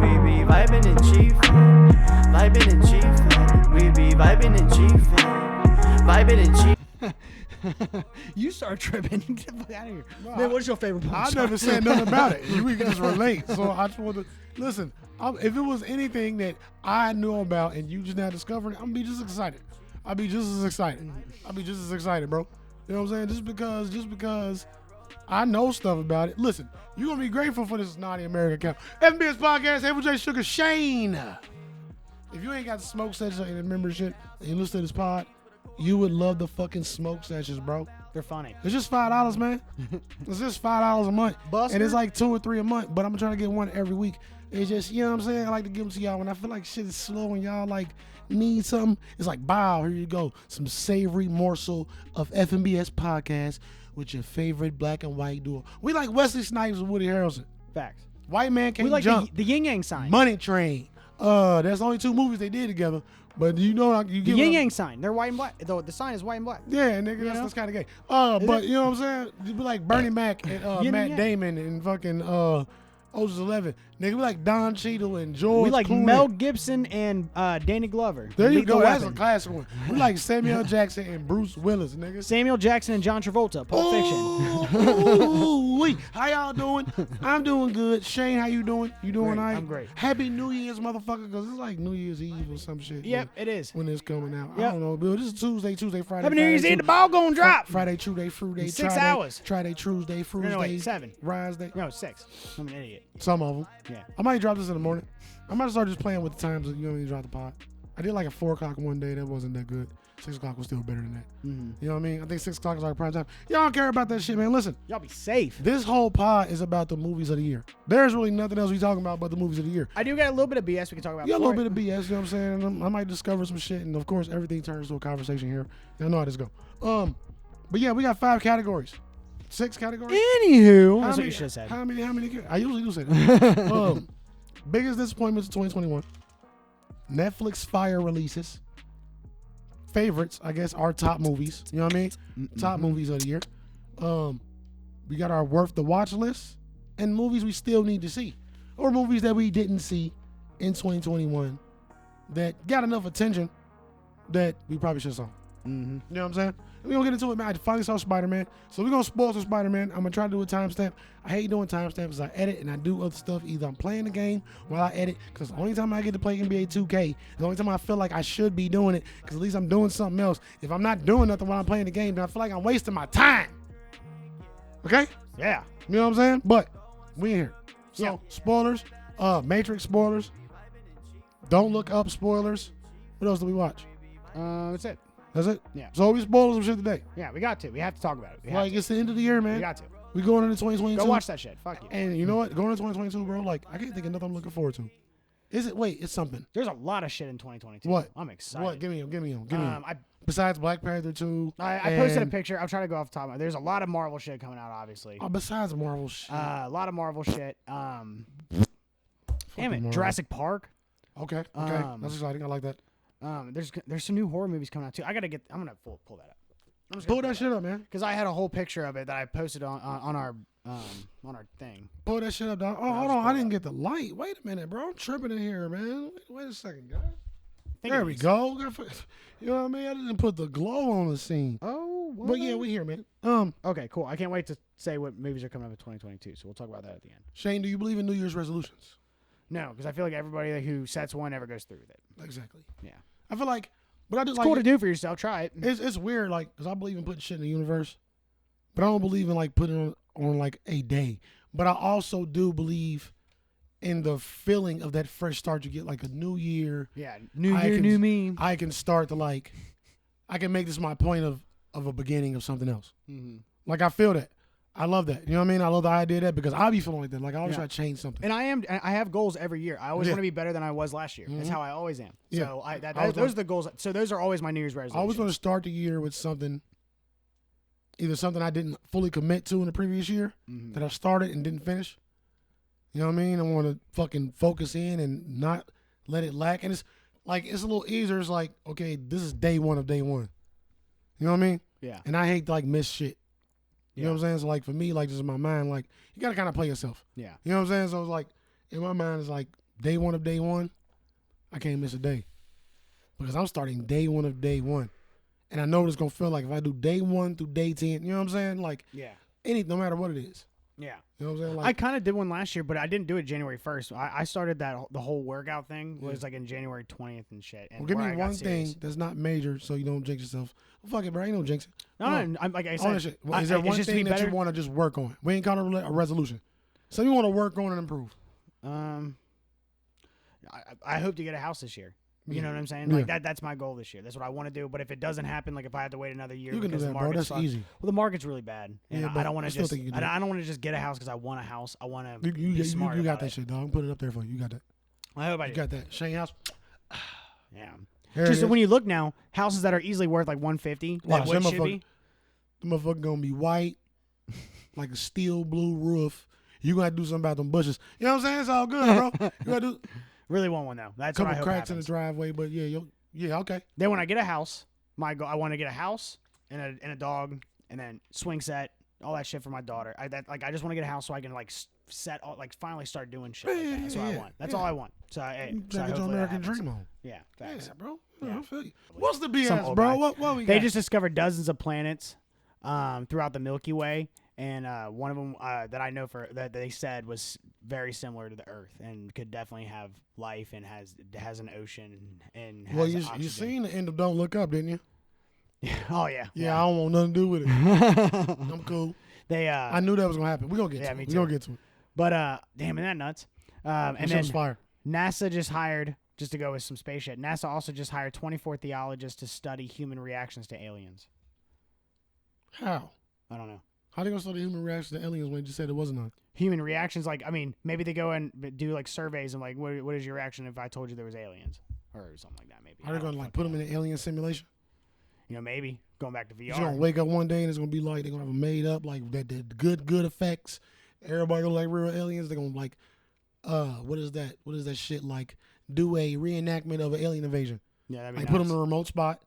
We be vibing and chiefin', vibing and chiefin'. We be vibing and chiefin', vibing and chiefin'. You start tripping. Get the fuck out of here. No, Man, what's your favorite porn I star? never said nothing about it. You can just relate. So I just want to listen. If it was anything that I knew about and you just now discovering, I'm gonna be just excited. I'll be just as excited. I'll be just as excited, bro. You know what I'm saying? Just because I know stuff about it. Listen, you're gonna be grateful for this Naughty American account. FBS Podcast, April J. Sugar Shane. If you ain't got the smoke sessions in the membership and you listen to this pod, you would love the fucking smoke sessions, bro. They're funny. It's just $5, man. It's just $5 a month. Buster? And it's like 2 or 3 a month, but I'm trying to get one every week. It's just, you know what I'm saying? I like to give them to y'all when I feel like shit is slow and y'all like need something. It's like, bow, here you go. Some savory morsel of FMBS podcast with your favorite black and white duo. We like Wesley Snipes and Woody Harrelson. Facts. White Man Can't We like Jump. the yin yang sign. Money Train. That's the only 2 movies they did together. But you know, you The get yin yang sign. They're white and black. Though the sign is white and black. Yeah, nigga, that's kind of gay. But you know what I'm saying? You be like Bernie Mac and Matt yang. Damon and fucking Ocean's 11. Nigga, we like Don Cheadle and George We like Clooney. Mel Gibson and Danny Glover. There you Lethal go. That's a Weapon. classic one. We like Samuel Jackson and Bruce Willis, nigga. Samuel Jackson and John Travolta. Pulp Fiction. Ooh, how y'all doing? I'm doing good. Shane, how you doing? You doing Great. all right? I'm great. Happy New Year's, motherfucker, because it's like New Year's Eve or some shit. Yep, it is. When it's coming out. I Yep. don't know, Bill. This is Tuesday, Friday. Happy New Year's Friday, Eve. The ball gonna drop. Friday, True Day, Fruit Day, In 6 Friday, hours. Friday, Tuesday, Fruit No, wait, Day, 7. Rise Day. No, 6. I'm an idiot. Some of them. Yeah. I might drop this in the morning. I might start just playing with the times that you don't even drop the pod. I did like a 4 o'clock one day. That wasn't that good. 6 o'clock was still better than that. You know what I mean? I think 6 o'clock is like prime time. Y'all don't care about that shit, man. Listen, Y'all be safe. this whole pod is about the movies of the year. There's really nothing else we talking about but the movies of the year. I do got a little bit of BS we can talk about. You got a before little it. bit of BS, you know what I'm saying? And I might discover some shit, and of course, everything turns to a conversation here. Y'all know how this go. But yeah, we got 5 categories. 6 categories? Anywho, How that's what many- you should have said. How many? I usually do say that. Biggest disappointments of 2021. Netflix fire releases. Favorites, I guess, are top movies. You know what I mean? Top movies of the year. We got our worth the watch list and movies we still need to see, or movies that we didn't see in 2021 that got enough attention that we probably should have saw. You know what I'm saying? We're going to get into it, man. I finally saw Spider-Man. So we're going to spoil some Spider-Man. I'm going to try to do a timestamp. I hate doing timestamps because I edit and I do other stuff. Either I'm playing the game while I edit, because the only time I get to play NBA 2K, the only time I feel like I should be doing it, because at least I'm doing something else. If I'm not doing nothing while I'm playing the game, then I feel like I'm wasting my time. Okay? Yeah. You know what I'm saying? But we in here. So, Yeah. spoilers. Matrix spoilers. Don't Look Up spoilers. What else do we watch? That's it. That's it? Yeah. So we spoiled some shit today. Yeah, we got to. We have to talk about it. We have Like, to. it's the end of the year, man. We got to. We going into 2022. Go watch that shit. Fuck you. And you know what? Going into 2022, bro, like, I can't think of nothing I'm looking forward to. Is it? Wait, it's something. There's a lot of shit in 2022. What? I'm excited. What? Give me them. I Besides Black Panther 2. I posted a picture. I'm trying to go off the top of it. There's a lot of Marvel shit coming out, obviously. Besides Marvel shit. A lot of Marvel shit. Damn it. Marvel. Jurassic Park. Okay. That's exciting. I like that. There's some new horror movies coming out too. I'm gonna pull that up. I'm just Pull gonna that shit up, man. because I had a whole picture of it that I posted on our thing. Pull that shit up, dog. Oh, hold on. I didn't get the light. Wait a minute, bro. I'm tripping in here, man. Wait a second, guys. There we go. You know what I mean? I didn't put the glow on the scene. Oh, what? But yeah, we here, man. Okay, cool. I can't wait to say what movies are coming up in 2022. So we'll talk about that at the end. Shane, do you believe in New Year's resolutions? No, because I feel like everybody who sets one never goes through with it. Exactly. Yeah, I feel like, but I just it's like cool to do for yourself. Try it. It's weird, like, because I believe in putting shit in the universe, but I don't believe in like putting it on like a day. But I also do believe in the feeling of that fresh start you get, like a new year. Yeah, new year, new me. I can start to like, I can make this my point of a beginning of something else. Mm-hmm. Like I feel that. I love that. You know what I mean? I love the idea of that because I be feeling like that. Like I always try to change something. And I have goals every year. I always want to be better than I was last year. That's how I always am. Yeah. So those are the goals. So those are always my New Year's resolutions. I always want to start the year with something, either something I didn't fully commit to in the previous year that I started and didn't finish. You know what I mean? I want to fucking focus in and not let it lack. And it's like, it's a little easier. It's like, okay, this is day one of day one. You know what I mean? Yeah. And I hate to like miss shit. You know Yeah. what I'm saying? So like for me, like just in my mind, like you gotta kind of play yourself. Yeah. You know what I'm saying? So it's like in my mind, it's like day one of day one, I can't miss a day because I'm starting day one of day one, and I know what it's gonna feel like if I do day 1 through day 10. You know what I'm saying? Like no matter what it is. Yeah. You know what I'm saying? Like, I kind of did one last year, but I didn't do it January 1st. I started the whole workout thing was like in January 20th and shit. And well, give where me I got one serious. thing that's not major so you don't jinx yourself. Well, fuck it, bro. Ain't no jinx. No, I'm like I All that said, shit. Well, is there it's one just to be thing that you better. want to just work on? We ain't got a resolution. So you want to work on and improve. I hope to get a house this year. You know what I'm saying? Yeah. Like that's my goal this year. That's what I want to do. But if it doesn't happen, like if I have to wait another year You can do because that, the bro. market's That's fucked- easy. Well, the market's really bad, and Yeah, I but don't want I to still just. think you can do I don't want to just get a house because I want a house. I want to You be smart. got about that it. shit, dog. Put it up there for you. You got that. I hope I You do. got that. Shane House. Yeah. There Just it is. when you look now, houses that are easily worth like 150, Watch, that would them should be. The motherfucker gonna be white, like a steel blue roof. You gotta do something about them bushes. You know what I'm saying? It's all good, bro. You gotta do Really want one though. a That's what I couple hope cracks in the happens. driveway, but yeah, okay. Then when I get a house, my goal, I want to get a house and a dog and then swing set, all that shit for my daughter. I just want to get a house so I can like finally start doing shit. Like that. That's what I want. That's all I want. So I Get your hopefully that American happens. dream on. Yeah, facts. Yeah, bro. Yeah. I feel you. What's the Some BS, old bro? guy. What we They got? just discovered dozens of planets throughout the Milky Way, and one of them that I know that they said was very similar to the Earth and could definitely have life and has an ocean and has Well, you oxygen. seen the end of Don't Look Up, didn't you? Oh yeah. Yeah, I don't want nothing to do with it. I'm cool. They I knew that was gonna happen. We're gonna get Yeah, to me it. We're too. gonna get to it. but damn, isn't that nuts? And That shit then was fire. NASA just hired, just to go with some space shit. NASA also just hired 24 theologists to study human reactions to aliens. How? I don't know. How they gonna study human reaction to aliens when you just said it wasn't none? Human reactions, like, I mean, maybe they go and do like surveys and like, what is your reaction if I told you there was aliens or something like that? Maybe. Are they gonna like put them in an alien simulation? You know, maybe going back to VR. You're gonna wake up one day and it's gonna be like they're gonna have a made up like that good effects. Everybody gonna like real aliens. They're gonna like what is that shit like? Do a reenactment of an alien invasion. Yeah, that'd be Like put them nuts. in a remote spot.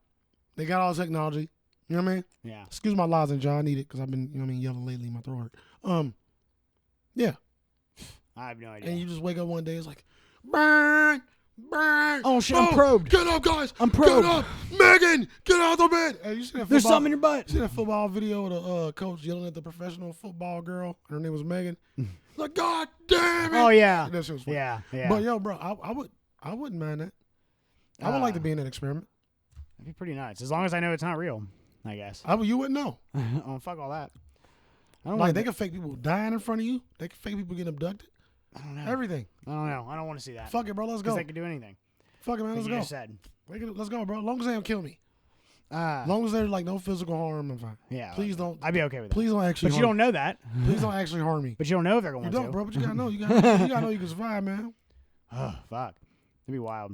They got all the technology. You know what I mean? Yeah. Excuse my lozenge, y'all. I need it because I've been yelling lately. My throat hurt. Yeah. I have no idea. And you just wake up one day, it's like, burn. Oh, shit, I'm probed. Get up, guys. I'm probed. Get up. Megan, get out the bed. Hey, you see that There's football- something in your butt. You see that football video of the coach yelling at the professional football girl? Her name was Megan. Like, God damn it. Oh, yeah. That shit was funny. Yeah, yeah. But, yo, bro, I wouldn't mind that. I would like to be in that experiment. That'd be pretty nuts. As long as I know it's not real, I guess. You wouldn't know. Oh, fuck all that. I don't Like, want they can fake people dying in front of you. They can fake people getting abducted. I don't know. Everything. I don't know. I don't want to see that. Fuck it, bro. Let's Because go. they could do anything. Fuck it, man. Like Let's you go. just said. Let's go, bro. As long as they don't kill me. As long as there's like no physical harm, I'm fine. Yeah. Please don't. I'd be okay with that. Please don't actually. But you harm don't know that. Please don't actually harm me. But you don't know if they're going You to. don't, bro. But you gotta know. You gotta know you can survive, man. Oh, fuck. That'd be wild.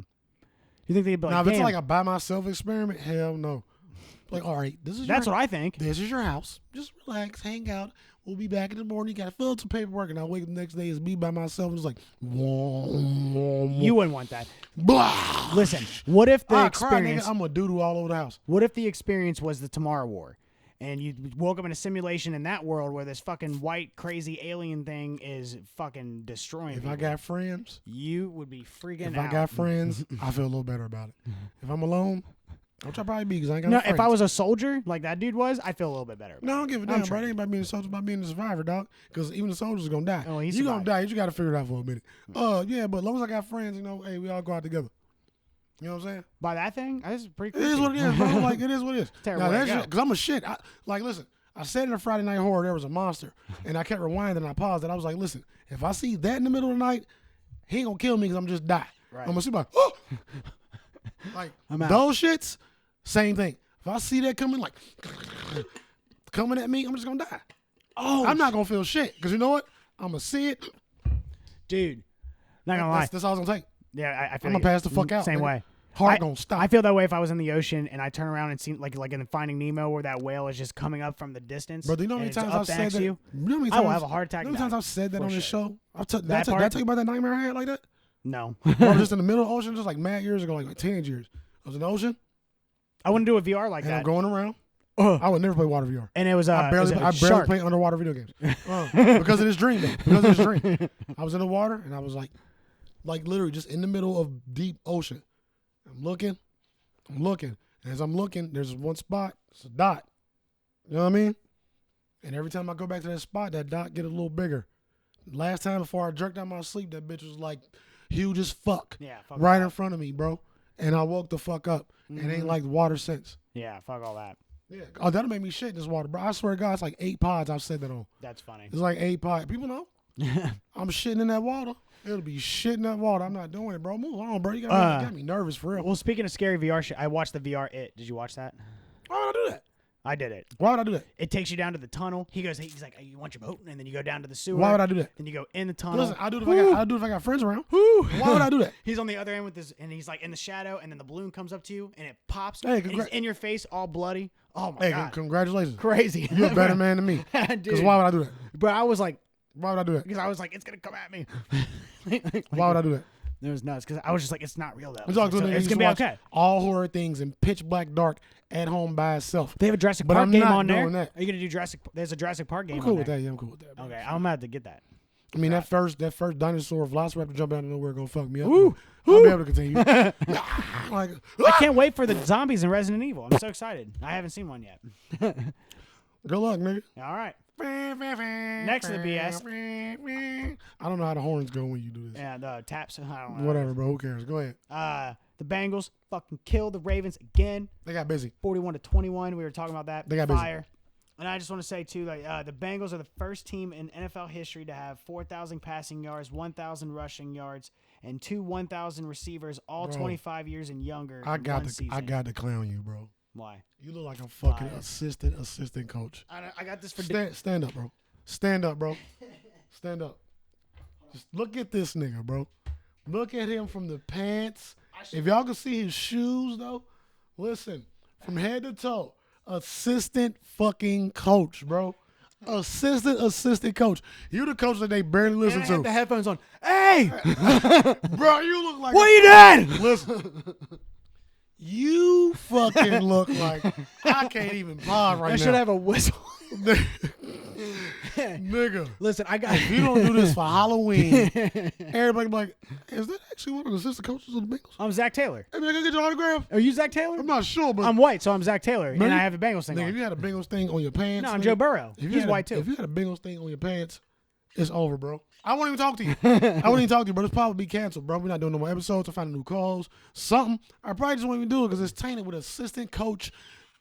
You think they'd be like, Now, if it's damn, like a by myself experiment, hell no. Like, all right, that's what I think. This is your house. Just relax, hang out. We'll be back in the morning. You gotta fill out some paperwork, and I'll wake up the next day. It's me by myself, and it's like, You wouldn't want that. blah. Listen, what if the Cry, experience? nigga. I'm gonna doo-doo all over the house. What if the experience was the Tomorrow War, and you woke up in a simulation in that world where this fucking white crazy alien thing is fucking destroying If people? I got friends, You would be freaking if out. I got friends, I feel a little better about it. If I'm alone, which I probably be because I ain't got No, no friends. if I was a soldier like that dude was, I feel a little bit better. About No, I don't give a I'm damn, bro. trying. It ain't about being a soldier, it's about being a survivor, dog. Because even the soldier's gonna die. Oh, he's you gonna survived. die. You just gotta figure it out for a minute. Yeah, but as long as I got friends, hey, we all go out together. You know what I'm saying? By that thing, that's pretty. It is what it is, bro. Like it is what it is. Terrible Now way to that's go. because I'm a shit. Listen. I said in a Friday Night Horror there was a monster, and I kept rewinding. And I paused, and I was like, listen, if I see that in the middle of the night, he ain't gonna kill me because I'm just die. Right. I'm gonna see like, oh, like I'm out. those shits. Same thing. If I see that coming, like coming at me, I'm just gonna die. Oh, I'm not gonna feel shit because you know what? I'm gonna see it. dude. Not gonna lie. That's all it's gonna take. Yeah, I feel I'm gonna pass the fuck out. Same nigga. way. Heart gonna stop. I feel that way if I was in the ocean and I turn around and see like in Finding Nemo where that whale is just coming up from the distance. Bro, do you know how many and it's times up I've said next that? to you? You know how many I will times- have a heart attack. You know how many times I've said that For on this sure. show? Did That I part? tell you about that nightmare I had like that? No. Bro, just in the middle of the ocean, just like mad years ago, like 10 years. I was in the ocean, I wouldn't do a VR like and I'm that. going around, I would never play water VR. And it was I barely play underwater video games because of this dream. Though. Because of this dream, I was in the water and I was like literally just in the middle of deep ocean. I'm looking. As I'm looking, there's one spot. It's a dot. You know what I mean? And every time I go back to that spot, that dot get a little bigger. Last time before I jerked out my sleep, that bitch was like huge as fuck. Yeah, right in front of me, bro. And I woke the fuck up. It ain't like water since. Yeah, fuck all that. Yeah. Oh, that'll make me shit in this water, bro. I swear to God, it's like 8 pods I've said that on. That's funny. It's like 8 pods. People know. I'm shitting in that water. It'll be shit in that water. I'm not doing it, bro. Move on, bro. You got me nervous for real. Well, speaking of scary VR shit, I watched the VR It. Did you watch that? Why would I do that? I did it. Why would I do that? It takes you down to the tunnel. He's like, you want your boat? And then you go down to the sewer. Why would I do that? Then you go in the tunnel. Listen, I do it if I got friends around. Why would I do that? He's on the other end with this, and he's like in the shadow, and then the balloon comes up to you, and it pops. Hey, and he's in your face, all bloody. Oh my god! Congratulations. Crazy. You're a better man than me. Because why would I do that? But I was like, why would I do that? because I was like, it's gonna come at me. Why would I do that? It was nuts because I was just like, it's not real though. I'm talking to it's gonna be okay. All horror things in pitch black dark at home by itself. They have a Jurassic But Park I'm game not on there. doing that. Are you gonna do Jurassic? There's a Jurassic Park game. I'm cool on with there. that. Yeah, I'm cool with that. Bro. Okay, I'm about to get that. I mean, that first dinosaur velociraptor jump out of nowhere gonna fuck me up. Woo! I'll be able to continue. I can't wait for the zombies in Resident Evil. I'm so excited. I haven't seen one yet. Good luck, nigga. All right. Next to the BS. I don't know how the horns go when you do this. Yeah, the taps. I don't know. Whatever, bro. Who cares? Go ahead. The Bengals fucking killed the Ravens again. They got busy. 41-21. We were talking about that. They got Fire. busy. And I just want to say too, like the Bengals are the first team in NFL history to have 4,000 passing yards, 1,000 rushing yards, and 2 1,000 receivers, all 25 years and younger. I got to clown you, bro. Why? You look like a fucking assistant coach. I got this for stand up, bro. Stand up, bro. Stand up. Just look at this nigga, bro. Look at him from the pants. If y'all can see his shoes, though, listen, from head to toe, assistant fucking coach, bro. Assistant coach. You the coach that they barely listen to. The headphones on. Hey, bro, you look like what are you doing? Listen. You fucking look like I can't even pause right now. I should have a whistle. Nigga. Listen, if you don't do this for Halloween, everybody be like, is that actually one of the assistant coaches of the Bengals? I'm Zach Taylor. Hey, man, can I get your autograph? Are you Zach Taylor? I'm not sure, but I'm white, so I'm Zach Taylor, and I have a Bengals thing nigga, on. if you had a Bengals thing on your pants. No, I'm Joe Burrow. He's white too. If you had a Bengals thing on your pants, it's over, bro. I won't even talk to you. I won't even talk to you, bro. It's probably be canceled, bro. We're not doing no more episodes. I find a new cause. Something. I probably just won't even do it because it's tainted with assistant coach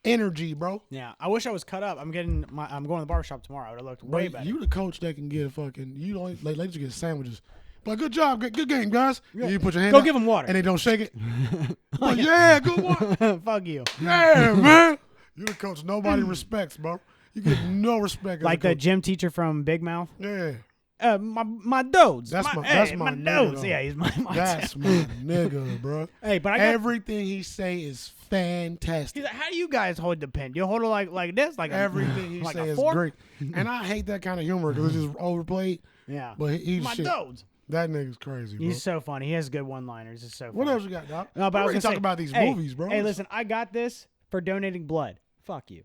energy, bro. Yeah, I wish I was cut up. I'm going to the barbershop tomorrow. I would have looked way better. You the coach that can get a fucking. You don't let you get sandwiches. But good job, good game, guys. Yeah. You put your hand. Go out, give them water, and they don't shake it. Like, yeah, good one. Fuck you. Yeah, man. You the coach nobody respects, bro. You get no respect. Like the gym teacher from Big Mouth. Yeah. My dudes. That's my dudes. nigga, Yeah, he's my that's my nigga, bro. Hey, but everything he say is fantastic. He's like, how do you guys hold the pen? You hold it like this, like everything he like say is fork? great. And I hate that kind of humor because it's just overplayed. Yeah, but he's my shit. dudes. That nigga's crazy, bro. He's so funny. He has good one-liners. It's so funny. What else you got, Doc? No, but I was talking about these movies, bro. Hey, listen, I got this for donating blood. Fuck you.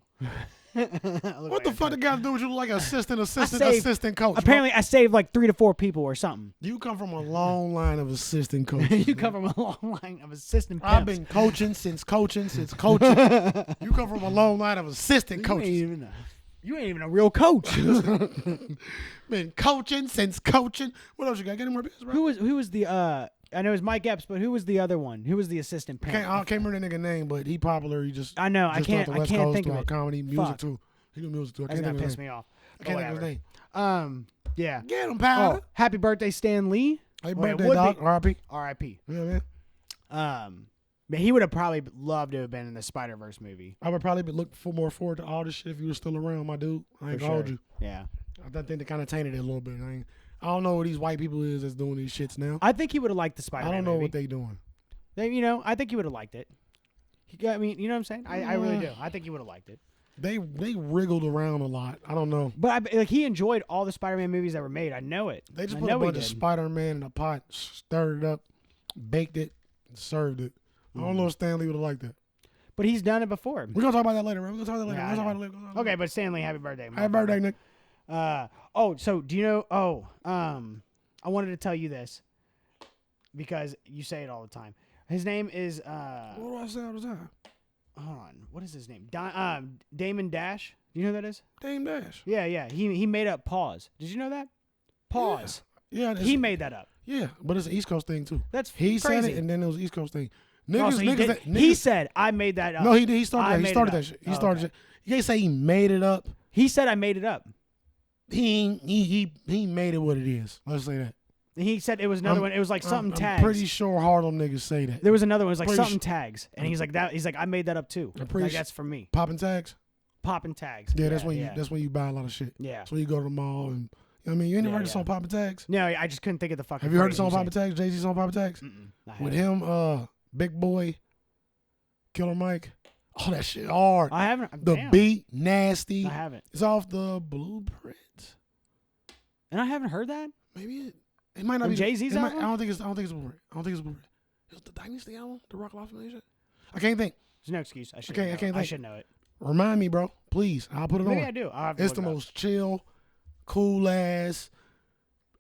What the fuck it got to do with you like assistant coach? Apparently, bro. I saved like 3 to 4 people or something. You come from a long line of assistant coaches. You come from a long line of assistant pimps. I've been coaching since coaching. You come from a long line of assistant coaches. You ain't even a real coach. Been coaching since coaching. What else you got? Get any more business, bro? Who was the I know it was Mike Epps, but who was the other one? Who was the assistant pimp? I can't remember the nigga name, but he popular. He just I know. I can't think of it. Comedy, music Fuck. too. He do music too. I That's can't gonna think piss of me off. I can't think of his name. Yeah. Get him, pal. Oh, happy birthday, Stan Lee. Happy birthday, Doc. R.I.P. R.I.P. Yeah, man. But he would have probably loved to have been in the Spider-Verse movie. I would probably be looking more forward to all this shit if you were still around, my dude. I ain't gonna hold you. Yeah. I think they kind of tainted it a little bit. I don't know what these white people is that's doing these shits now. I think he would have liked the Spider-Man I don't know movie. what they doing. I think he would have liked it. I mean, you know what I'm saying? I really do. I think he would have liked it. They wriggled around a lot. I don't know. But he enjoyed all the Spider-Man movies that were made. I know it. They just put a bunch of Spider-Man in a pot, stirred it up, baked it, and served it. I don't know if Stan Lee would have liked that. But he's done it before. We're gonna talk about that later, bro. We're gonna talk about that later. Yeah, We're I gonna talk know. about it later. Okay, but Stanley, happy birthday. Happy birthday, Nick. So do you know? I wanted to tell you this because you say it all the time. His name is What do I say all the time? hold on, what is his name? Damon Dash. Do you know who that is? Dame Dash. Yeah. He made up pause. Did you know that? Pause. Yeah, He made that up. Yeah, but it's an East Coast thing too. That's He crazy. said it, and then it was an East Coast thing. Oh, Niggas, so niggas, he said I made that up. No, he did. He started I that. He made started it that up. shit. He Oh, started okay. shit. You can't say he made it up. He said I made it up. He made it what it is. Let's say that. He said it was another one. It was like something I'm tags. pretty sure Harlem niggas say that. There was another one. It was like Pretty something tags, and he's like that. He's like I made that up too. I'm pretty Like sure- that's for me. Popping tags. Popping tags. Yeah, that's when you buy a lot of shit. Yeah. That's when you go to the mall and you know what I mean, you ain't never heard the song Popping Tags? No, I just couldn't think of the fucking. Have you heard the phrase song you Popping Tags? Jay-Z song Popping Tags? said. With him, Big Boy, Killer Mike. Oh, that shit hard. I haven't. The damn. beat nasty. I haven't, It's off the Blueprint. and I haven't heard that. Maybe it might not From be Jay-Z's it might- album? I don't think it's Blueprint. I don't think it's Blueprint. It's the Dynasty album, the Rock Life shit. I can't think. There's no excuse. I should. I can't I think. should know it. Remind me, bro. Please. I'll put it Maybe on. I do. I'll have to It's look the it up. most chill, cool ass,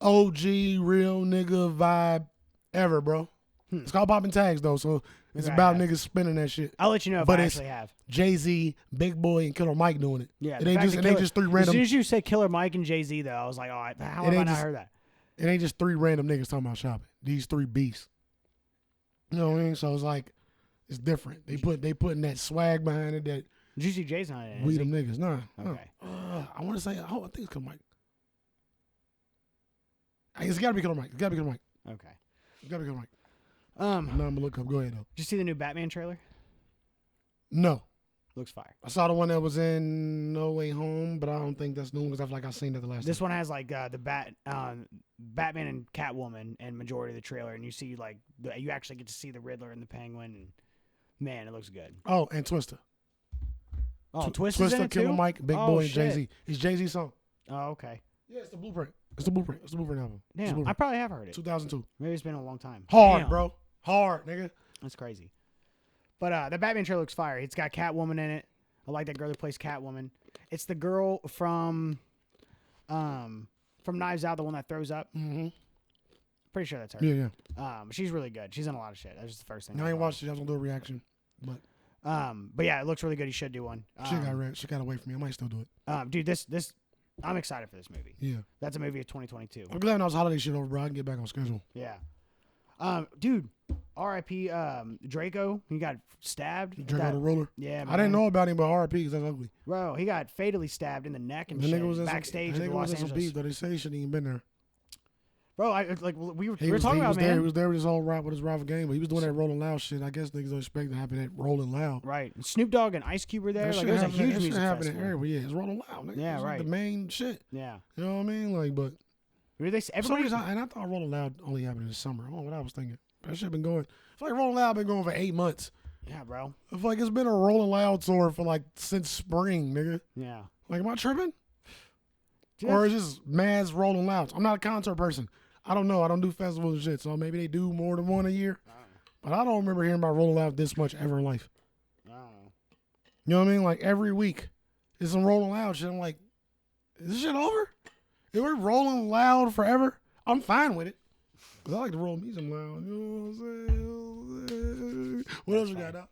OG, real nigga vibe ever, bro. It's called Popping Tags though, so it's Maybe I about have. niggas spinning that shit. I'll let you know if But I it's actually have. Jay-Z, Big Boy, and Killer Mike doing it. Yeah. It the ain't fact just that it ain't just three As random. soon as you said Killer Mike and Jay-Z, though, I was like, oh, how It have I ain't not just- heard that? It ain't just three random niggas talking about shopping. These three beasts. You know what I mean? So it's like it's different. They putting that swag behind it that Did you see Jay's on it? we is them he? niggas. Nah. Okay. I want to say. I think it's Killer Mike. It's gotta be Killer Mike. It's gotta be Killer Mike. Okay. It's gotta be Killer Mike. Um, No, I'm gonna look up. Go ahead though. did you see the new Batman trailer? No. Looks fire. I saw the one that was in No Way Home, but I don't think that's new because I feel like I've seen that the last This time. one has like the Batman and Catwoman and majority of the trailer, and you see like you actually get to see the Riddler and the Penguin, and man, it looks good. Oh, and Twister. Oh, Twister's in it Killer too? Mike, Big Oh, Boy, and shit. Jay-Z. It's Jay-Z's song. Oh, okay. Yeah, it's the Blueprint. It's the Blueprint. It's the Blueprint album. It's the Damn, I Blueprint. probably have heard it. 2002. Maybe it's been a long time. Hard, Damn. bro. Hard, nigga. That's crazy. But the Batman trailer looks fire. It's got Catwoman in it. I like that girl that plays Catwoman. It's the girl from Knives Out, the one that throws up. Mm-hmm. Pretty sure that's her. Yeah, yeah. She's really good. She's in a lot of shit. That's just the first thing. I ain't watched it. I was gonna do a reaction, but But yeah, it looks really good. You should do one. she got away from me. I might still do it. Dude, this I'm excited for this movie. Yeah. That's a movie of 2022. I'm glad when I was holiday shit over, bro. I can get back on schedule. Yeah. Dude, R.I.P. Draco. He got stabbed. Drink out the roller. Yeah, man. I didn't know about him, but RIP because that's ugly. Bro, he got fatally stabbed in the neck and The shit nigga was in backstage some, at the the nigga Los was in some Angeles. beef, though. They say he shouldn't even been there. Bro, we were He was talking about, there. man. He was there with his whole rap with his rival game, but he was doing that Rolling Loud shit. I guess niggas don't expect to happen at Rolling Loud. Right. And Snoop Dogg and Ice Cube were there. That Like, shit it was a happening- huge that shit music happening festival. everywhere. Yeah, it's Rolling Loud. Nigga. Yeah, It's like right. the main shit. Yeah. You know what I mean? Like, but Were they, for some everybody, reason, and I thought Rolling Loud only happened in the summer. I don't know what I was thinking. That shit been going. I feel like Rolling Loud been going for 8 months. yeah, bro. I feel like it's been a Rolling Loud tour for like since spring, nigga. Yeah. Like, am I tripping? Dude, Or it's just Mads Rolling Louds. I'm not a concert person. I don't know. I don't do festivals and shit. So maybe they do more than one a year. But I don't remember hearing about Rolling Loud this much ever in life. I don't know. You know what I mean? Like every week, it's some Rolling Loud shit. I'm like, is this shit over? If we're Rolling Loud forever, I'm fine with it. Cause I like to roll me some loud. You know what I'm saying? What else we got out?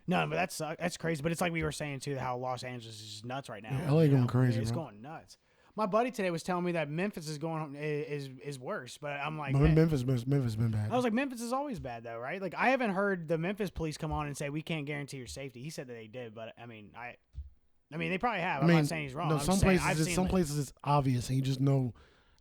No, but that's crazy. But it's like we were saying too, how Los Angeles is just nuts right now. Yeah, LA you going know? crazy, It's bro. going nuts. My buddy today was telling me that Memphis is worse, but I'm like, But man. Memphis been bad. I was like, Memphis is always bad though, right? Like I haven't heard the Memphis police come on and say we can't guarantee your safety. He said that they did, but I mean they probably have. I'm not saying he's wrong. No, I'm some just saying, places, I've seen some like- places it's obvious, and you just know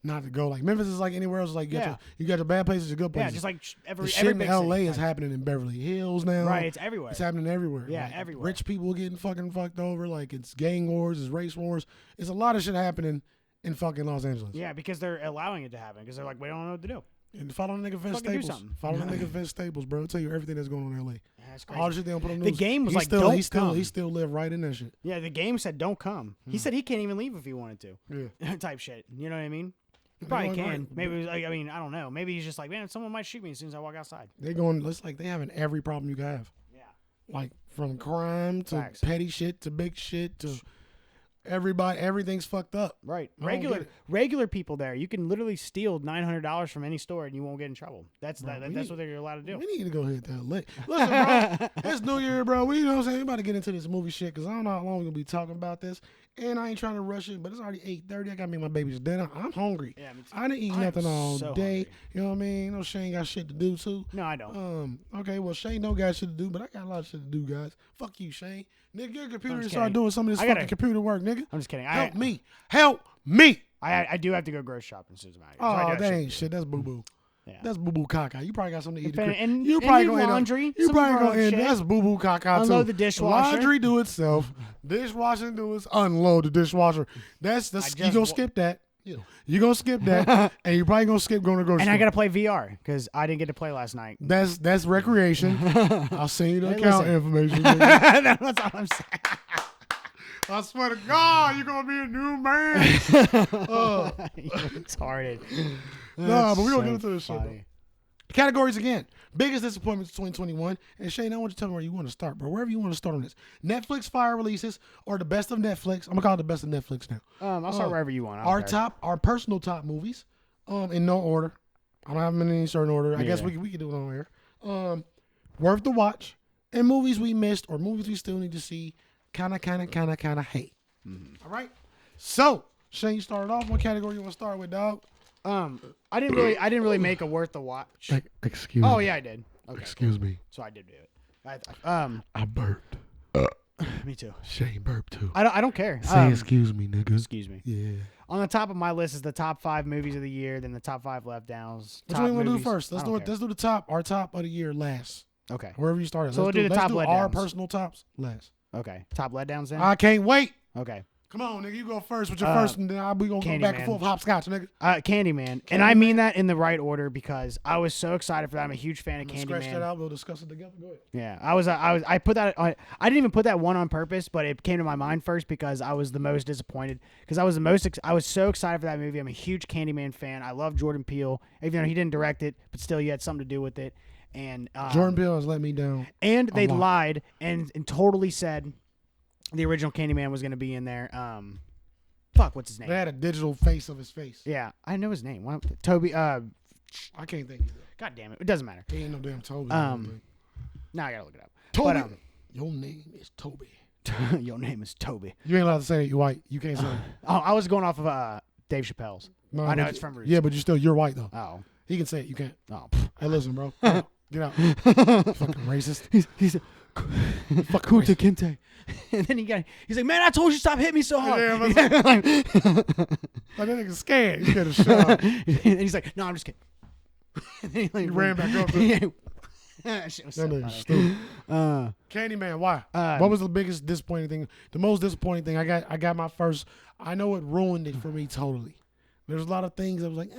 not to go. Like Memphis is like anywhere else. Like Yeah. you got your bad places, your good yeah, places. just like the every shit in big LA city, is like- happening in Beverly Hills now. right. It's everywhere. It's happening everywhere. Yeah, Like, everywhere. Rich people getting fucking fucked over. Like it's gang wars, it's race wars. It's a lot of shit happening in fucking Los Angeles. Yeah, because they're allowing it to happen because they're like, we don't know what to do. And follow the nigga Vince Fucking do Staples. something. Follow the nigga Vince Staples, bro. I'll tell you everything that's going on in LA. That's crazy. All the shit they don't put on The news. game was He like, still, don't he still, come. he still live right in that shit. Yeah, the game said don't come. He Mm. said he can't even leave if he wanted to. Yeah. Type shit. You know what I mean? He They probably going can. right. Maybe it was like, I mean, I don't know. Maybe he's just like, man, someone might shoot me as soon as I walk outside. They going. It's like they having every problem you can have. Yeah. Like from crime to Facts. petty shit to big shit to everybody. Everything's fucked up. Right. I don't get it. Regular people there. You can literally steal $900 from any store and you won't get in trouble. That's Bro, that's what they're allowed to do. We need to go hit that lick. Listen, bro, it's New Year, bro. We, you know what I'm saying? We about to get into this movie shit because I don't know how long we're going to be talking about this. And I ain't trying to rush it, but it's already 8:30. I got to make my baby's dinner. I'm hungry. Yeah, me too. I didn't eat I am nothing all so day. hungry. You know what I mean? No, Shane got shit to do, too. No, I don't. Okay, well, Shane don't got shit to do, but I got a lot of shit to do, guys. Fuck you, Shane. Nigga, get your computer and start kidding. doing some of this fucking computer work, nigga. I'm just kidding. Help me. Help me. I do have to go grocery shopping as soon as I'm out here. So I Oh, do have that shit ain't to shit. That's boo-boo. do. Yeah. That's boo-boo caca. You probably got something to eat. And You and probably do gonna end up- laundry. You some probably grown gonna end. shit. That's boo boo caca too. Unload the dishwasher. Laundry do itself. Dishwashing do its unload the dishwasher. That's you just gonna skip that. You gonna skip that, and you probably gonna skip going to grocery. And I store. gotta play VR because I didn't get to play last night. That's recreation. I'll send you the Hey, account listen. information. nigga. That's all I'm saying. I swear to God, you're gonna be a new man. You're retarded. Nah, but we gonna So get into this shit. Bro. funny. Categories again. Biggest disappointments of 2021. And Shane, I want you to tell me where you want to start, bro. Wherever you want to start on this. Netflix fire releases or the best of Netflix. I'm gonna call it the best of Netflix now. I'll start wherever you want. I don't care. Our personal top movies, in no order. I don't have them in any certain order. I guess Yeah. we can do it on here. Worth the watch, and movies we missed or movies we still need to see. Kind of hate. All right. So Shane, you started off. What category you want to start with, dog? I didn't really make a worth the watch. Excuse Oh yeah, I did. Okay, Excuse me. so I did do it. I burped. Me too. Shane burped too. I don't care. Say excuse me, nigga. Excuse me. Yeah. On the top of my list is the top 5 movies of the year, then the top 5 left downs. Which top one you want to do movies. first? Let's I do don't it. Let's do the top. Our top of the year last. care. Okay. Wherever you started. So let's we'll do the top let's do our letdowns. personal tops last. Okay. Top letdowns then. I can't wait. Okay. Come on, nigga. You go first with your first, and then we gonna go back and Candyman. forth hopscotch, nigga. Candyman. And I mean that in the right order because I was so excited for that. I'm a huge fan of I'm gonna scratch that Candyman. out. We'll discuss it together. Go ahead. Yeah, I put that on. I didn't even put that one on purpose, but it came to my mind first because I was the most disappointed because I was so excited for that movie. I'm a huge Candyman fan. I love Jordan Peele, even though he didn't direct it, but still he had something to do with it. And Jordan Peele has let me down. and they a lot. lied and totally said the original Candyman was going to be in there. Fuck, what's his name? They had a digital face of his face. Yeah, I know his name. Toby. I can't think of it. God damn it, it doesn't matter. He ain't no damn Toby. Now I gotta look it up. Toby. But, Your name is Toby. your name is Toby. You ain't allowed to say that you're white. You can't say it. Oh, I was going off of Dave Chappelle's. No, I know but it's from Roots. Yeah, but you're white though. Oh. He can say it. You can't. Oh. Hey, listen, bro. Get out. Fucking racist. He's a Fucking Kunta racist. Kinte. And then he's like, man, I told you stop hitting me so hard. Yeah, but- Like- Like, that nigga's scared. He's scared to shut up. and he's like, no, I'm just kidding. And then He ran back up. Yeah. That shit was so That nigga's funny. stupid. Candyman, why? What was the biggest disappointing thing? The most disappointing thing, I got my first. I know it ruined it for me totally. There's a lot of things I was like,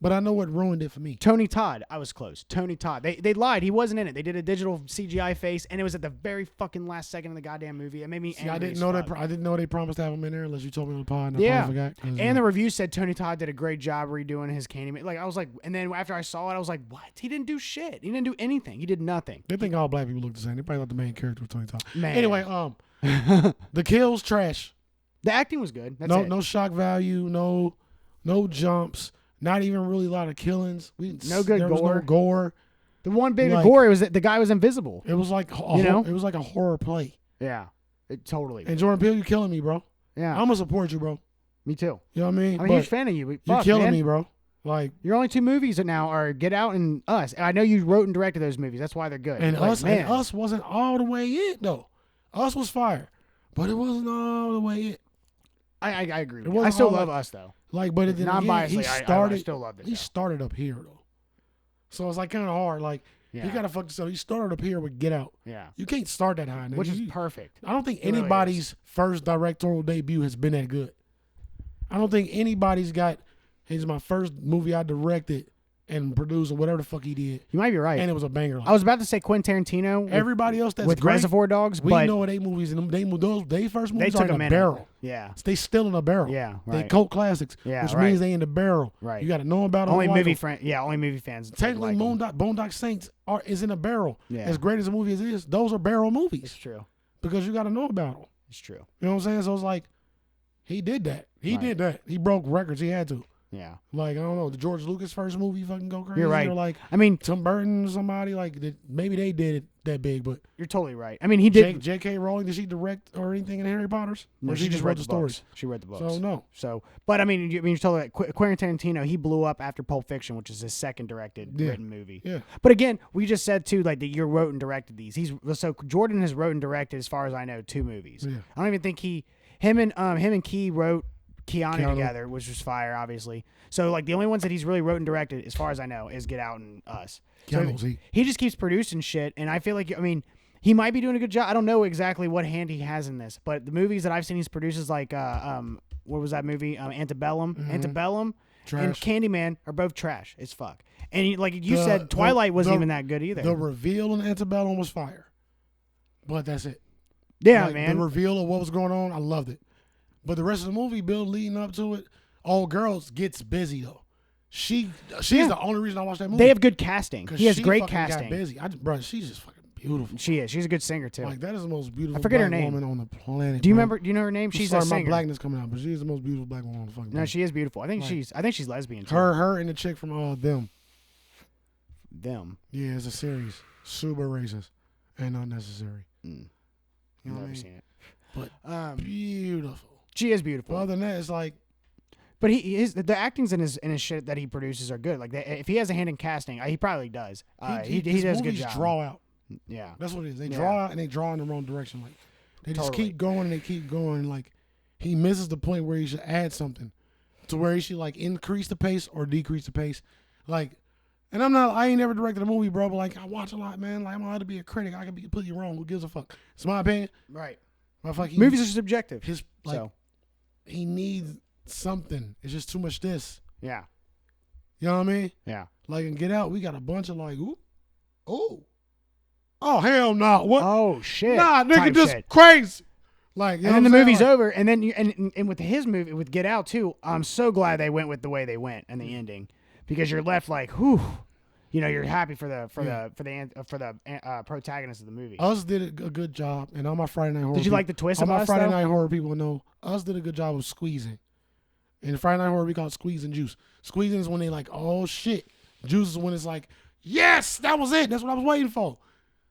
but I know what ruined it for me. Tony Todd. I was close. Tony Todd. They lied. He wasn't in it. They did a digital CGI face, and it was at the very fucking last second of the goddamn movie. It made me angry. I didn't as know fuck. that. I didn't know they promised to have him in there unless you told me on the pod. And Yeah. I probably forgot. 'Cause, And the review said Tony Todd did a great job redoing his Candyman. Like, I was like, and then after I saw it, I was like, what? He didn't do shit. He didn't do anything. He did nothing. they think all black people look the same. They probably thought the main character was Tony Todd. Man. Anyway, the kills trash. The acting was good. That's no, it. no shock value. No jumps. Not even really a lot of killings. No good there was gore. no gore. The one big Like- gore was that the guy was invisible. It was like know? it was like a horror play. Yeah. Totally. And Jordan Peele, you killing me, bro. Yeah. I'm gonna support you, bro. Me too. You know what I mean? I'm a But huge fan of you. you Fuck, killing man. me, bro. Like, Your only 2 movies now are Get Out and Us. And I know you wrote and directed those movies. That's why they're good. and Like, us man. wasn't all the way it though. Us was fire, but it wasn't all the way it. I agree with It you. I wasn't still all love like- Us though. Like, but then again, Non-biasedly, he I started. still love it. He started up here though, so it's like kind of hard. Like, Yeah. you gotta fuck yourself. He started up here with Get Out. Yeah. You can't start that high, nigga. Which is You- perfect. I don't think It really anybody's first directorial debut has been that good. I don't think anybody's got. Here's my first movie I directed. and produce or whatever the fuck he did. You might be right. And it was a banger. I was about to say Quentin Tarantino. Everybody else that's with great, Reservoir Dogs, we but know they movies and they first movies took are in a a minute. barrel. Yeah. They still in a barrel. Yeah, They right. cult classics, Yeah, which right. means they in the barrel. Right. You got to know about them. Only like movie them. only movie fans. Technically, like Boondock Saints is in a barrel. Yeah. As great as a movie as it is, those are barrel movies. It's true. Because you got to know about them. It's true. You know what I'm saying? So it's like, he did that. He did that. He broke records. He had to. Yeah. Like, I don't know, the George Lucas first movie fucking go crazy. You're right. Or like, I mean, Tim Burton or somebody, like, maybe they did it that big, but. you're totally right. I mean, he did. J.K. Rowling, did she direct or anything in Harry Potter's? No, Or she just wrote the stories? She read the books. So, no. So, but I mean, you're totally right. Quentin Tarantino, he blew up after Pulp Fiction, which is his second written movie. Yeah. But again, we just said too, like that you wrote and directed these. So Jordan has wrote and directed, as far as I know, 2 movies. Yeah. I don't even think him and Key wrote Keanu together, which was fire, obviously. So like the only ones that he's really wrote and directed, as far as I know, is Get Out and Us. So he just keeps producing shit, and I feel like, I mean, he might be doing a good job. I don't know exactly what hand he has in this, but the movies that I've seen he's produced is like what was that movie? Antebellum, Antebellum, Trash. and Candyman are both trash as fuck. And like you said, Twilight wasn't even that good either. The reveal in Antebellum was fire, but that's it. Yeah, like, man. The reveal of what was going on, I loved it. But the rest of the movie, Bill, leading up to it, All Girls gets busy though. She's the only reason I watched that movie. They have good casting. He has great fucking casting. Got busy. Bro, she's just fucking beautiful. She is. She's a good singer too. Like, that is the most beautiful I forget her black name. woman on the planet. Do you bro. remember? Do you know her name? She's sorry, a singer. my blackness coming out, but she's the most beautiful black woman on the fucking planet. No, she is beautiful. I think like, she's lesbian too. Her and the chick from Them. Them. Yeah, it's a series. Super racist and unnecessary. You know what I Never mean? seen it. But beautiful. She is beautiful. But other than that, it's like, but the actings in his shit that he produces are good. Like if he has a hand in casting, he probably does. He does a good job. Draw out. Yeah, that's what it is. They draw out and they draw in the wrong direction. Like they just keep going and they keep going. Like he misses the point where he should add something to where he should like increase the pace or decrease the pace. Like, and I ain't never directed a movie, bro. But like I watch a lot, man. Like I'm allowed to be a critic. I can be completely wrong. Who gives a fuck? It's my opinion. Right. Movies are subjective. He needs something. It's just too much this. Yeah. You know what I mean? Yeah. Like in Get Out, we got a bunch of like, oh hell no! What? Oh shit! Nah, nigga, type this shit. crazy. Like, you and know then the what I'm movie's saying? over, and then and with his movie with Get Out too. I'm so glad they went with the way they went and the ending, because you're left like, whew. You know, you're happy for the protagonist of the movie. Us did a good job, and all my Friday night horror. Did you like the twist all of my Us, Friday though? night horror people know Us did a good job of squeezing. In Friday night horror, we call it squeeze and juice. Squeezing is when they like, oh shit. Juice is when it's like, yes, that was it. That's what I was waiting for.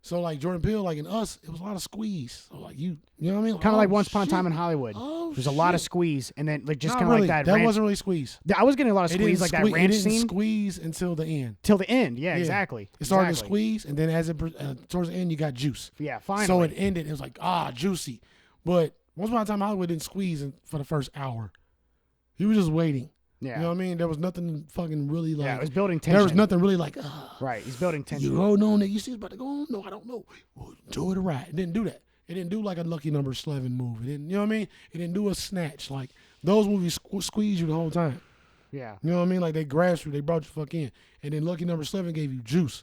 So like Jordan Peele, like in Us, it was a lot of squeeze. So like you know what I mean? Kind of like Once Upon a Time in Hollywood. Oh, there's a lot of squeeze, and then like just Not kind of really. like that. That wasn't really squeeze. I was getting a lot of squeeze, like that ranch It didn't scene squeeze until the end. till the end. Yeah, exactly. It started to Exactly. squeeze, and then as it towards the end, you got juice. Yeah, finally. So it ended. It was like juicy. But Once Upon a Time in Hollywood didn't squeeze for the first hour. He was just waiting. Yeah. You know what I mean? There was nothing fucking really like. Yeah, it was building tension. There was nothing really like. Right, he's building tension. You don't know, nigga. You see it's about to go on? No, I don't know. Well, enjoy the ride. It didn't do that. It didn't do like a Lucky Number 11 move. It didn't. You know what I mean? It didn't do a snatch. Like those movies squeeze you the whole time. Yeah. You know what I mean? Like they grasped you, they brought you fuck in, and then Lucky Number 11 gave you juice.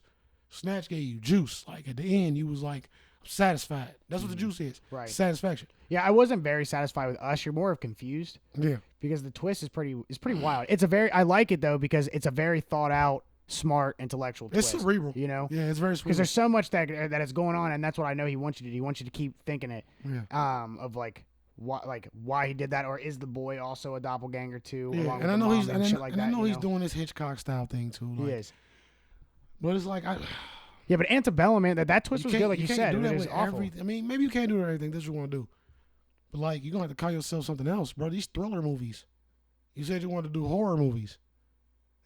Snatch gave you juice. Like at the end, you was like satisfied. That's what the juice is. Right. Satisfaction. Yeah, I wasn't very satisfied with Us. You're more of confused. Yeah. Because the twist is pretty wild. I like it though because it's a very thought out, smart, intellectual twist. It's cerebral. You know? Yeah, it's very cerebral. Because there's so much that is going on, and that's what I know he wants you to do. He wants you to keep thinking it. Yeah. Of why he did that, or is the boy also a doppelganger too? Yeah, along and with I the know mom he's and shit like that, I know you he's doing this Hitchcock style thing too. Like, he is. But it's like Yeah, but Antebellum, man, that twist was good, like you can't said. do that It was with awful. I mean, maybe you can't do everything. That's what you want to do. But like, you're gonna have to call yourself something else, bro. These thriller movies. You said you wanted to do horror movies.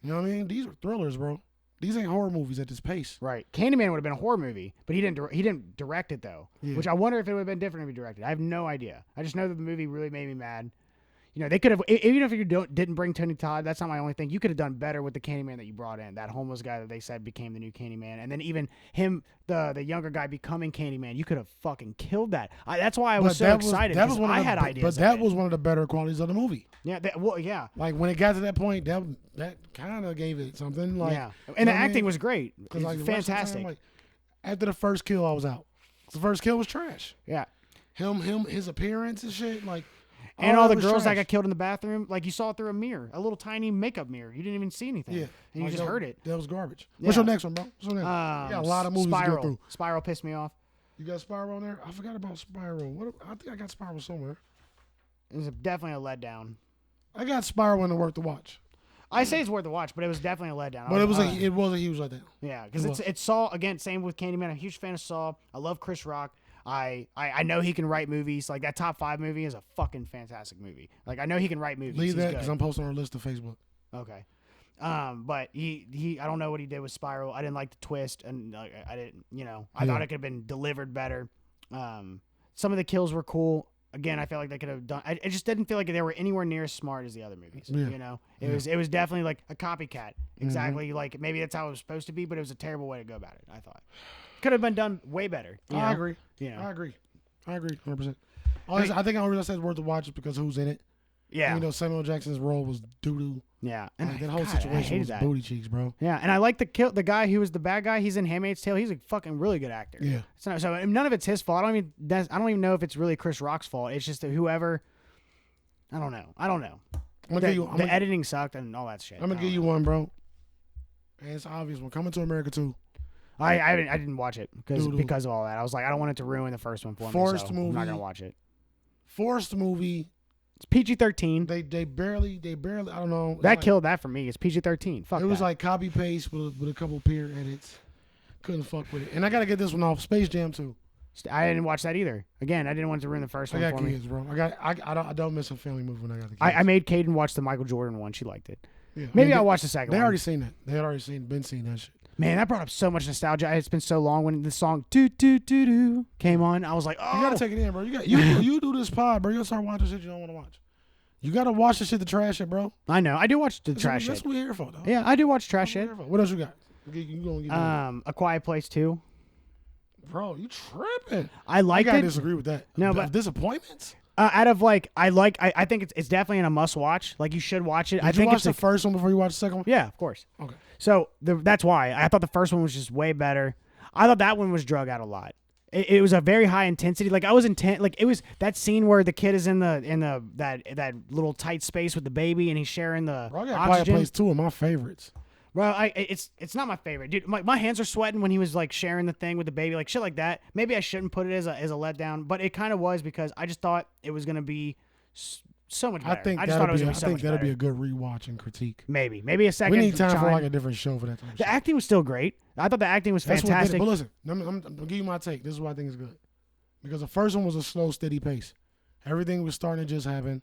You know what I mean? These are thrillers, bro. These ain't horror movies at this pace. Right. Candyman would have been a horror movie, but he didn't direct it though. Yeah. Which I wonder if it would have been different if he directed. I have no idea. I just know that the movie really made me mad. You know, they could have, even if you didn't bring Tony Todd, that's not my only thing. You could have done better with the Candyman that you brought in. That homeless guy that they said became the new Candyman. And then even him, the younger guy becoming Candyman, you could have fucking killed that. That's why I was so excited. That was one I had ideas. But that was one of the better qualities of the movie. Yeah, well, yeah. Like when it got to that point, that kind of gave it something. Like, yeah, and the acting was great. It was fantastic. Time, like, after the first kill, I was out. The first kill was trash. Yeah. His appearance and shit, like. And all the girls that got killed in the bathroom, like you saw it through a mirror, a little tiny makeup mirror. You didn't even see anything. Yeah. And you just heard it. That was garbage. Yeah. What's your next one, bro? What's your next one? You got a lot of movies to go through. Spiral pissed me off. You got Spiral on there? I forgot about Spiral. I think I got Spiral somewhere. It was definitely a letdown. I got Spiral in the worth to watch. I say it's worth the watch, but it was definitely a letdown. But it was a huge letdown. Yeah, because it's Saw, again, same with Candyman. I'm a huge fan of Saw. I love Chris Rock. I know he can write movies. Like that top 5 movie is a fucking fantastic movie. Like I know he can write movies. Leave that because I'm posting on our list to Facebook. Okay. But he I don't know what he did with Spiral. I didn't like the twist, and I didn't, I thought it could have been delivered better. Some of the kills were cool. Again, I feel like they could have done. I just didn't feel like they were anywhere near as smart as the other movies. Yeah. It was definitely like a copycat. Exactly. Like maybe that's how it was supposed to be, but it was a terrible way to go about it. I thought could have been done way better. I agree. I agree 100%. I think the only reason I said worth the watch is because who's in it. Yeah. Samuel Jackson's role was doo-doo. Yeah. And that whole situation was booty cheeks, bro. Yeah. And I like the guy who was the bad guy. He's in Handmaid's Tale. He's a fucking really good actor. Yeah. So none of it's his fault. I don't even know if it's really Chris Rock's fault. It's just that whoever, I don't know. The editing sucked and all that shit. I'm going to give you one, bro. And it's obvious one. Coming to America 2. I didn't watch it because of all that. I was like, I don't want it to ruin the first one for me. Forced movie. I'm not gonna watch it. Forced movie. It's PG-13. They barely. I don't know. That killed that for me. It's PG-13. Fuck. It was like copy paste with a couple peer edits. Couldn't fuck with it. And I gotta get this one off. Space Jam 2. I didn't watch that either. Again, I didn't want to ruin the first one for me. I got kids, bro. I don't miss a family movie when I got the kids. I made Kaden watch the Michael Jordan one. She liked it. Yeah, Maybe I'll watch the second one. They already seen that. They had already been seeing that shit. Man, that brought up so much nostalgia. It's been so long when the song "Do Do Do Do" came on. I was like, "Oh, you gotta take it in, bro. You do this pod, bro. You gotta start watching shit you don't want to watch. You gotta watch the shit to trash it, bro. I know. I do watch the trash shit. That's what we're here for, though. Yeah, I do watch trash shit. What else you got? You gonna give A Quiet Place 2. Bro, you tripping? I liked it. I gotta disagree with that. No, but disappointments. Out of like, I think it's definitely a must watch. Like you should watch it. Did you watch the first one before you watch the second one? Yeah, of course. Okay. So that's why I thought the first one was just way better. I thought that one was drug out a lot. It was a very high intensity. Like I was intent. Like it was that scene where the kid is in that little tight space with the baby and he's sharing the Bro, I got oxygen. Quiet Place 2 of my favorites. Bro, it's not my favorite, dude. My hands are sweating when he was like sharing the thing with the baby, like shit like that. Maybe I shouldn't put it as a letdown, but it kind of was because I just thought it was gonna be so much better. I think that'll be a good rewatch and critique. Maybe a second. We need time for like a different show for that. The acting was still great. I thought the acting was fantastic. But listen, I'm gonna give you my take. This is why I think it's good because the first one was a slow, steady pace. Everything was starting to just happen.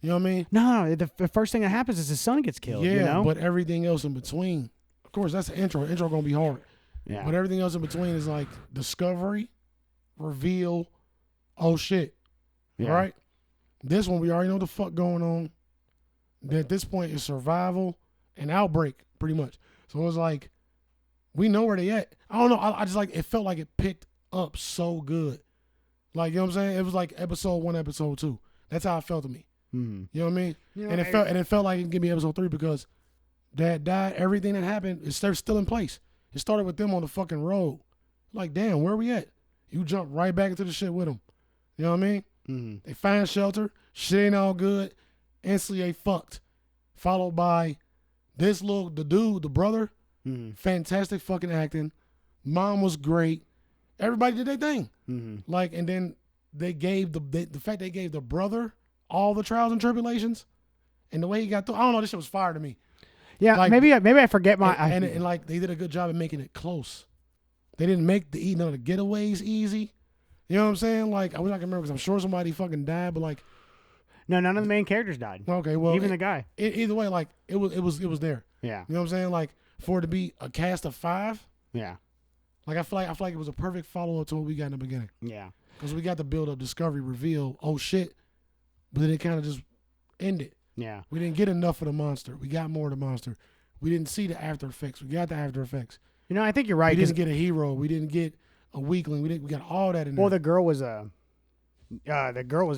You know what I mean? No, the first thing that happens is his son gets killed. Yeah, you know? But everything else in between, of course, that's the intro. Intro gonna be hard. Yeah. But everything else in between is like discovery, reveal, oh shit. Yeah. All right? This one, we already know what the fuck going on. At this point, it's survival and outbreak, pretty much. So it was like, we know where they at. I don't know. I just like, it felt like it picked up so good. Like, you know what I'm saying? It was like episode 1, episode 2. That's how it felt to me. Mm-hmm. You know what I mean? And it felt like it could give me episode 3 because Dad died. Everything that happened is still in place. It started with them on the fucking road. Like, damn, where we at? You jump right back into the shit with them. You know what I mean? Mm-hmm. They find shelter. Shit ain't all good. Instantly they fucked. Followed by the brother. Mm-hmm. Fantastic fucking acting. Mom was great. Everybody did their thing. Mm-hmm. Like, and then they gave the fact they gave the brother all the trials and tribulations, and the way he got through. I don't know. This shit was fire to me. Yeah, like, maybe I forget my. And like they did a good job of making it close. They didn't make the getaways easy. You know what I'm saying? Like I wish I could remember because I'm sure somebody fucking died, but like. No, none of the main characters died. Okay, well, even the guy. Either way, like it was there. Yeah. You know what I'm saying? Like for it to be a cast of 5. Yeah. Like I feel like it was a perfect follow up to what we got in the beginning. Yeah. Because we got the build up, discovery, reveal, oh shit, but then it kind of just end it. Yeah. We didn't get enough of the monster. We got more of the monster. We didn't see the after effects. We got the after effects. You know, I think you're right. We didn't get a hero. We didn't get a weakling. We got all that in there. Well, the girl was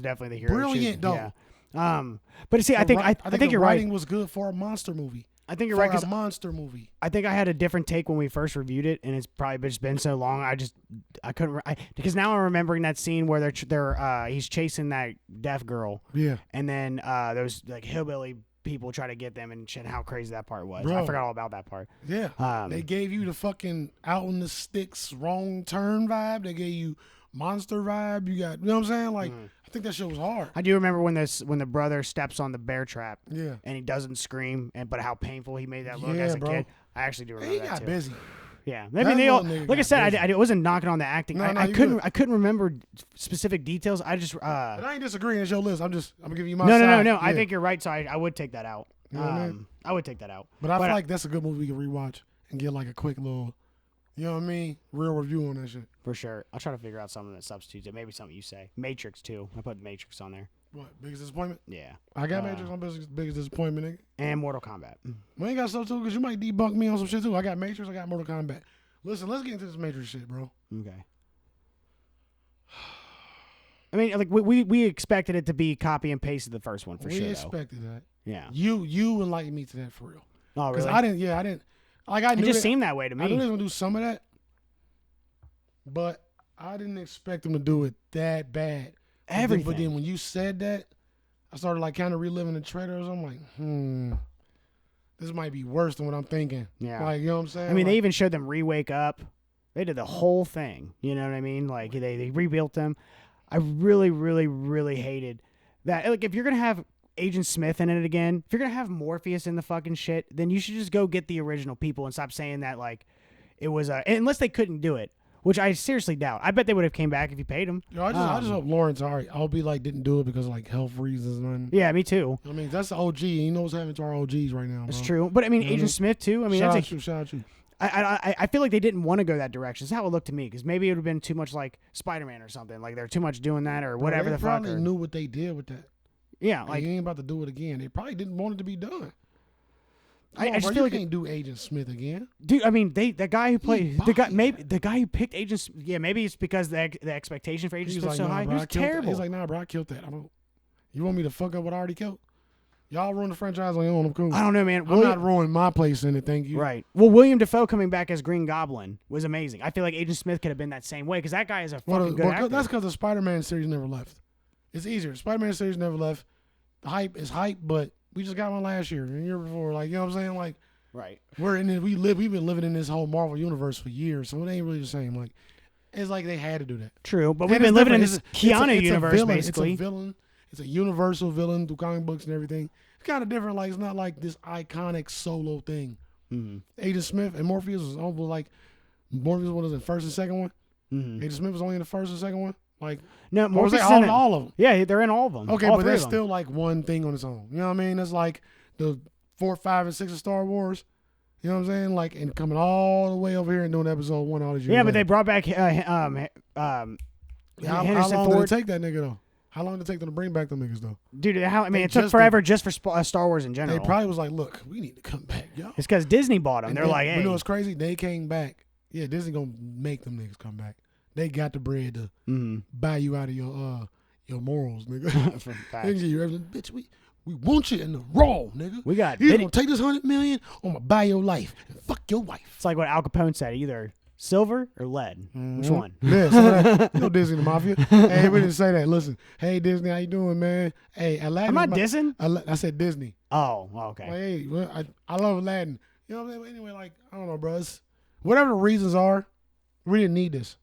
definitely the hero. Brilliant, though. Yeah. But see, I think you're right. Writing was good for a monster movie. I think you're right. For a monster movie. I think I had a different take when we first reviewed it, and it's probably just been so long. I couldn't because now I'm remembering that scene where he's chasing that deaf girl. Yeah. And then those like hillbilly people try to get them and shit. How crazy that part was. Bro. I forgot all about that part. Yeah. They gave you the fucking out in the sticks wrong turn vibe. They gave you monster vibe. You got, you know what I'm saying? Like, I think that shit was hard. I do remember when the brother steps on the bear trap. Yeah. And he doesn't scream, but how painful he made that look Yeah, as a bro. kid. I actually do remember He that got too. busy. Yeah, maybe That they all. little nigga Like I got said, busy. I wasn't knocking on the acting. No, I you couldn't. good. I couldn't remember specific details. I just. And I ain't disagreeing. It's your list. I'm gonna give you my No. side. I Yeah. think you're right. So I would take that out. You know what I mean? I would take that out. But I feel like that's a good movie we can rewatch and get like a quick little, you know what I mean? Real review on that shit. For sure. I'll try to figure out something that substitutes it. Maybe something you say. Matrix too. I put Matrix on there. What? Biggest disappointment? Yeah. I got Matrix on biggest disappointment, nigga. And Mortal Kombat. We ain't got stuff too, because you might debunk me on some shit too. I got Matrix, I got Mortal Kombat. Listen, let's get into this Matrix shit, bro. Okay. I mean, like we expected it to be copy and paste of the first one for sure. We expected that. Yeah. You enlightened me to that for real. Oh, Because really? I didn't. Like I knew It just that- seemed that way to I knew they me. was gonna do some of that, but I didn't expect them to do it that bad. Everything. But then when you said that, I started like kind of reliving the trailers. I'm like, this might be worse than what I'm thinking. Yeah. Like, you know what I'm saying? I mean, they Like, even showed them re-wake up. They did the whole thing. You know what I mean? Like they rebuilt them. I really, really, really hated that. Like, if you're gonna have Agent Smith in it again, if you're gonna have Morpheus in the fucking shit, then you should just go get the original people and stop saying that like it was unless they couldn't do it, which I seriously doubt. I bet they would have came back if you paid them. yo, I just hope Lawrence, all right, I'll be like, didn't do it because of like health reasons. And Yeah, me too. I mean, that's the OG. You know what's happening to our OGs right now, bro. That's true. But I mean, You know what I Agent mean? Smith too. I mean, shout that's out you, shout out you. I feel like they didn't want to go that direction. That's how it looked to me. Because maybe it would have been too much like Spider-Man or something. Like they're too much doing that or Bro, whatever they the fuck. probably Or, knew what they did with that. yeah, Like, like you ain't about to do it again. They probably didn't want it to be done. I just bro, feel you like can't do Agent Smith again. dude, I mean, the guy who played bodied the guy who picked Agent. Yeah, maybe it's because the expectation for Agent He's Smith like, so nah, high. bro, He I was killed that. terrible. He's like, nah, bro, I killed that. I don't. You want me to fuck up what I already killed? Y'all ruin the franchise on your own. I'm cool. I don't know, man. I'm not ruining my place in it. Thank you. Right. Well, William Dafoe coming back as Green Goblin was amazing. I feel like Agent Smith could have been that same way because that guy is a fucking good actor. That's because the Spider-Man series never left. It's easier. Spider-Man series never left. The hype is hype, but we just got one last year and the year before. Like, you know what I'm saying? Like, right. we're in it. We've been living in this whole Marvel universe for years, so it ain't really the same. Like, it's like they had to do that. True, but And we've been it's living in different. this It's a Keanu universe villain. basically. It's a villain. It's a universal villain through comic books and everything. It's kind of different. Like, it's not like this iconic solo thing. Mm-hmm. Agent Smith and Morpheus was almost like Morpheus was in the first and second one. Mm-hmm. Agent Smith was only in the first and second one. Like, No, or was Morpheus they is in it. all of them? Yeah, they're in all of them. Okay, all but three that's of them. still like one thing on its own. You know what I mean? That's like the 4, 5, and 6 of Star Wars. You know what I'm saying? Like, and coming all the way over here and doing episode 1 all these years. Yeah, but they later. brought back How Henderson long Ford. did it take that nigga though? How long did it take them to bring back them niggas though? Dude, I mean, They it took just forever just for Star Wars in general. They probably was like, look, we need to come back, yo. It's because Disney bought them. And They're then, like, hey. you know what's crazy? They came back. Yeah, Disney gonna make them niggas come back. They got the bread to buy you out of your morals, nigga. For They facts. give you everything. Bitch, we want you in the raw, nigga. We got You video. gonna take this $100 million? I'm gonna buy your life and fuck your wife. It's like what Al Capone said, either silver or lead. Which one? Yeah, so that, you know Disney the Mafia. Hey, we didn't say that. Listen, hey Disney, how you doing, man? Hey, Aladdin. I'm not dissing. I said Disney. Oh, okay. Like, hey, well, I love Aladdin. You know what I'm saying? But anyway, like, I don't know, bro. Whatever the reasons are, we didn't need this.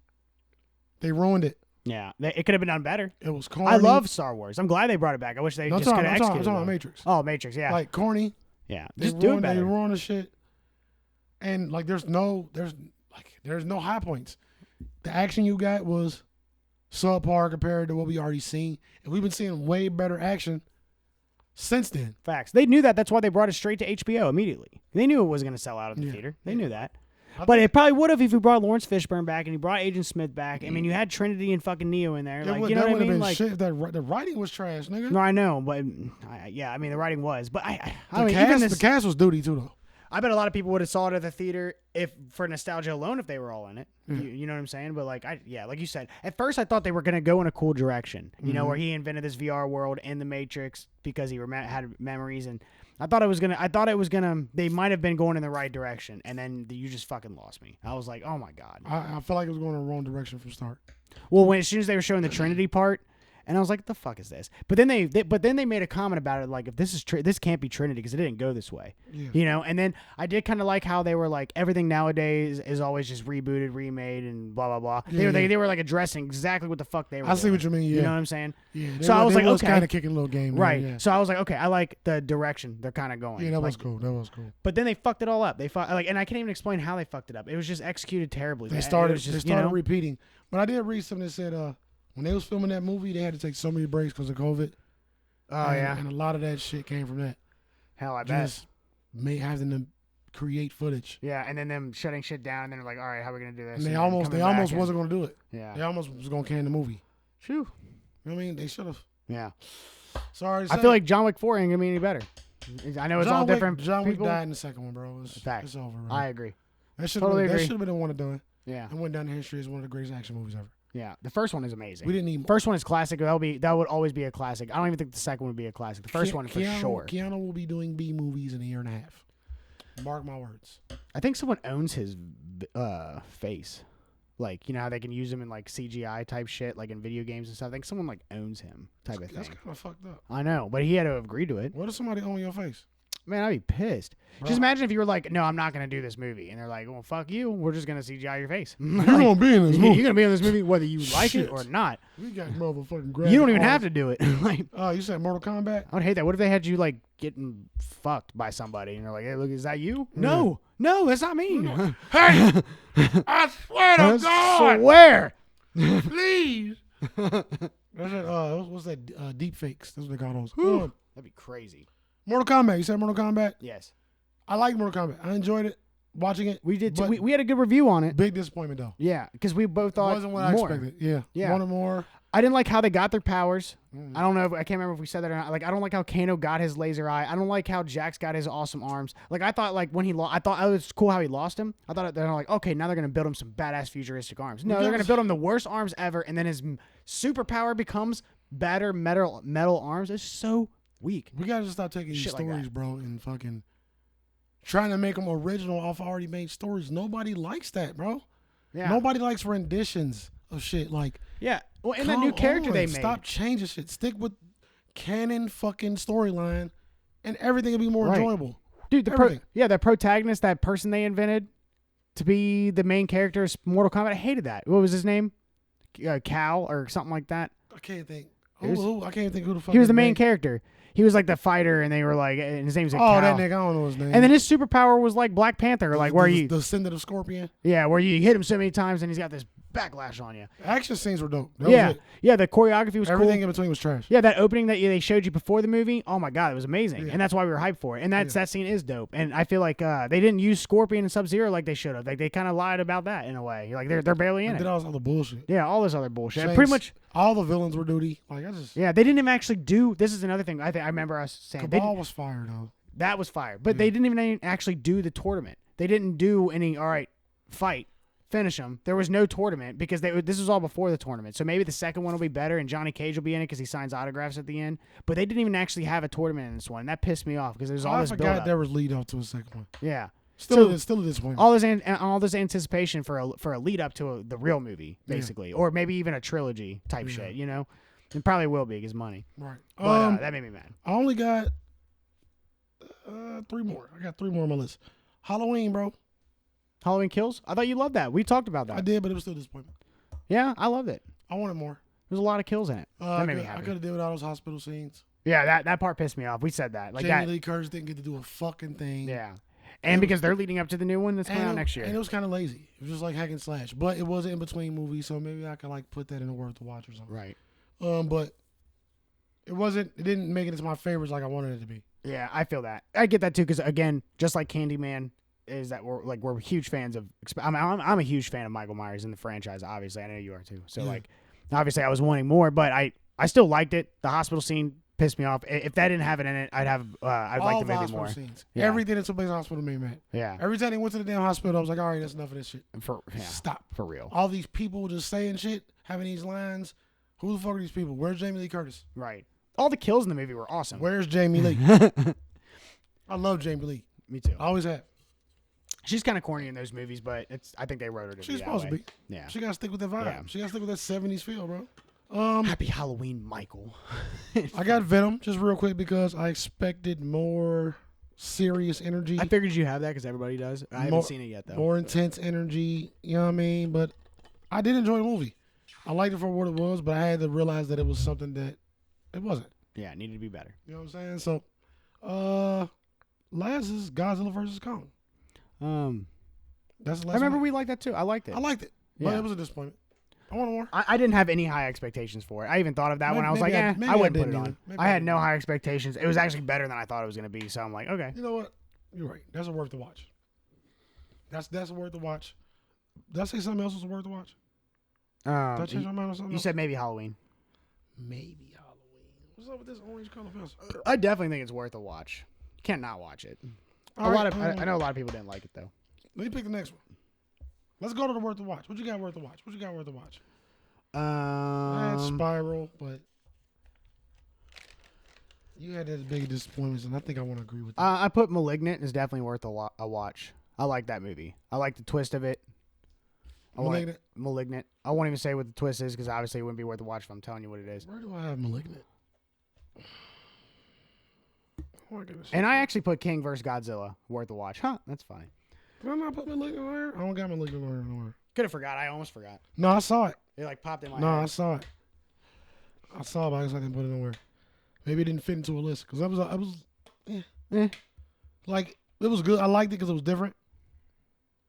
They ruined it. Yeah, it could have been done better. It was corny. I love Star Wars. I'm glad they brought it back. I wish they No, just could have I'm executed talking it. about Matrix. Oh, Matrix, yeah. Like, corny. Yeah, They just do it ruined- better. They ruined the shit. And, like, there's no high points. The action you got was subpar compared to what we already seen. And we've been seeing way better action since then. Facts. They knew that. That's why they brought it straight to HBO immediately. They knew it was going to sell out of the Yeah. theater. They knew that. But it probably would have if you brought Lawrence Fishburne back and you brought Agent Smith back. I mean, you had Trinity and fucking Neo in there. Like, you know what I mean? Like, shit. The writing was trash, nigga. no, I know, but yeah, I mean, the writing was. But I mean, cast, even this, the cast was duty too, though. I bet a lot of people would have saw it at the theater if for nostalgia alone if they were all in it. You know what I'm saying? But like like you said, at first I thought they were gonna go in a cool direction. You know, where he invented this VR world in the Matrix because he had memories, and I thought it was gonna. They might have been going in the right direction, and then you just fucking lost me. I was like, oh my god. I felt like it was going in the wrong direction from start. Well, as soon as they were showing the Trinity part. And I was like, "The fuck is this?" But then they made a comment about it, like, "If this is this can't be Trinity because it didn't go this way." Yeah. You know. And then I did kind of like how they were like, everything nowadays is always just rebooted, remade, and blah blah blah. Yeah, They were like addressing exactly what the fuck they were. I see doing. what you mean. Yeah. You know what I'm saying? Yeah. So I was like, okay, kind of kicking a little game, right? Yeah. So I was like, okay, I like the direction they're kind of going. Yeah, that was like, cool. That was cool. But then they fucked it all up. They and I can't even explain how they fucked it up. It was just executed terribly. They started repeating. But I did read something that said when they was filming that movie, they had to take so many breaks because of COVID. Oh yeah, and a lot of that shit came from that. Hell, I bet. Just having to create footage. Yeah, and then them shutting shit down, and then they're like, all right, how are we gonna do this? And they almost wasn't gonna do it. Yeah, they almost was gonna can the movie. Phew. You know what I mean? They should have. Yeah. Sorry. I feel like John Wick 4 ain't gonna be any better. I know it's all different. John Wick people. died in the second one, bro. It's over. Right? I agree. That should Totally have agree. That should have been the one and done. Yeah. And went down in history as one of the greatest action movies ever. Yeah, the first one is amazing. We didn't need more. First one is classic. That would always be a classic. I don't even think the second one would be a classic. The first one for sure. Keanu will be doing B movies in a year and a half. Mark my words. I think someone owns his face. Like, you know how they can use him in like CGI type shit, like in video games and stuff. I think someone like owns him type of thing. That's kind of fucked up. I know, but he had to agree to it. What if somebody own your face? Man, I'd be pissed. Bro. Just imagine if you were like, no, I'm not going to do this movie. And they're like, well, fuck you. We're just going to CGI your face. You're going to be in this movie. You're going to be in this movie whether you like it or not. We got motherfucking graphic. You don't even have to do it. Like, you said Mortal Kombat? I would hate that. What if they had you like getting fucked by somebody and they're like, hey, look, is that you? Yeah. No, that's not me. Hey, I swear to God. I swear. Please. What's that? Deep fakes. That's what they call those. That'd be crazy. Mortal Kombat. You said Mortal Kombat? Yes. I like Mortal Kombat. I enjoyed it. Watching it. We did too. We had a good review on it. Big disappointment though. Yeah, because we both thought it wasn't what more. I expected. Yeah. Yeah. Wanted more. I didn't like how they got their powers. I don't know. I can't remember if we said that or not. Like, I don't like how Kano got his laser eye. I don't like how Jax got his awesome arms. Like, I thought like when he lost, I thought it was cool how he lost him. I thought they're like, okay, now they're gonna build him some badass futuristic arms. No, they're gonna build him the worst arms ever, and then his superpower becomes better metal arms. It's so weak. We gotta just stop taking these Shit like stories, that. bro, and fucking trying to make them original off already made stories. Nobody likes that, bro. Yeah. Nobody likes renditions of shit. Like, Yeah. Well, and the new character they made. Stop changing shit. Stick with canon fucking storyline, and everything will be more Right. enjoyable. Dude, Everything. the protagonist, that person they invented to be the main character is Mortal Kombat. I hated that. What was his name? Cal or something like that. I can't think. It was- I can't think who the fuck. He was his the main name- character. He was like the fighter, and they were like, and his name's like Oh, Cal. that nigga. I don't know his name. And then his superpower was like Black Panther, like where you, the Descendant of Scorpion. where you hit him so many times, and he's got this backlash on you. Action scenes were dope. That Yeah, was it. yeah. The choreography was Everything cool. in between was trash. Yeah, that opening that they showed you before the movie, oh my god, it was amazing, Yeah. and that's why we were hyped for it. And that scene is dope. And I feel like they didn't use Scorpion and Sub-Zero like they should have. Like they kind of lied about that in a way. Like they're barely in Did it. all this other bullshit. Yeah, all this other bullshit. Shanks, Pretty much. all the villains were duty. Like I just. Yeah, they didn't even actually do. This is another thing. I remember us saying Cabal was fire though. that was fire, but they didn't even actually do the tournament. They didn't do any. All right, fight. Finish them. There was no tournament because this was all before the tournament. So maybe the second one will be better and Johnny Cage will be in it because he signs autographs at the end. But they didn't even actually have a tournament in this one. And that pissed me off because there's all I this forgot build-up. there was lead up to a second one. Yeah. Still a disappointment. All this anticipation for a lead up to the real movie, basically, or maybe even a trilogy type shit. You know, it probably will be because money. Right. But that made me mad. I only got 3 more. I got 3 more on my list. Halloween, bro. Halloween Kills. I thought you loved that. We talked about that. I did, but it was still a disappointment. Yeah, I loved it. I wanted more. There's a lot of kills in it. That made me I happy. could have did without those hospital scenes. Yeah, that part pissed me off. We said that. Like Jamie that. Lee Curtis didn't get to do a fucking thing. Yeah. And because they're leading up to the new one that's coming out next year. And it was kind of lazy. It was just like hack and slash. But it was an in-between movie, so maybe I could like put that in a worth to watch or something. Right. But it didn't make it into my favorites like I wanted it to be. Yeah, I feel that. I get that too because, again, just like Candyman, is that we're huge fans of. I'm a huge fan of Michael Myers in the franchise. Obviously, I know you are too. So like, obviously, I was wanting more, but I still liked it. The hospital scene pissed me off. If that didn't have it in it, I'd like the movie more. Scenes. Yeah. Everything that took place in the hospital made me mad. Yeah. Every time they went to the damn hospital, I was like, all right, that's enough of this shit. Stop for real. All these people just saying shit, having these lines. Who the fuck are these people? Where's Jamie Lee Curtis? Right. All the kills in the movie were awesome. Where's Jamie Lee? I love Jamie Lee. Me too. I always have. She's kind of corny in those movies, but I think they wrote her to She's be that supposed way. to be. Yeah. She gotta stick with that vibe. Yeah. She gotta stick with that 70s feel, bro. Happy Halloween, Michael. I got Venom just real quick because I expected more serious energy. I figured you have that because everybody does. I haven't seen it yet though. More intense energy. You know what I mean? But I did enjoy the movie. I liked it for what it was, but I had to realize that it was something that it wasn't. Yeah, it needed to be better. You know what I'm saying? So, last is Godzilla vs. Kong. That's the last I remember one. we liked that too. I liked it. I liked it, but Yeah. it was a disappointment. I want more. I didn't have any high expectations for it. I even thought of that one. I was like, I wouldn't put it on. I had no high expectations. It was actually better than I thought it was going to be. So I'm like, okay. You know what? You're right. That's worth the watch. That's worth the watch. Did I say something else was worth the watch? Did I change my mind or something? You said maybe Halloween. Maybe Halloween. What's up with this orange color pencil? I definitely think it's worth a watch. You can't not watch it. I know a lot of people didn't like it though. Let me pick the next one. Let's go to the worth the watch. What you got worth the watch? I had Spiral, but you had as big disappointments, and I think I want to agree with that. I put Malignant is definitely worth a watch. I like that movie. I like the twist of it. Malignant. I won't even say what the twist is because obviously it wouldn't be worth a watch if I'm telling you what it is. Where do I have Malignant? Oh, and I actually put King vs. Godzilla worth a watch. Huh? That's fine. Did I not put Malignant on there? I don't got Malignant on there anymore. Could have forgot. I almost forgot. No, I saw it. It like popped in my No, head. I saw it. I saw it, but I guess I didn't put it nowhere. Maybe it didn't fit into a list because I was like it was good. I liked it because it was different,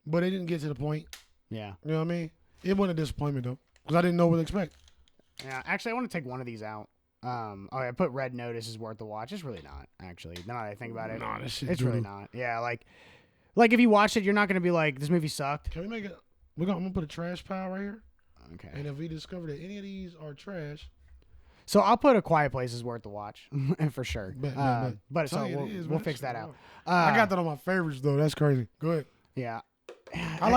but it didn't get to the point. Yeah. You know what I mean? It wasn't a disappointment though because I didn't know what to expect. Yeah. Actually, I want to take one of these out. I put Red Notice is worth the watch. It's really not, actually. Now that I think about it. Nah, this shit it's really not. Yeah, like if you watch it, you're not gonna be like, this movie sucked. Can we make it? I'm gonna put a trash pile right here. Okay. And if we discover that any of these are trash, so I'll put A Quiet Place is worth the watch for sure. But so we'll fix that out. I got that on my favorites though. That's crazy. Go ahead. Yeah. I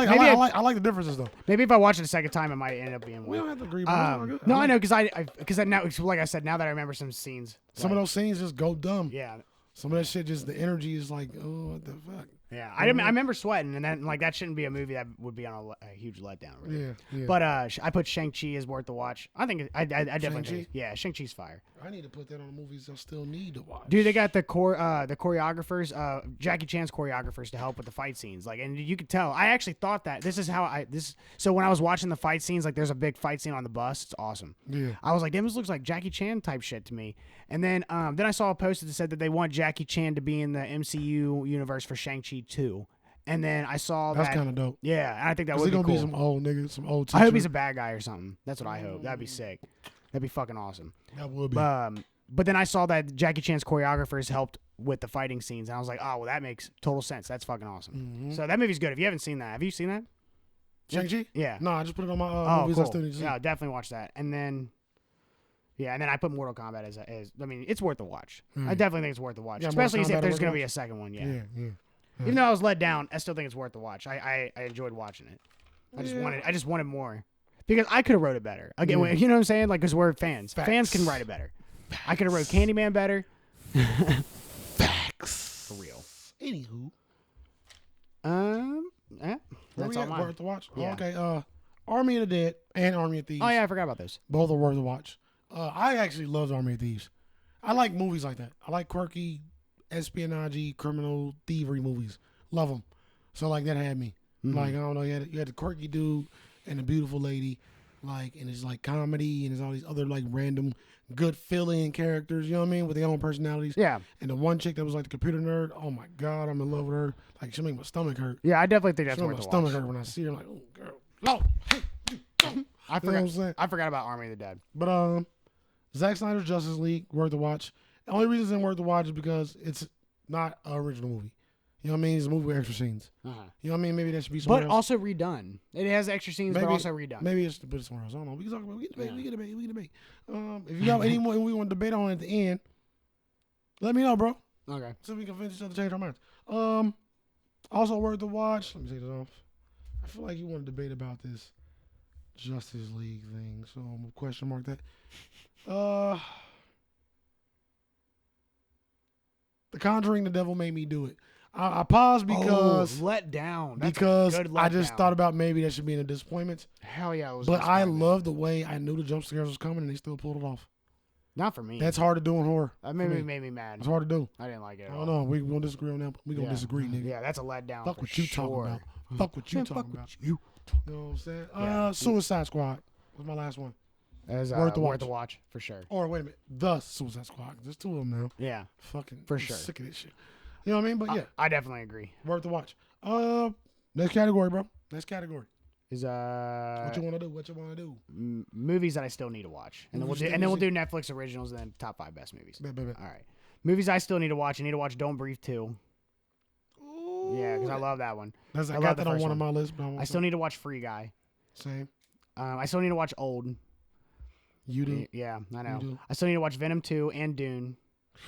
like the differences though. Maybe if I watch it a second time, it might end up being We one. don't have to agree. But no, I know because now, like I said, now that I remember some scenes, some of those scenes just go dumb. Yeah. Some of that shit, just the energy is like, oh, what the fuck. Yeah, I remember sweating, and then like that shouldn't be a movie that would be on a huge letdown. Really. Yeah. But I put Shang-Chi as worth the watch. I think I definitely think, yeah, Shang-Chi's fire. I need to put that on the movies I still need to watch. Dude, they got the choreographers, Jackie Chan's choreographers to help with the fight scenes. Like, and you could tell. I actually thought that so when I was watching the fight scenes, like there's a big fight scene on the bus. It's awesome. Yeah. I was like, damn, this looks like Jackie Chan type shit to me. And then I saw a post that said that they want Jackie Chan to be in the MCU universe for Shang-Chi 2. And then I saw that's kind of dope. Yeah, and I think that would be cool. Gonna be some old niggas, some old teacher. I hope he's a bad guy or something. That's what I hope. That'd be sick. That'd be fucking awesome. That would be. But then I saw that Jackie Chan's choreographers helped with the fighting scenes, and I was like, oh, well, that makes total sense. That's fucking awesome. Mm-hmm. So that movie's good. If you haven't seen that, have you seen that? Shang-Chi? Yeah. No, I just put it on my movies cool. I still need to see. Yeah, definitely watch that. And then, I put Mortal Kombat as I mean, it's worth the watch. I definitely think it's worth the watch, especially if there's going to be a second one. Yeah. Even though I was let down, I still think it's worth the watch. I enjoyed watching it. I just wanted more because I could have wrote it better. Again, you know what I'm saying? Like, because we're fans. Facts. Fans can write it better. I could have wrote Candyman better. Facts. For real. Anywho. Yeah. That's all mine. Worth the watch. Yeah. Oh, okay. Army of the Dead and Army of Thieves. Oh yeah, I forgot about those. Both are worth the watch. I actually loved Army of Thieves. I like movies like that. I like quirky, espionage, criminal, thievery movies. Love them. So like that had me. Mm-hmm. Like I don't know, you had the quirky dude and the beautiful lady, like, and it's like comedy and there's all these other like random good fill-in characters. You know what I mean, with their own personalities. Yeah. And the one chick that was like the computer nerd. Oh my god, I'm in love with her. Like she make my stomach hurt. Yeah, I definitely think that's She make worth my the watch. stomach hurt when I see her. Like, oh girl, no. I forgot. You know what I'm saying? I forgot about Army of the Dead. But Zack Snyder's Justice League worth the watch. The only reason it's worth the watch is because it's not an original movie. You know what I mean? It's a movie with extra scenes. Uh-huh. You know what I mean? Maybe that should be somewhere But else. also redone. It has extra scenes, but also redone. Maybe it's to put it somewhere else. I don't know. We can talk about it. We can debate. If you got any more we want to debate on at the end, let me know, bro. Okay. So we can finish each other, change our minds. Also worth the watch. Let me take this off. I feel like you want to debate about this Justice League thing, so I'm gonna question mark that. The Conjuring, The Devil Made Me Do It. I paused because let down. That's because a good I just letdown. thought about maybe that should be in a disappointment. Hell yeah, it was. But I disappointing. love the way I knew the jump scares was coming and they still pulled it off. Not for me. That's hard to do in horror. That made me mad. It's hard to do. I didn't like it at I all. don't know. We're gonna disagree on that. We're gonna Yeah. disagree, nigga. Yeah, that's a letdown. Fuck for what you sure. talking about. Fuck what you Man, talking fuck about. what you. You know what I'm saying? Yeah. Suicide Squad was my last one. As, Worth the worth watch. the watch for sure. Or wait a minute, The Suicide Squad. There's two of them now. Yeah, Fucking For I'm sure. sick of this shit. You know what I mean? But yeah, I definitely agree. worth the watch. Next category, bro. Next category. Is What you want to do? What you want to do? movies that I still need to watch, and then we'll Movies do that you Netflix originals and then top 5 best movies. Bet. All right, movies I still need to watch. I need to watch Don't Breathe 2. Yeah, because I love that one. I love got the that on first one of one. my lists, but I, want I still need to watch Free Guy. same. I still need to watch Old. You do. Yeah, I know. do. I still need to watch Venom 2 and Dune.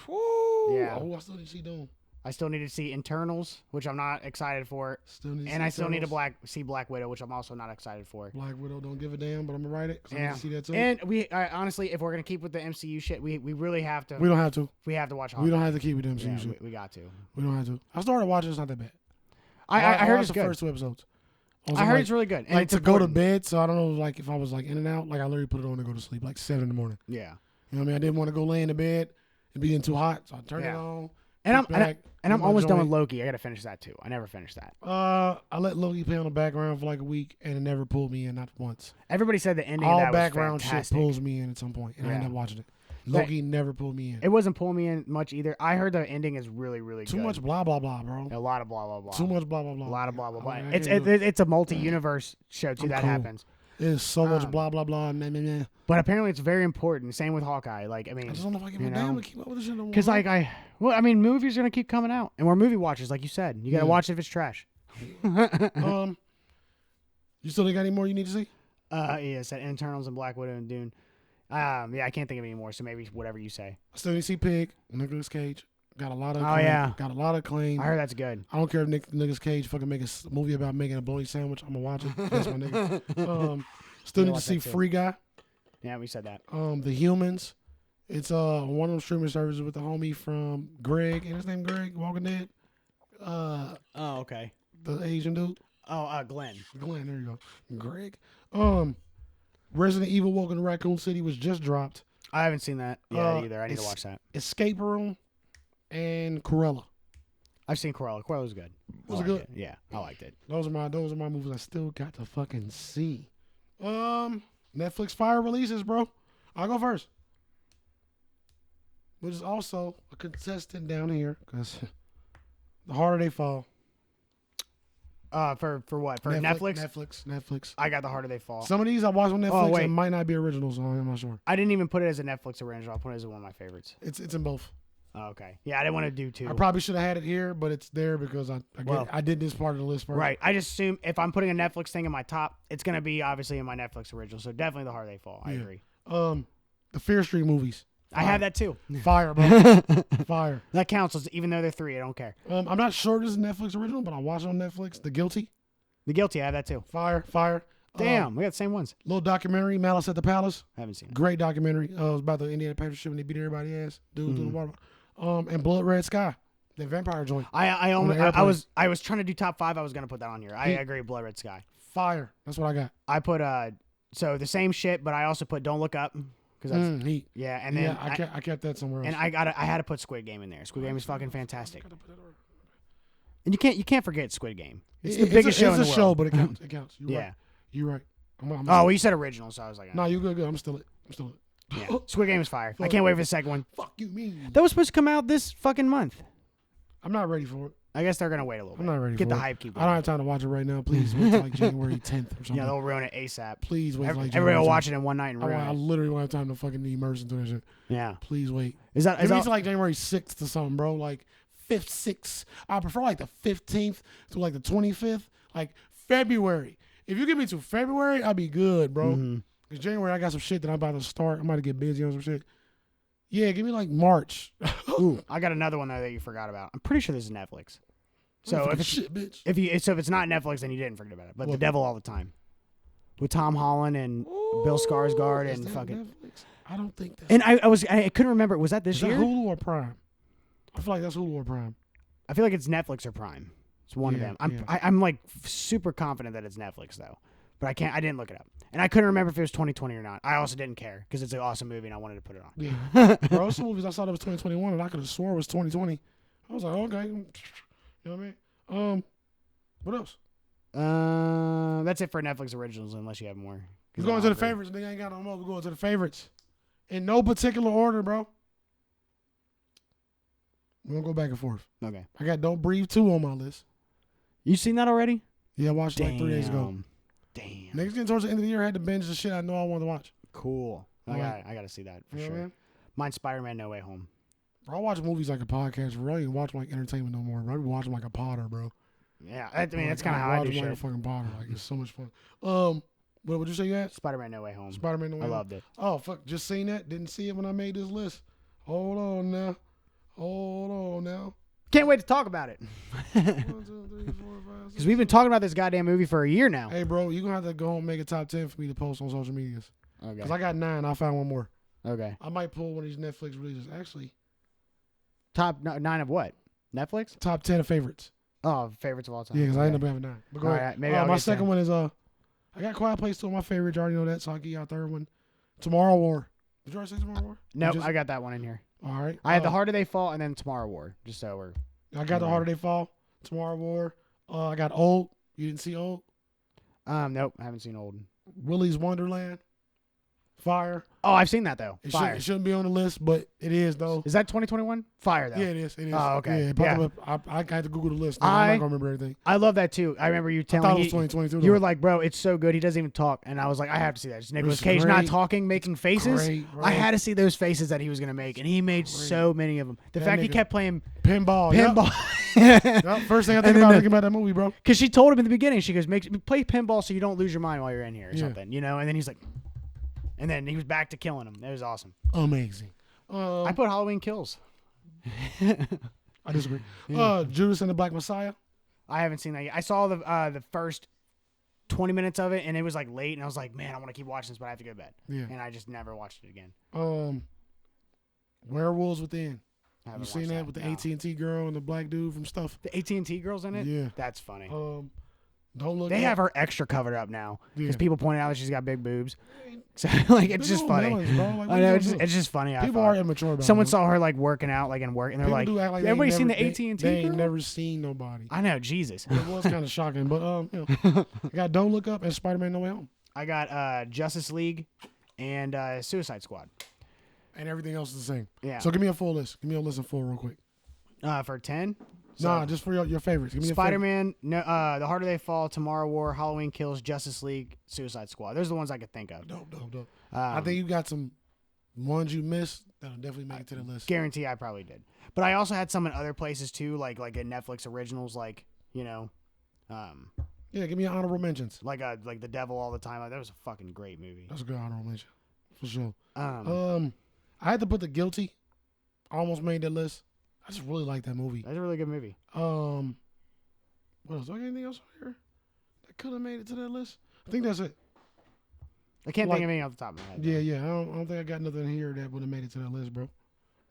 Woo! Yeah. Oh, I still need to see Doom. I still need to see Internals, which I'm not excited for. Still need to And see I still need to Eternals. see Black Widow, which I'm also not excited for. Black Widow, don't give a damn, but I'm gonna write it. 'Cause I need Yeah. to see that too. And we honestly, if we're gonna keep with the MCU shit, we really have to. We don't have to. We have to watch. We don't have to keep with them. Yeah, shit. we got to. We don't have to. I started watching. It's not that bad. I heard watched it's the good. first 2 episodes. I heard it's really good. And Like it's to go to important. bed, so I don't know. Like if I was like in and out, like I literally put it on to go to sleep, like 7 in the morning. Yeah. You know what I mean? I didn't want to go lay in the bed. It'd be getting too hot, so I turned it Yeah. on. And I'm kick back, and I'm get my almost done with joint. Loki. I gotta finish that too. I never finished that. I let Loki play on the background for like a week, and it never pulled me in, not once. Everybody said the ending All of that background was shit fantastic. pulls me in at some point, and I end Yeah. up watching it. Loki never pulled me in. It wasn't pulling me in much either. I heard the ending is really, really Too good. much blah blah blah, bro. A lot of blah blah blah. Too much blah blah blah. A lot of blah blah blah. I It's can't do it. it's a multi-universe show too. I'm That cool. happens. There's so much Um, blah blah blah. Meh, meh, meh. But apparently it's very important. Same with Hawkeye. Like I mean, I just don't know if I give you a damn know? to keep up with this shit no more. because like movies are gonna keep coming out, and we're movie watchers, like you said. You gotta Yeah. watch it if it's trash. You still got any more you need to see? Yeah, said Internals and Black Widow and Dune. Yeah, I can't think of any more. So maybe whatever you say. I still need to see Pig. Nicolas Cage got a lot of. Oh, acclaim. yeah. Got a lot of acclaim. I heard that's good. I don't care if Nicolas Cage fucking make a movie about making a bologna sandwich. I'm gonna watch it. That's my nigga. Still Yeah, need to watch see that too. Free Guy. Yeah, we said that. The Humans. It's one of them streaming services with the homie from Greg. And his name Greg, Walking Dead. Oh, okay. The Asian dude. Oh, Glenn. Glenn, there you go. Greg. Resident Evil Welcome to Raccoon City was just dropped. I haven't seen that yet either. I need to it's- watch that. Escape Room and Cruella. I've seen Cruella. Cruella's good. Was I it liked good? Yeah, I liked it. Those are my movies I still got to fucking see. Netflix fire releases, bro. I'll go first. Which is also a contestant down here because the harder they fall. For what? For Netflix? Netflix. I got The Harder They Fall. Some of these I watched on Netflix wait. and might not be originals, so I'm not sure. I didn't even put it as a Netflix original. I put it as one of my favorites. It's in both. Oh, okay. Yeah, I didn't want to do two. I probably should have had it here, but it's there because I did this part of the list first. Right. I just assume if I'm putting a Netflix thing in my top, it's gonna be obviously in my Netflix original. So definitely The Harder They Fall. I Yeah. agree. The Fear Street movies. I have that too. Fire, bro. Fire. That counts. Even though they're 3, I don't care. I'm not sure this is a Netflix original, but I watched it on Netflix. The Guilty. The Guilty, I have that too. Fire. Damn, we got the same ones. Little documentary, Malice at the Palace. I haven't seen it. Great documentary. It was about the Indiana Patriots ship when they beat everybody ass. Dude, through the water. And Blood Red Sky, the vampire joint. I was trying to do top 5. I was gonna put that on here. I Heat. agree. Blood Red Sky. Fire. That's what I got. I put so the same shit, but I also put Don't Look Up because that's Heat. yeah. And then I kept that somewhere else. and I had to put Squid Game in there. Squid Game is fucking fantastic. And you can't forget Squid Game. It's the biggest show in the It's a world. show, but it counts. It counts. You're Yeah. right. You're right. I'm Oh, well, you said original, so I was like, No, you good. I'm still it. yeah. Squid Game is fire. I can't wait for the second one. Fuck you, mean. That was supposed to come out this fucking month. I'm not ready for it. I guess they're gonna wait a little bit. I'm not ready Get for the it. hype keep I going. don't have time to watch it right now. Please wait till like January 10th or something. Yeah, they'll ruin it ASAP. Please wait till like Everybody January will 10th. watch it in one night and ruin I it. literally won't have time to fucking immerse into that shit. Yeah. Please wait. Is that Give me to like January 6th or something, bro. Like 5th, 6th. I prefer like the 15th to like the 25th. Like February. If you give me to February, I'll be good, bro. Mm-hmm. Because January, I got some shit that I'm about to start. I'm about to get busy on some shit. Yeah, give me like March. Ooh, I got another one though that you forgot about. I'm pretty sure this is Netflix. So if it's shit, bitch. if it's not Netflix, then you didn't forget about it. But What? The Devil All the Time, with Tom Holland and Bill Skarsgård Is and that fucking. Netflix? I don't think that's. And I couldn't remember. Was that this Is that year? Hulu or Prime? I feel like that's Hulu or Prime. I feel like it's Netflix or Prime. It's one of Yeah, them. yeah. I'm like super confident that it's Netflix though, but I didn't look it up, and I couldn't remember if it was 2020 or not. I also didn't care because it's an awesome movie and I wanted to put it on. Yeah. Bro, some movies I saw that was 2021 and I could have swore it was 2020. I was like, okay. You know what I mean? What else? That's it for Netflix originals, unless you have more. We're going to the favorites. They ain't got no more. We're going to the favorites. In no particular order, bro. We're going to go back and forth. Okay. I got Don't Breathe 2 on my list. You seen that already? Yeah, I watched it like 3 days ago. Damn. Next getting towards the end of the year, I had to binge the shit I know I wanted to watch. Cool. Right. I got to see that for You know sure. what I mean? Mine's Spider-Man No Way Home. Bro, I watch movies like a podcast. Bro, I ain't watch like entertainment no more. Bro, I be watching like a Potter, bro. Yeah, I mean that's Like, kind of how I do watch like a shit. fucking Potter. Like it's so much fun. What would you say you had? Spider-Man No Way Home. Spider-Man No Way I Home. loved it. Oh fuck! Just seen that. Didn't see it when I made this list. Hold on now. Hold on now. Can't wait to talk about it. 1, 2, 3, 4, 5, 6. Because we've been talking about this goddamn movie for a year now. Hey, bro, you gonna have to go home and make a top 10 for me to post on social medias. Okay. Cause I got 9. I found one more. Okay. I might pull one of these Netflix releases. Actually, Top 9 of what? Netflix? top 10 of favorites. Oh, favorites of all time. Yeah, cause I Okay. end up having 9. But go All ahead. right, maybe I'll My get second 10. one is I got Quiet Place 2 on my favorite. You already know that, so I'll give you our third one. Tomorrow War. Did you already say Tomorrow War? Nope, Just- I got that one in here. All right. I had The Harder They Fall and then Tomorrow War. Just so we're. I got The Harder They Fall. Tomorrow War. I got Old. You didn't see Old? Nope, I haven't seen Old. Willy's Wonderland. Fire. Oh, I've seen that though. It, Fire. it shouldn't be on the list, but it is though. Is that 2021? Fire though. Yeah, it is. It is. Oh, okay. Yeah, it popped up. I had to Google the list. I'm not gonna remember everything. I love that too. I remember you I telling thought it me was 2022. you were like, bro, it's so good. He doesn't even talk, and I was like, I have to see that. Just Nicolas It's Cage not great. talking, making faces. great, bro. I had to see those faces that he was gonna make, and he made so many of them. The That fact he nigga- kept playing pinball. pinball. Yep. First thing I think And then about the- thinking about that movie, bro. Because she told him in the beginning, she goes, play pinball so you don't lose your mind while you're in here or Yeah. something, you know? And then he's like, and then he was back to killing him. It was awesome. Amazing. I put Halloween Kills. I disagree. Judas and the Black Messiah. I haven't seen that yet. I saw the first 20 minutes of it, and it was like late, and I was like, man, I want to keep watching this, but I have to go to bed. Yeah. And I just never watched it again. Werewolves Within. I You haven't seen watched that with the No. AT&T girl and the black dude from Stuff? The AT&T girls in it? Yeah. That's funny. Don't look. They up. have her extra covered up now because Yeah. people point out that she's got big boobs. So like it's Big just old funny. melons, bro. Like, what I you know gonna it's just, do? it's just funny. I People thought. are immature about Someone it. saw her like working out like in work, and they're People like, do act like they everybody ain't seen the never- AT&T They ain't girl? never seen nobody. I know, Jesus. It was kind of shocking, but you know, I got Don't Look Up and Spider-Man No Way Home, I got Justice League and Suicide Squad. and everything else is the same. Yeah. So give me a full list. Give me a list of full real quick. For 10. Nah, just for your favorites. Give me your favorite. Spider-Man, no, The Harder They Fall, Tomorrow War, Halloween Kills, Justice League, Suicide Squad. Those are the ones I could think of. Dope. I think you got some ones you missed that'll definitely make it to the list. Guarantee I probably did. But I also had some in other places too, like in Netflix originals, like, you know, Yeah, give me your honorable mentions. like The Devil All the Time. Like, that was a fucking great movie. That's a good honorable mention for sure. That's I had to put The Guilty. I almost made that list. I just really like that movie. a really good movie. What else? Do I got anything else on here that could have made it to that list? I think that's it. I can't Like- think of anything off the top of my head. Yeah. I don't think I got nothing here that would have made it to that list, bro.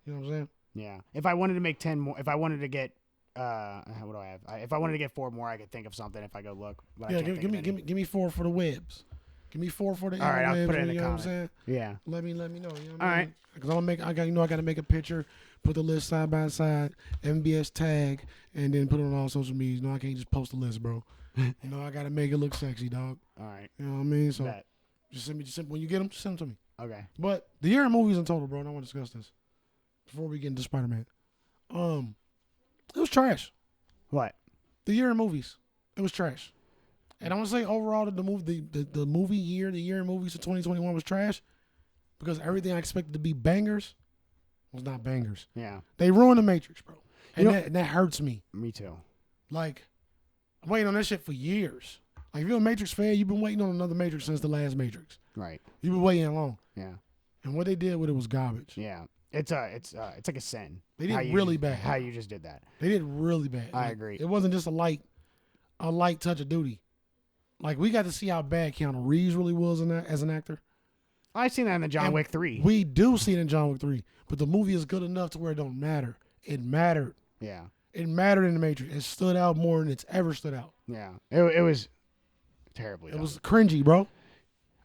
You know what I'm saying? Yeah. If I wanted to make 10 more, if I wanted to get, what do I have? If I wanted to get 4 more, I could think of something if I go look. But I Yeah, can't think of any. give me 4 for the webs. Give me 4 for the All right, I'll interwebs, put it in the you know what I'm comment. saying? Yeah. Let me know. You know what All I mean? right. Because I got to make a picture, put the list side by side, MBS tag, and then put it on all social medias. No, I can't just post the list, bro. You know, I got to make it look sexy, dog. All right. You know what I mean? So Bet. just send me, when you get them, just send them to me. Okay. But the year in movies in total, bro, and I want to discuss this before we get into Spider-Man. It was trash. What? The year in movies, it was trash. And I want to say overall that the movie year, the year in movies of 2021 was trash because everything I expected to be bangers was not bangers. Yeah. They ruined the Matrix, bro. And that hurts me. Me too. Like, I'm waiting on that shit for years. Like, if you're a Matrix fan, you've been waiting on another Matrix since the last Matrix. Right. You've been waiting long. Yeah. And what they did with it was garbage. Yeah. It's like a sin. They did really bad. How you just did that. They did really bad. I agree. It wasn't just a light touch of duty. Like, we got to see how bad Keanu Reeves really was as an actor. I've seen that in the John Wick 3. We do see it in John Wick 3, but the movie is good enough to where it don't matter. It mattered. Yeah. It mattered in the Matrix. It stood out more than it's ever stood out. Yeah. It was terribly. It was cringy, bro.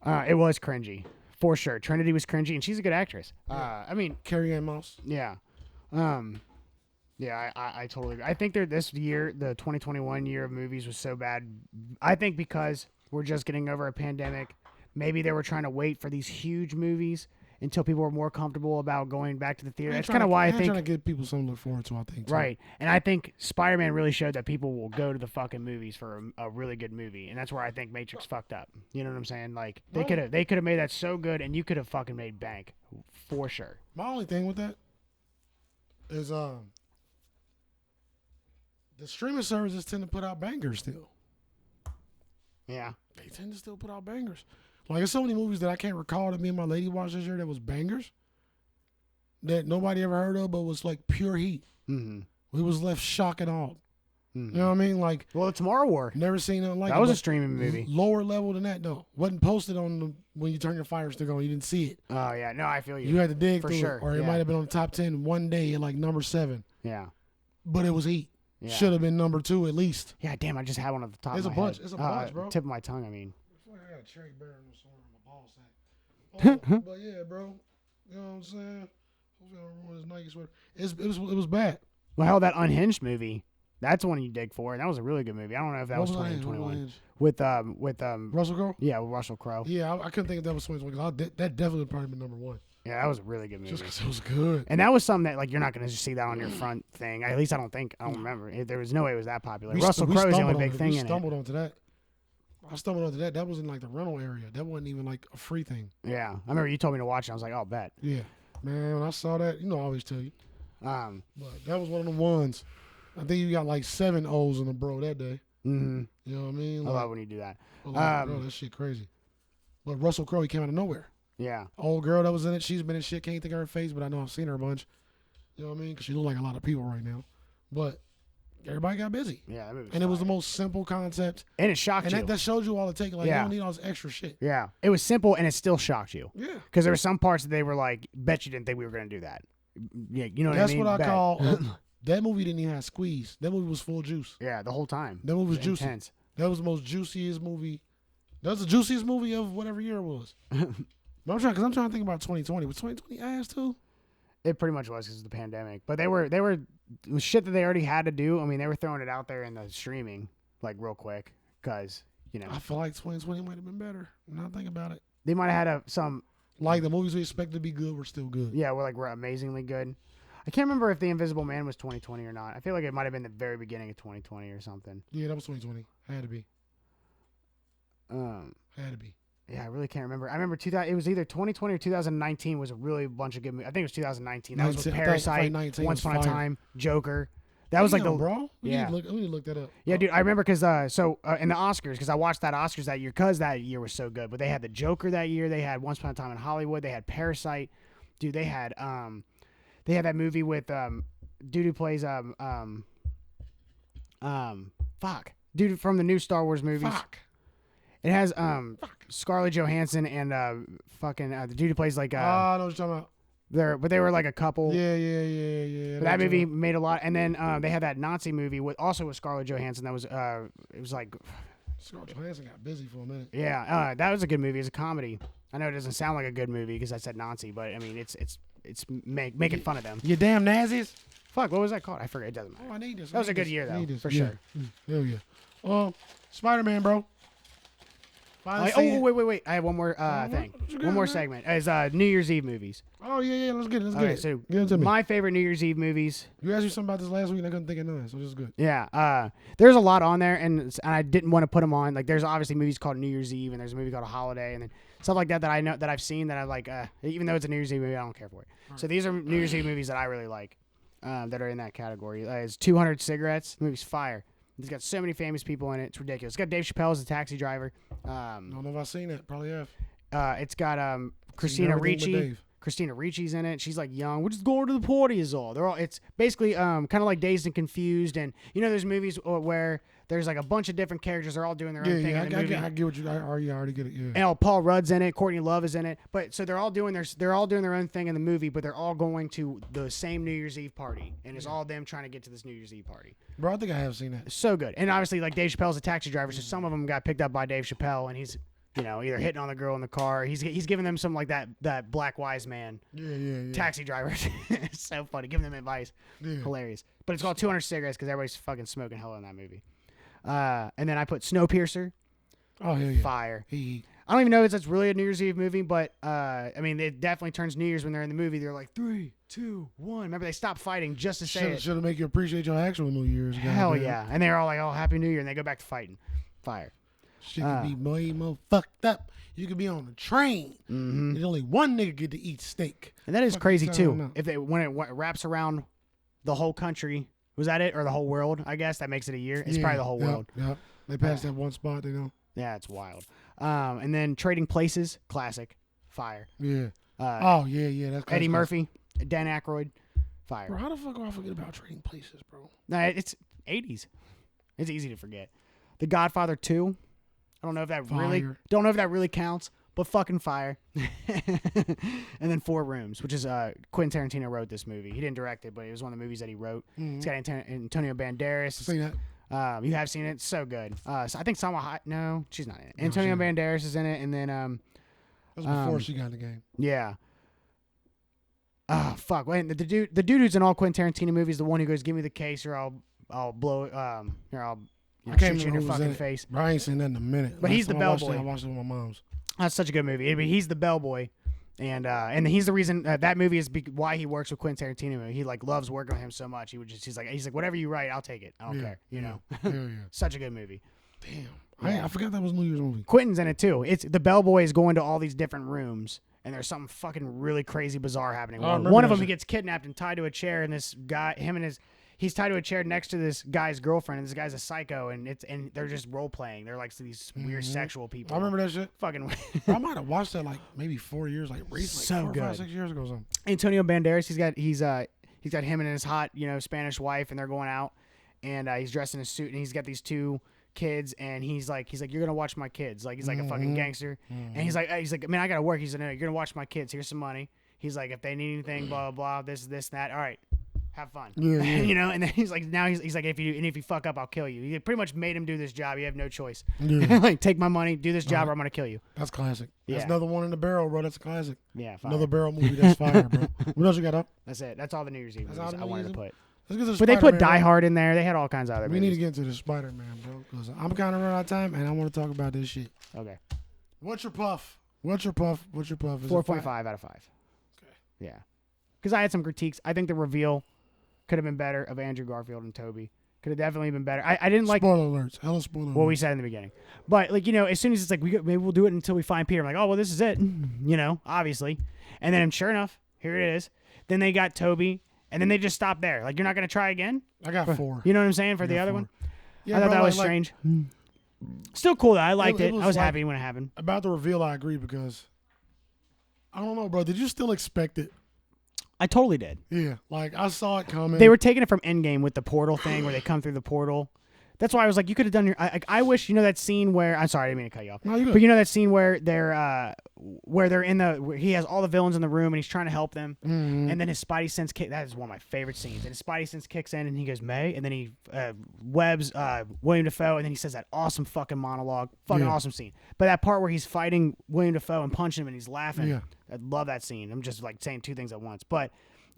It was cringy. For sure. Trinity was cringy, and she's a good actress. Yeah. I mean, Carrie-Anne Moss. Yeah. Yeah, I totally agree. I think this year, the 2021 year of movies was so bad. I think because we're just getting over a pandemic, maybe they were trying to wait for these huge movies until people were more comfortable about going back to the theater. That's kind of why I think trying to give people something to look forward to, I think. Too. Right. And I think Spider-Man really showed that people will go to the fucking movies for a really good movie. And that's where I think Matrix fucked up. You know what I'm saying? Like, they could have made that so good, and you could have fucking made bank for sure. My only thing with that is the streaming services tend to put out bangers still. Yeah. They tend to still put out bangers. Like, there's so many movies that I can't recall that me and my lady watched this year that was bangers that nobody ever heard of, but was like pure heat. Mm-hmm. We was left shock and awe. Mm-hmm. You know what I mean? Like, well, the Tomorrow War. Never seen nothing like that it. Was a streaming movie. Lower level than that, though. Wasn't posted on when you turn your Fire Stick on. You didn't see it. Oh, yeah. No, I feel you. You had to dig for through sure. it. Or it might have been on the top 10 one day at like number 7. Yeah. But it was heat. Yeah. Should have been number 2 at least. Yeah, damn, I just had one at the top of my bunch. head. It's a bunch, bro. Tip of my tongue, I mean. I feel like I got a cherry bear in my ball sack. But yeah, bro. You know what I'm saying? Hopefully I don't ruin this Nike sweater. It was bad. Well, hell, that Unhinged movie. That's one you dig for, and that was a really good movie. I don't know if that was 2021 with Russell Crowe. Yeah, with Russell Crowe. Yeah, I couldn't think if that was 2020. That definitely would probably been number 1. Yeah, that was a really good movie. Just because it was good. And that was something that like you're not going to just see that on your front thing. At least I don't remember. There was no way it was that popular. Russell Crowe is the only big thing in it. I stumbled onto that. That was in like the rental area. That wasn't even like a free thing. Yeah, I remember you told me to watch it. I was like, oh, bet. Yeah, man. When I saw that, I always tell you. But that was one of the ones. I think you got like 7 O's in the bro that day. Mm-hmm. You know what I mean? I love when you do that. Bro, that shit crazy. But Russell Crowe, he came out of nowhere. Yeah. Old girl that was in it, she's been in shit. Can't think of her face, but I know I've seen her a bunch. You know what I mean? Because she look like a lot of people right now. But everybody got busy. Yeah, that movie was and it was the most simple concept. And it shocked you. And that showed you all it takes. Like, you don't need all this extra shit. Yeah. It was simple, and it still shocked you. Yeah. Because there were some parts that they were like, bet you didn't think we were going to do that. Yeah, you know what I mean? That's what I call... that movie didn't even have squeeze. That movie was full juice. Yeah, the whole time. That movie was juicy. Intense. That was the most juiciest movie. That was the juiciest movie of whatever year it was. But I'm trying to think about 2020. Was 2020 ass too? It pretty much was because of the pandemic. But it was shit that they already had to do. I mean, they were throwing it out there in the streaming like real quick because I feel like 2020 might have been better. Now I think about it, they might have had some like the movies we expected to be good were still good. Yeah, we're amazingly good. I can't remember if The Invisible Man was 2020 or not. I feel like it might have been the very beginning of 2020 or something. Yeah, that was 2020. Had to be. Had to be. Yeah, I really can't remember. I remember it was either 2020 or 2019 was a really bunch of good movies. I think it was 2019. That was with Parasite, Once Upon a Time, Joker. That was like the bro. We yeah. need to look that up. Yeah, dude. I remember because in the Oscars, because I watched that Oscars that year because that year was so good. But they had the Joker that year. They had Once Upon a Time in Hollywood. They had Parasite. Dude, they had that movie with dude who plays dude from the new Star Wars movies. Fuck. It has Scarlett Johansson and the dude who plays like I know what you're talking about. They were like a couple. Yeah. But that movie made a lot, and then they had that Nazi movie with Scarlett Johansson. That was it was like Scarlett Johansson got busy for a minute. Yeah, that was a good movie. It's a comedy. I know it doesn't sound like a good movie because I said Nazi, but I mean it's making fun of them. You damn Nazis. Fuck, what was that called? I forget. It doesn't matter. Oh, I need this. That was a good year though, for sure. Hell yeah. Spider-Man, bro. Wait. I have one more thing. One more segment. Is New Year's Eve movies. Oh, yeah. Let's get it. Okay, so give it to me. My favorite New Year's Eve movies. You asked me something about this last week and I couldn't think of none, so this is good. Yeah. There's a lot on there, and I didn't want to put them on. Like, there's obviously movies called New Year's Eve, and there's a movie called A Holiday, and then stuff like that I know that I've seen that I like. Even though it's a New Year's Eve movie, I don't care for it. Right. So these are New Year's Eve movies that I really like. that are in that category. It's 200 Cigarettes. The movie's fire. It's got so many famous people in it. It's ridiculous. It's got Dave Chappelle as a taxi driver. Don't know if I've seen it. Probably have. It's got Christina Ricci. Christina Ricci's in it. She's like young. We're just going to the party is all. They're all. It's basically kind of like Dazed and Confused, and there's movies where there's like a bunch of different characters. They're all doing their own thing. I get what you. I already get it. Yeah. And Paul Rudd's in it. Courtney Love is in it. But so they're all doing their own thing in the movie, but they're all going to the same New Year's Eve party, and it's all them trying to get to this New Year's Eve party. Bro, I think I have seen that. It's so good. And obviously, like Dave Chappelle's a taxi driver, so some of them got picked up by Dave Chappelle, and he's either hitting on the girl in the car. He's giving them some like that black wise man. Yeah. Taxi drivers. It's so funny. Giving them advice. Yeah. Hilarious. But it's called 200 Cigarettes because everybody's fucking smoking hell in that movie. And then I put Snowpiercer. Oh, yeah. Fire. I don't even know if that's really a New Year's Eve movie, but I mean, it definitely turns New Year's when they're in the movie. They're like 3, 2, 1. Remember, they stopped fighting just to say it. Should make you appreciate your actual New Year's. Hell yeah. And they're all like, "Oh, Happy New Year," and they go back to fighting. Fire. Shit could be more fucked up. You could be on a train. Mm-hmm. There's only one nigga get to eat steak. And that is crazy too. Know. If when it wraps around the whole country, was that it, or the whole world? I guess that makes it a year. It's probably the whole world. Yeah. They passed that one spot. They know. Yeah, it's wild. And then Trading Places, classic, fire. Yeah. That's Eddie Murphy, Dan Aykroyd, fire. Bro, how the fuck do I forget about Trading Places, bro? No, it's 80s. It's easy to forget. The Godfather 2. I don't know if that really counts, but fucking fire. And then Four Rooms, which is Quentin Tarantino wrote this movie. He didn't direct it, but it was one of the movies that he wrote. Mm-hmm. It's got Antonio Banderas. Seen that? You have seen it. It's so good. So I think Salma Hayek. No, she's not in it. Antonio Banderas is in it, and then that was before she got in the game. Yeah. Oh fuck! Wait, the dude who's in all Quentin Tarantino movies, the one who goes, "Give me the case, or I'll blow it. I'll shoot you in your fucking face." Bro, I ain't seen that in a minute. But he's the bellboy. I watched it with my mom's. That's such a good movie. I mean, he's the bellboy, and he's the reason that movie is why he works with Quentin Tarantino. He like loves working with him so much. He's like whatever you write, I'll take it. I don't care. Yeah. Such a good movie. Damn, I forgot that was a New Year's movie. Quentin's in it too. It's the bellboy is going to all these different rooms, and there's something fucking really crazy bizarre happening. One of them, he gets kidnapped and tied to a chair, and this guy, he's tied to a chair next to this guy's girlfriend, and this guy's a psycho, and they're just role playing. They're like these weird sexual people. I remember that shit. Fucking. I might have watched that like maybe 4 years, like recently, so 4, good. 5, 6 years ago. Or something. Antonio Banderas, he's got him and his hot Spanish wife, and they're going out, and he's dressed in a suit, and he's got these two kids, and he's like you're gonna watch my kids, like he's like a fucking gangster, and he's like man, I gotta work. He's like, no, you're gonna watch my kids. Here's some money. He's like, if they need anything, blah blah blah, this that. All right. Have fun, and then he's like, he's like, if you fuck up, I'll kill you. He pretty much made him do this job. You have no choice. Yeah. Like, take my money, do this job, or I'm gonna kill you. That's classic. That's Yeah. another one in the barrel, bro. That's a classic. Yeah, fire. Another barrel movie. That's fire, bro. What else you got up? That's it. That's all the New Year's Eve That's movies all the I wanted to New put. Year's Let's get to But they put Spider-Man, Die bro. Hard in there. They had all kinds of other We movies. need to get into the Spider-Man, bro, because I'm kind of running out of time, and I want to talk about this shit. Okay. What's your puff? Is 4.5 out of 5. Okay. Yeah. Because I had some critiques. I think the reveal could have been better of Andrew Garfield and Toby. Could have definitely been better. I didn't like spoiler alerts. Hella spoiler alerts. what we said in the beginning. But like, as soon as it's like maybe we'll do it until we find Peter. I'm like, oh well, this is it. Obviously. And then sure enough, here it is. Then they got Toby, and then they just stopped there. Like, you're not gonna try again? I got 4. You know what I'm saying? For the other 4. one? Yeah, I thought bro, that was like, strange. Still cool though. I liked it. was I was like- happy when it happened. About the reveal, I agree, because I don't know, bro. Did you still expect it? I totally did. Yeah, like I saw it coming. They were taking it from Endgame with the portal thing where they come through the portal. That's why I was like, you could have done your. I wish that scene where I'm sorry, I didn't mean to cut you off. No, you're good. But that scene where they're where he has all the villains in the room and he's trying to help them, and then his Spidey sense kick. That is one of my favorite scenes. And his Spidey sense kicks in and he goes May, and then he webs William Dafoe, and then he says that awesome fucking monologue, awesome scene. But that part where he's fighting William Dafoe and punching him and he's laughing, I love that scene. I'm just like saying two things at once, but.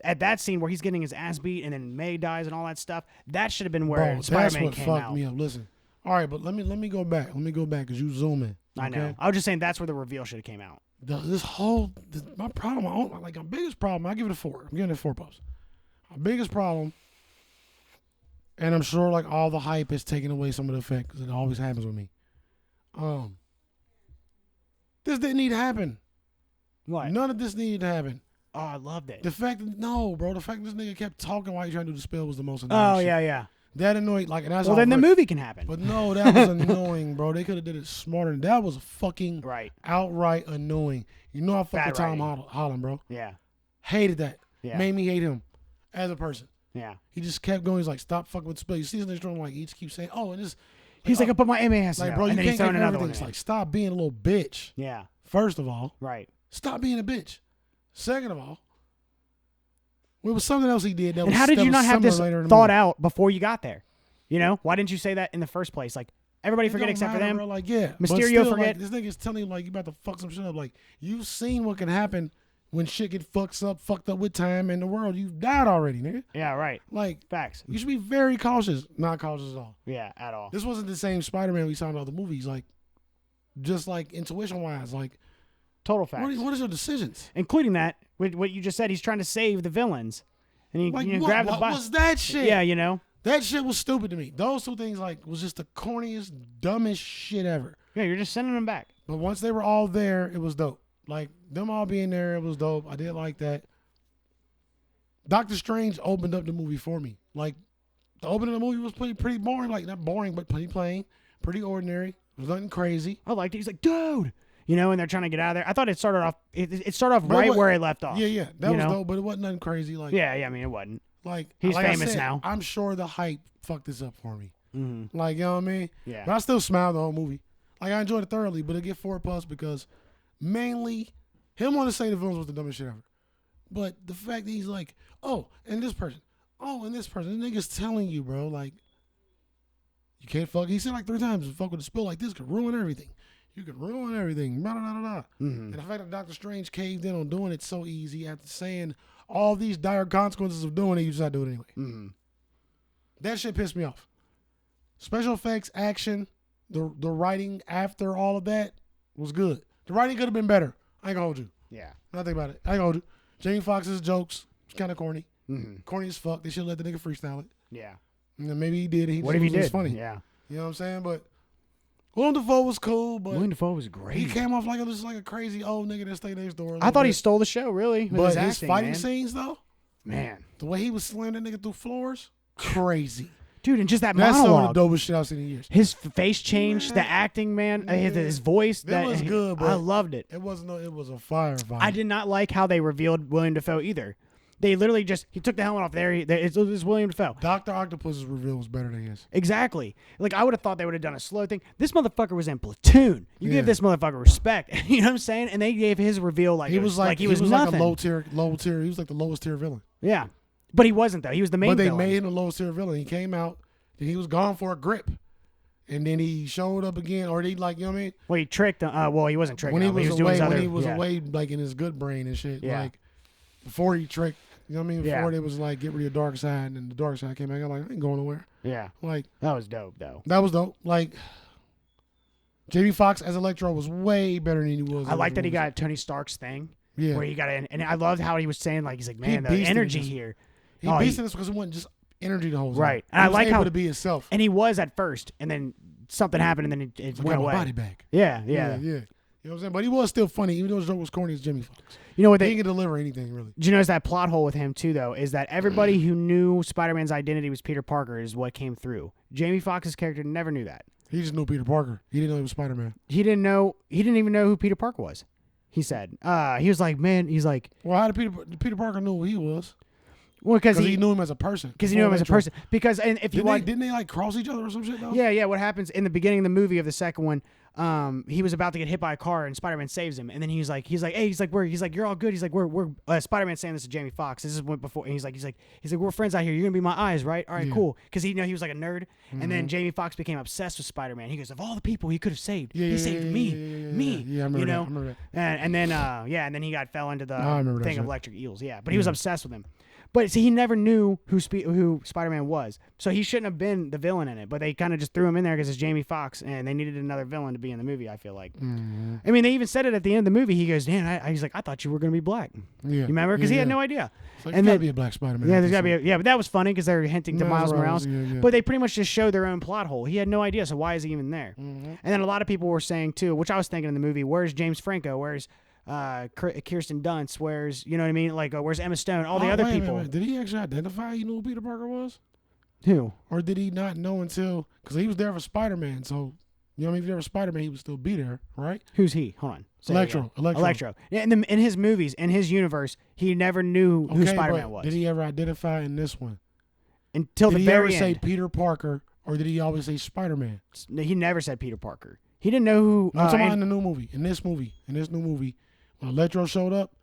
At that scene where he's getting his ass beat and then May dies and all that stuff, that should have been where Bro, Spider-Man that's what came fucked out. me up. Listen, all right, but let me go back. Let me go back because you zooming. I know. I was just saying that's where the reveal should have came out. My problem, my biggest problem, I give it a 4. I'm giving it 4 posts. My biggest problem, and I'm sure like all the hype is taking away some of the effect because it always happens with me. This didn't need to happen. What? None of this needed to happen. Oh, I loved it. The fact that the fact that this nigga kept talking while he trying to do the spell was the most annoying. Oh, shit. yeah. That annoyed. Like, and that's Well, all then the great. movie can happen. But no, that was annoying, bro. They could have did it smarter. That was fucking Right. outright annoying. You know I fuck Bad with Tom writing. Holland, bro. Yeah. Hated that. Yeah. Made me hate him as a person. Yeah. He just kept going. He's like, stop fucking with the spell. You see this nigga strong, like, he just keeps saying, oh, and this. He's like, I put my MAS Like, out. bro, you and then he's can't throwing get another everything. one It's in. like, stop being a little bitch. Yeah. First of all. Right. Stop being a bitch. Second of all, it was something else he did. That And was, how did that you was not have similar this later in the thought movie. out before you got there? You know, why didn't you say that in the first place? Like, everybody It forget don't except for matter, them. bro. Like, yeah. But Mysterio still, forget. Like, this nigga's telling you, like, you about to fuck some shit up. Like, you've seen what can happen when shit get fucked up with time in the world. You've died already, nigga. Yeah, right. Like, Facts. you should be very cautious. Not cautious at all. Yeah, at all. This wasn't the same Spider-Man we saw in other movies. Like, just like intuition-wise, like, Total facts. what is your decisions? Including that, with what you just said, he's trying to save the villains. And he Like, you know, what, grabbed the what box. was that shit? Yeah, you know. That shit was stupid to me. Those two things, like, was just the corniest, dumbest shit ever. Yeah, you're just sending them back. But once they were all there, it was dope. Like, them all being there, it was dope. I did like that. Doctor Strange opened up the movie for me. Like, the opening of the movie was pretty boring. Like, not boring, but pretty plain, pretty ordinary. It was nothing crazy. I liked it. He's like, dude. You know, and they're trying to get out of there. I thought it started off. It started off But right what- where it left off. Yeah. That You was know? dope, but it wasn't nothing crazy. Like, Yeah. I mean, it wasn't. like He's like I famous said, now. I'm sure the hype fucked this up for me. Mm-hmm. Like, you know what I mean? Yeah. But I still smiled the whole movie. Like, I enjoyed it thoroughly, but it get 4+ because mainly him want to say the villains was the dumbest shit ever. But the fact that he's like, oh, and this person. Oh, and this person. The nigga's telling you, bro, like, you can't fuck. He said like 3 times, fuck with a spill like this could ruin everything. You could ruin everything. Blah, blah, blah, blah. Mm-hmm. And the fact that Doctor Strange caved in on doing it so easy after saying all these dire consequences of doing it, you just had to do it anyway. Mm-hmm. That shit pissed me off. Special effects, action, the writing after all of that was good. The writing could have been better. I ain't gonna hold you. Yeah. Nothing about it. I ain't gonna hold you. Jamie Foxx's jokes was kind of corny. Mm-hmm. Corny as fuck. They should let the nigga freestyle it. Yeah. And then maybe he did. What if he it was did? funny. Yeah. You know what I'm saying? But Willem Dafoe was cool, but William Dafoe was great. he came off like a crazy old nigga that stayed next door. a I little thought he bit. stole the show, really. With But his, his acting, fighting man. scenes though, Man. the way he was slamming that nigga through floors, crazy. Dude, and just that That's some of monologue. the dopest shit I've seen in years. His face changed, the acting, man. His voice. That was good, but I loved it. It wasn't. It was a fire fight. I did not like how they revealed William Dafoe either. They literally he took the helmet off there. It was William Dafoe. Dr. Octopus's reveal was better than his. Exactly. Like, I would have thought they would have done a slow thing. This motherfucker was in Platoon. You Yeah. give this motherfucker respect. You know what I'm saying? And they gave his reveal like He was like he was like nothing. a low tier. He was like the lowest tier villain. Yeah. But he wasn't, though. He was the main But they villain. made him the lowest tier villain. He came out, and he was gone for a grip, and then he showed up again, or they like, you know what I mean? Well, he tricked him. Well, he wasn't tricking When he him. was doing away, his other, when he was yeah. away, like in his good brain and shit. Yeah. Like before he tricked, you know what I mean? Before Yeah. they was like, get rid of your dark side, and then the dark side came back. I'm like, I ain't going nowhere. Yeah. Like That was dope, though. that was dope. Like Jamie Foxx as Electro was way better than he was. I in like the that he movies. got Tony Stark's thing. Yeah. Where he got in. And I loved how he was saying, like, he's like, man, the beasted energy this. here. He Oh, beasted us because it wasn't just energy the whole time. Right. He And I was like able how- to be himself. And he was at first. And then something happened, and then it I went got away. my body back. Yeah. You know what I'm saying? But he was still funny, even though his joke was corny as Jimmy Fox. You know what He they didn't deliver anything really. Do you notice that plot hole with him too, though, is that everybody who knew Spider-Man's identity was Peter Parker is what came through. Jamie Foxx's character never knew that. He just knew Peter Parker. He didn't know he was Spider-Man. He didn't even know who Peter Parker was. He said, he was like, man, he's like, Well, how did Peter Parker know who he was? well, because Because he knew him as a person. because he knew him as a person. Because and if you want, Didn't they like cross each other or some shit though? yeah, what happens in the beginning of the movie of the second one? He was about to get hit by a car and Spider-Man saves him, and then he's like, hey, he's like, you're all good. He's like, we're Spider-Man saying this to Jamie Foxx. This is what before, and he's like, we're friends out here. You're gonna be my eyes, right? All right, Yeah. cool. Because he was like a nerd, and then Jamie Foxx became obsessed with Spider-Man. He goes, of all the people he could have saved, he saved me. Yeah, I remember you know, that. I remember that. and then and then he fell into the I remember that thing of shit. electric eels. Yeah, but he was obsessed with him. But see, he never knew who Spider-Man was, so he shouldn't have been the villain in it. But they kind of just threw him in there because it's Jamie Foxx, and they needed another villain to be in the movie. I feel like. Mm-hmm. I mean, they even said it at the end of the movie. He goes, "Dan, he's like, I thought you were gonna be black." Yeah. You remember? Because he had no idea. It's like, and gotta then- be a black Spider-Man. Yeah, there's gotta be. But that was funny because they were hinting to Miles Morales. Yeah. But they pretty much just showed their own plot hole. He had no idea, so why is he even there? Mm-hmm. And then a lot of people were saying too, which I was thinking in the movie, where's James Franco? Where's Kirsten Dunst? Where's, you know what I mean? Like, where's Emma Stone? All the other wait a people. minute. Did he actually identify he knew who Peter Parker was? Who? Or did he not know until, because he was there for Spider-Man, so, you know what I mean? If he was there for Spider-Man, he would still be there, right? Who's he? Hold on. Say it again. Electro. Yeah, in his movies, in his universe, he never knew who Spider-Man was. Did he ever identify in this one? Until the very end. Did he ever say Peter Parker, or did he always say Spider-Man? No, he never said Peter Parker. He didn't know who. No, I'm talking about in the new movie. In this new movie, when Electro showed up,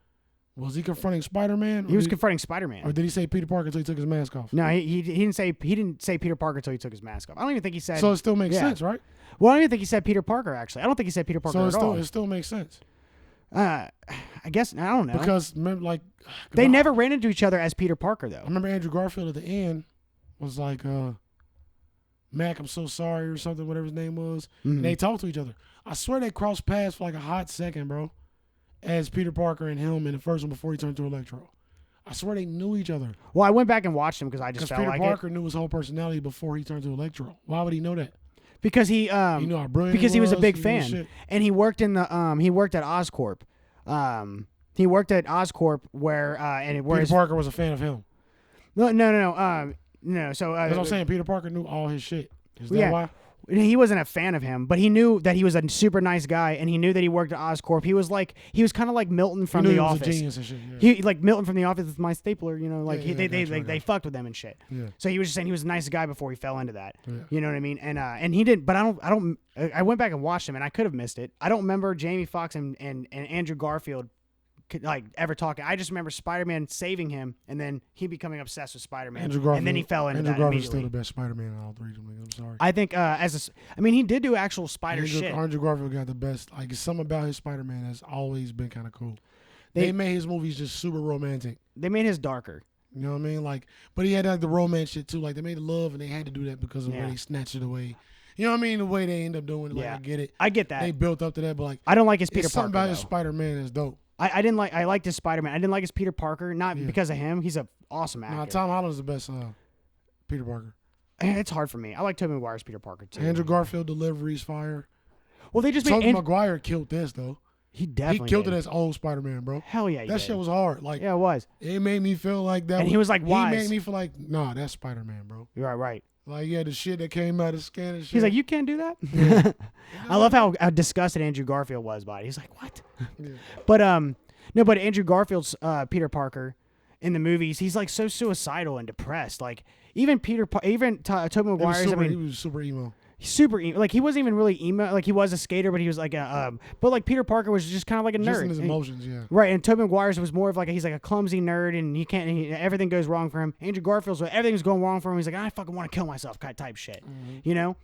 was he confronting Spider-Man? He was confronting Spider-Man. Or did he say Peter Parker until he took his mask off? No, he didn't say Peter Parker until he took his mask off. I don't even think he said. So it still makes sense, right? Well, I don't even think he said Peter Parker. Actually, I don't think he said Peter Parker at all. So it still makes sense. I guess I don't know, because remember, like they never ran into each other as Peter Parker though. I remember Andrew Garfield at the end was like, "Mac, I'm so sorry" or something, whatever his name was. Mm-hmm. And they talked to each other. I swear they crossed paths for like a hot second, bro, as Peter Parker and him in the first one before he turned to Electro. I swear they knew each other. Well, I went back and watched him because I just felt Peter like Parker knew his whole personality before he turned to Electro. Why would he know that? Because he knew how brilliant because he was a big knew fan, and he worked in the he worked at Oscorp. He worked at Oscorp where Peter Parker was a fan of him. No. So that's what I'm saying. Peter Parker knew all his shit. Is that why? He wasn't a fan of him, but he knew that he was a super nice guy, and he knew that he worked at Oscorp. He was kind of like Milton from The Office. He was a genius and shit. Yeah. He like Milton from The Office with my stapler, you know, like they fucked with him and shit. Yeah. So he was just saying he was a nice guy before he fell into that. Yeah. You know what I mean? And he didn't. But I went back and watched him, and I could have missed it. I don't remember Jamie Foxx and Andrew Garfield like ever talking. I just remember Spider-Man saving him, and then he becoming obsessed with Spider-Man, and then he fell into that Andrew Garfield's immediately. still the best Spider-Man in all three of them. I'm sorry. I think he did do actual spider shit. Andrew Garfield got the best. Like something about his Spider-Man has always been kind of cool. They made his movies just super romantic. They made his darker. You know what I mean? Like, but he had like the romance shit too. Like they made love, and they had to do that because of the way they snatched it away. You know what I mean? The way they end up doing it. Like, I get it. I get that. They built up to that, but like I don't like his Peter Parker. Something about his Spider-Man is dope. I liked his Spider-Man. I didn't like his Peter Parker, not because of him. He's an awesome actor. Nah, Tom Holland's the best Peter Parker. It's hard for me. I like Tobey Maguire's Peter Parker too. Andrew Garfield delivery's fire. Well, they just made Tobey Maguire killed this though. He definitely killed it as old Spider-Man, bro. Hell yeah, that shit was hard. Like it was. It made me feel like that. And he was like wise. He made me feel like, nah, that's Spider-Man, bro. You're right. Like the shit that came out of his skin and shit. He's like, you can't do that. Yeah. I love how disgusted Andrew Garfield was by it. He's like, what? Yeah. But Andrew Garfield's Peter Parker in the movies, he's like so suicidal and depressed. Like even Tobey Maguire's. He was super emo. Super emo. Like he wasn't even really emo. Like he was a skater, but he was like but like Peter Parker was just kind of like a nerd. Just in his emotions, yeah. Right, and Tobey Maguire's was more of like he's like a clumsy nerd, and everything goes wrong for him. Andrew Garfield's everything's going wrong for him. He's like, I fucking want to kill myself, kind of type shit, you know.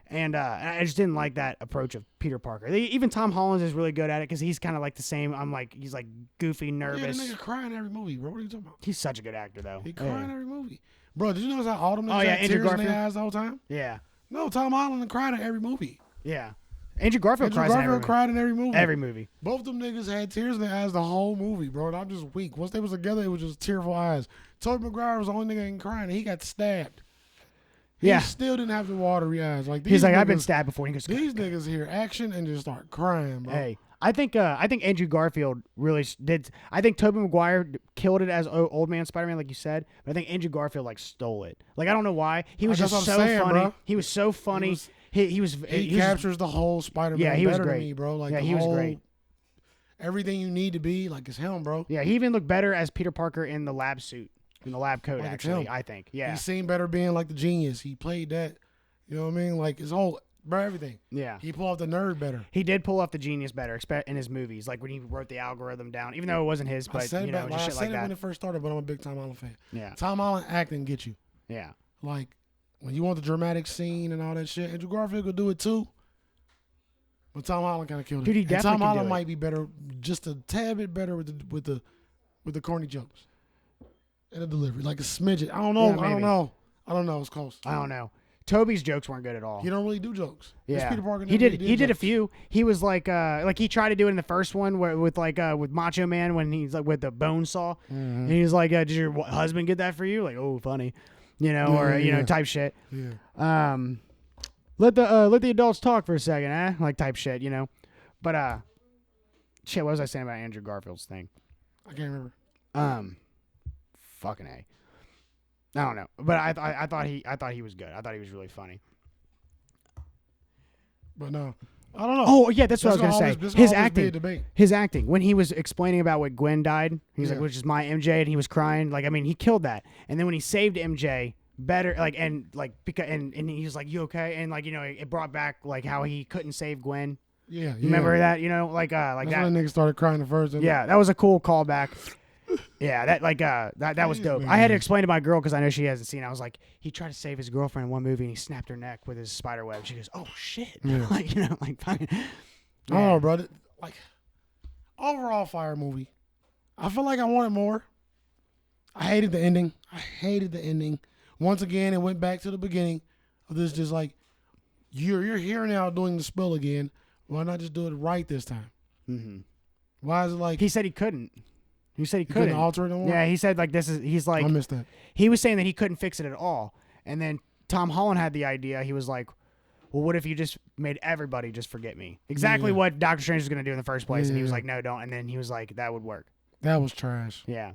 And I just didn't like that approach of Peter Parker. Even Tom Holland is really good at it because he's kind of like the same. He's like goofy, nervous. Yeah, the nigga cry in every movie, bro. What are you talking about? He's such a good actor, though. He cry in every movie, bro. Did you notice how all them niggas had tears in their eyes the whole time? Yeah. No, Tom Holland cried in every movie. Yeah. Andrew Garfield cried in every movie. Every movie. Both them niggas had tears in their eyes the whole movie, bro. And I'm just weak. Once they was together, it was just tearful eyes. Tobey Maguire was the only nigga ain't crying, and he got stabbed. He still didn't have the watery eyes. Like he's like, I've been stabbed before. He goes, these niggas hear action and just start crying, bro. Hey, I think Andrew Garfield really did. I think Tobey Maguire killed it as old man Spider-Man, like you said. But I think Andrew Garfield like stole it. Like I don't know why. He was just so funny. Bro. He was so funny. He captures the whole Spider-Man. Yeah, he was better great. Than me, bro. Like he was great. Everything you need to be, like it's him, bro. Yeah, he even looked better as Peter Parker in the lab suit, in the lab coat. Like actually, I think. Yeah, he seemed better being like the genius. He played that. You know what I mean? Like his whole, bro, everything. Yeah. He pulled off the nerd better. He did pull off the genius better in his movies, like when he wrote the algorithm down, even though it wasn't his, but just shit like that. I said it when it first started, but I'm a big Tom Holland fan. Yeah. Tom Holland acting get you. Yeah. Like when you want the dramatic scene and all that shit, Andrew Garfield could do it too. But Tom Holland kind of killed it. Dude, he definitely Tom Holland do might be better, just a tad bit better with the corny jokes and the delivery, like a smidget. I don't know. Yeah, I don't know. It's close. I don't know. Toby's jokes weren't good at all. He don't really do jokes. Yeah, Peter Parker he did. Really he did a few. He was like he tried to do it in the first one with Macho Man when he's like with the bone saw, and he's like, "Did your husband get that for you?" Like, oh, funny, type shit. Yeah. Let the adults talk for a second, type shit, But Shit, what was I saying about Andrew Garfield's thing? I can't remember. Fucking A. I don't know, but I thought he was good. I thought he was really funny. But no, I don't know. Oh yeah, that's what I was gonna say. His acting when he was explaining about what Gwen died, he's like, which is my MJ, and he was crying. Like, I mean, he killed that. And then when he saved MJ, better and he was like, you okay? And like, you know, it brought back like how he couldn't save Gwen. Yeah, you remember that? You know, like that's that. when the nigga started crying the first. Yeah, that was a cool callback. Yeah, that was dope. I had to explain to my girl because I know she hasn't seen it. I was like, he tried to save his girlfriend in one movie and he snapped her neck with his spider web. She goes, oh shit. Yeah. Like, you know, like fucking. Oh, brother. Like, overall fire movie. I feel like I wanted more. I hated the ending. Once again, it went back to the beginning of this, just like, you're here now doing the spell again. Why not just do it right this time? Mm-hmm. Why is it like... He said he couldn't. He said he couldn't alter it no more? Yeah, he said like he's like... I missed that. He was saying that he couldn't fix it at all. And then Tom Holland had the idea. He was like, well, what if you just made everybody just forget me? Exactly what Doctor Strange was going to do in the first place. And he was like, no, don't. And then he was like, that would work. That was trash. Yeah.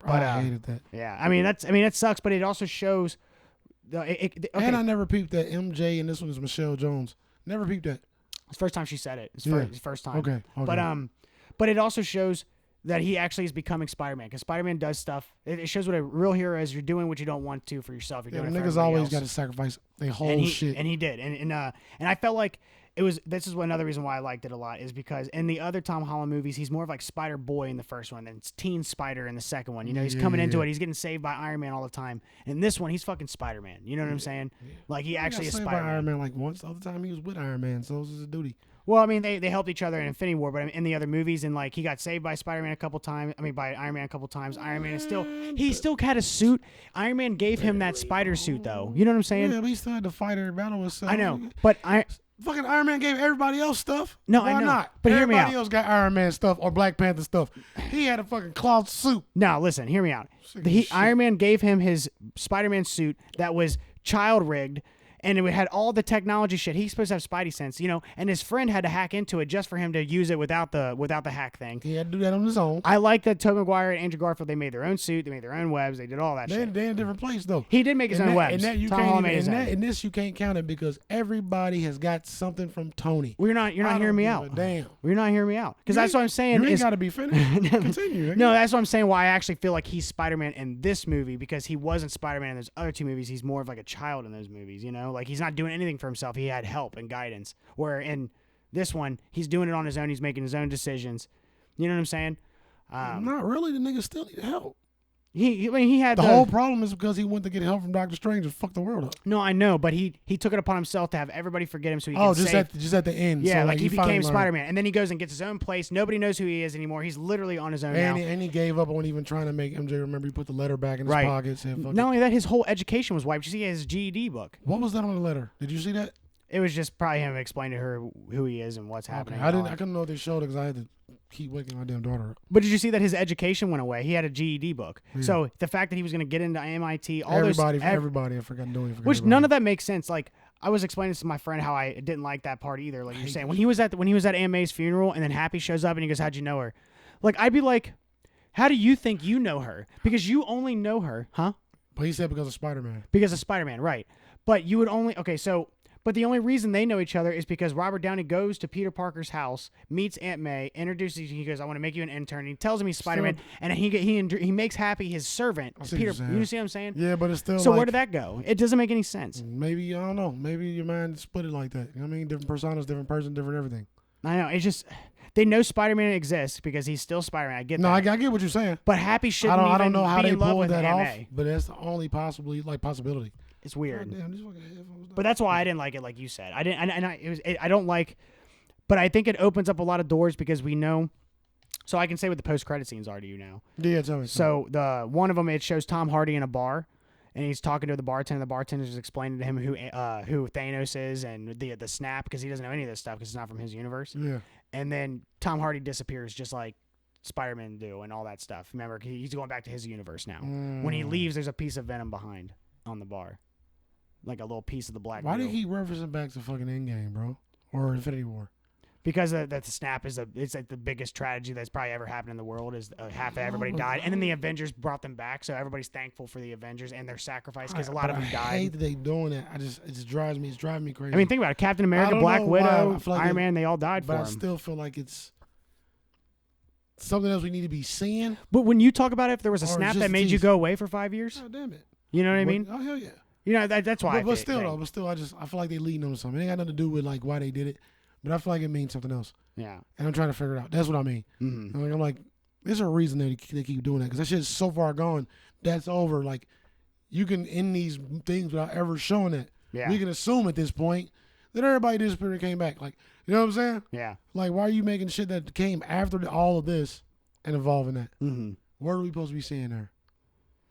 But I hated that. Yeah. I mean, that sucks, but it also shows... Okay. And I never peeped that MJ, and this one is Michelle Jones. Never peeped that. It's the first time she said it. It's first time. Okay. But it also shows that he actually is becoming Spider-Man, because Spider-Man does stuff. It shows what a real hero is. You're doing what you don't want to for yourself. You're doing it for niggas always got to sacrifice their whole shit. And he did. And I felt like it was. This is another reason why I liked it a lot, is because in the other Tom Holland movies, he's more of like Spider Boy in the first one, and it's Teen Spider in the second one. You know, he's coming into it. He's getting saved by Iron Man all the time. And in this one, he's fucking Spider-Man. You know what I'm saying? Yeah. Like he actually is Spider-Man. By Iron Man like once. The other time he was with Iron Man, so it was his duty. Well, I mean, they helped each other in Infinity War, but in the other movies, and like he got saved by Spider-Man a couple times. I mean, by Iron Man a couple times. Iron Man is still had a suit. Iron Man gave him that spider suit, though. You know what I'm saying? Yeah, but he still had to fight every battle himself. I know, but fucking Iron Man gave everybody else stuff. No, Why I know. not? But hear me out. Everybody else got Iron Man stuff or Black Panther stuff. He had a fucking cloth suit. No, listen, hear me out. Iron Man gave him his Spider-Man suit that was child rigged. And it had all the technology shit. He's supposed to have Spidey sense, you know. And his friend had to hack into it just for him to use it without the hack thing. He had to do that on his own. I like that Tobey Maguire and Andrew Garfield, they made their own suit, they made their own webs, they did all that shit. They're in a different place though. He did make his own webs. In this you can't count it because everybody has got something from Tony. Well, you're not hearing me out. Damn. You're not hearing me out. Because that's what I'm saying. You ain't got to be finished. Continue. No, that's what I'm saying. Why I actually feel like he's Spider-Man in this movie, because he wasn't Spider-Man in those other two movies. He's more of like a child in those movies, you know? Like he's not doing anything for himself. He had help and guidance. Where in this one, he's doing it on his own. He's making his own decisions. You know what I'm saying? Not really. The nigga still need help. He had the whole problem is because he went to get help from Doctor Strange and fucked the world up. No, I know, but he took it upon himself to have everybody forget him so he could just at the end. Yeah, so like he became Spider-Man, and then he goes and gets his own place. Nobody knows who he is anymore. He's literally on his own now. And he gave up on even trying to make MJ remember. He put the letter back in his pocket. Said, Not only that, his whole education was wiped. You see his GED book. What was that on the letter? Did you see that? It was just probably him explaining to her who he is and what's happening. I couldn't know if they showed it because I had to keep waking my damn daughter up. But did you see that his education went away? He had a GED book. Yeah. So the fact that he was going to get into MIT, everybody, I forgot doing. Which none of that makes sense. Like I was explaining to my friend how I didn't like that part either. Like you're saying, when he was at Aunt May's funeral and then Happy shows up and he goes, "How'd you know her?" Like I'd be like, "How do you think you know her? Because you only know her, huh?" But he said because of Spider-Man. Because of Spider-Man, right? But you would only But the only reason they know each other is because Robert Downey goes to Peter Parker's house, meets Aunt May, introduces. He goes, "I want to make you an intern." And he tells him he's Spider-Man, and he makes Happy his servant. Peter, you see what I'm saying? Yeah, but it's still. So where did that go? It doesn't make any sense. Maybe I don't know. Maybe your mind split it like that. You know what I mean? Different personas, different person, different everything. I know. It's just they know Spider-Man exists because he's still Spider-Man. I get that. No, I get what you're saying. But Happy shouldn't I don't know how be they in love pulled with that Aunt off, May. but that's the only possibility. It's weird. God damn, these fucking headphones. But that's why I didn't like it, like you said. I didn't, and I don't like. But I think it opens up a lot of doors because we know. So I can say what the post-credit scenes are to you now. Yeah, tell me. So the one of them, it shows Tom Hardy in a bar, and he's talking to the bartender. The bartender's explaining to him who Thanos is and the snap, because he doesn't know any of this stuff because it's not from his universe. Yeah. And then Tom Hardy disappears just like Spider-Man do and all that stuff. Remember, he's going back to his universe now. When he leaves, there's a piece of Venom behind on the bar. Like a little piece of the black. Why did he reference it back to fucking Endgame, bro? Or Infinity War? because that the snap is it's like the biggest tragedy that's probably ever happened in the world. Is half of everybody died, and then the Avengers brought them back, so everybody's thankful for the Avengers and their sacrifice because a lot of them I died. hate that they doing that. It just drives me. It's driving me crazy. I mean, think about it: Captain America, Black Widow, Iron Man, they all died for him. But I still feel like it's something else we need to be seeing. But when you talk about it, if there was a Or snap just that made you tease. go away for 5 years, God damn it. you know what I mean? Oh hell yeah. You know that's why. But still, I feel like they leading on to something. It ain't got nothing to do with like why they did it, but I feel like it means something else. Yeah. And I'm trying to figure it out. That's what I mean. Mm-hmm. I'm like, there's a reason they keep doing that because that shit's so far gone. That's over. Like, you can end these things without ever showing it. Yeah. We can assume at this point that everybody disappeared and came back. Like, you know what I'm saying? Yeah. Like, why are you making shit that came after all of this and involving that? Mm-hmm. What are we supposed to be seeing there?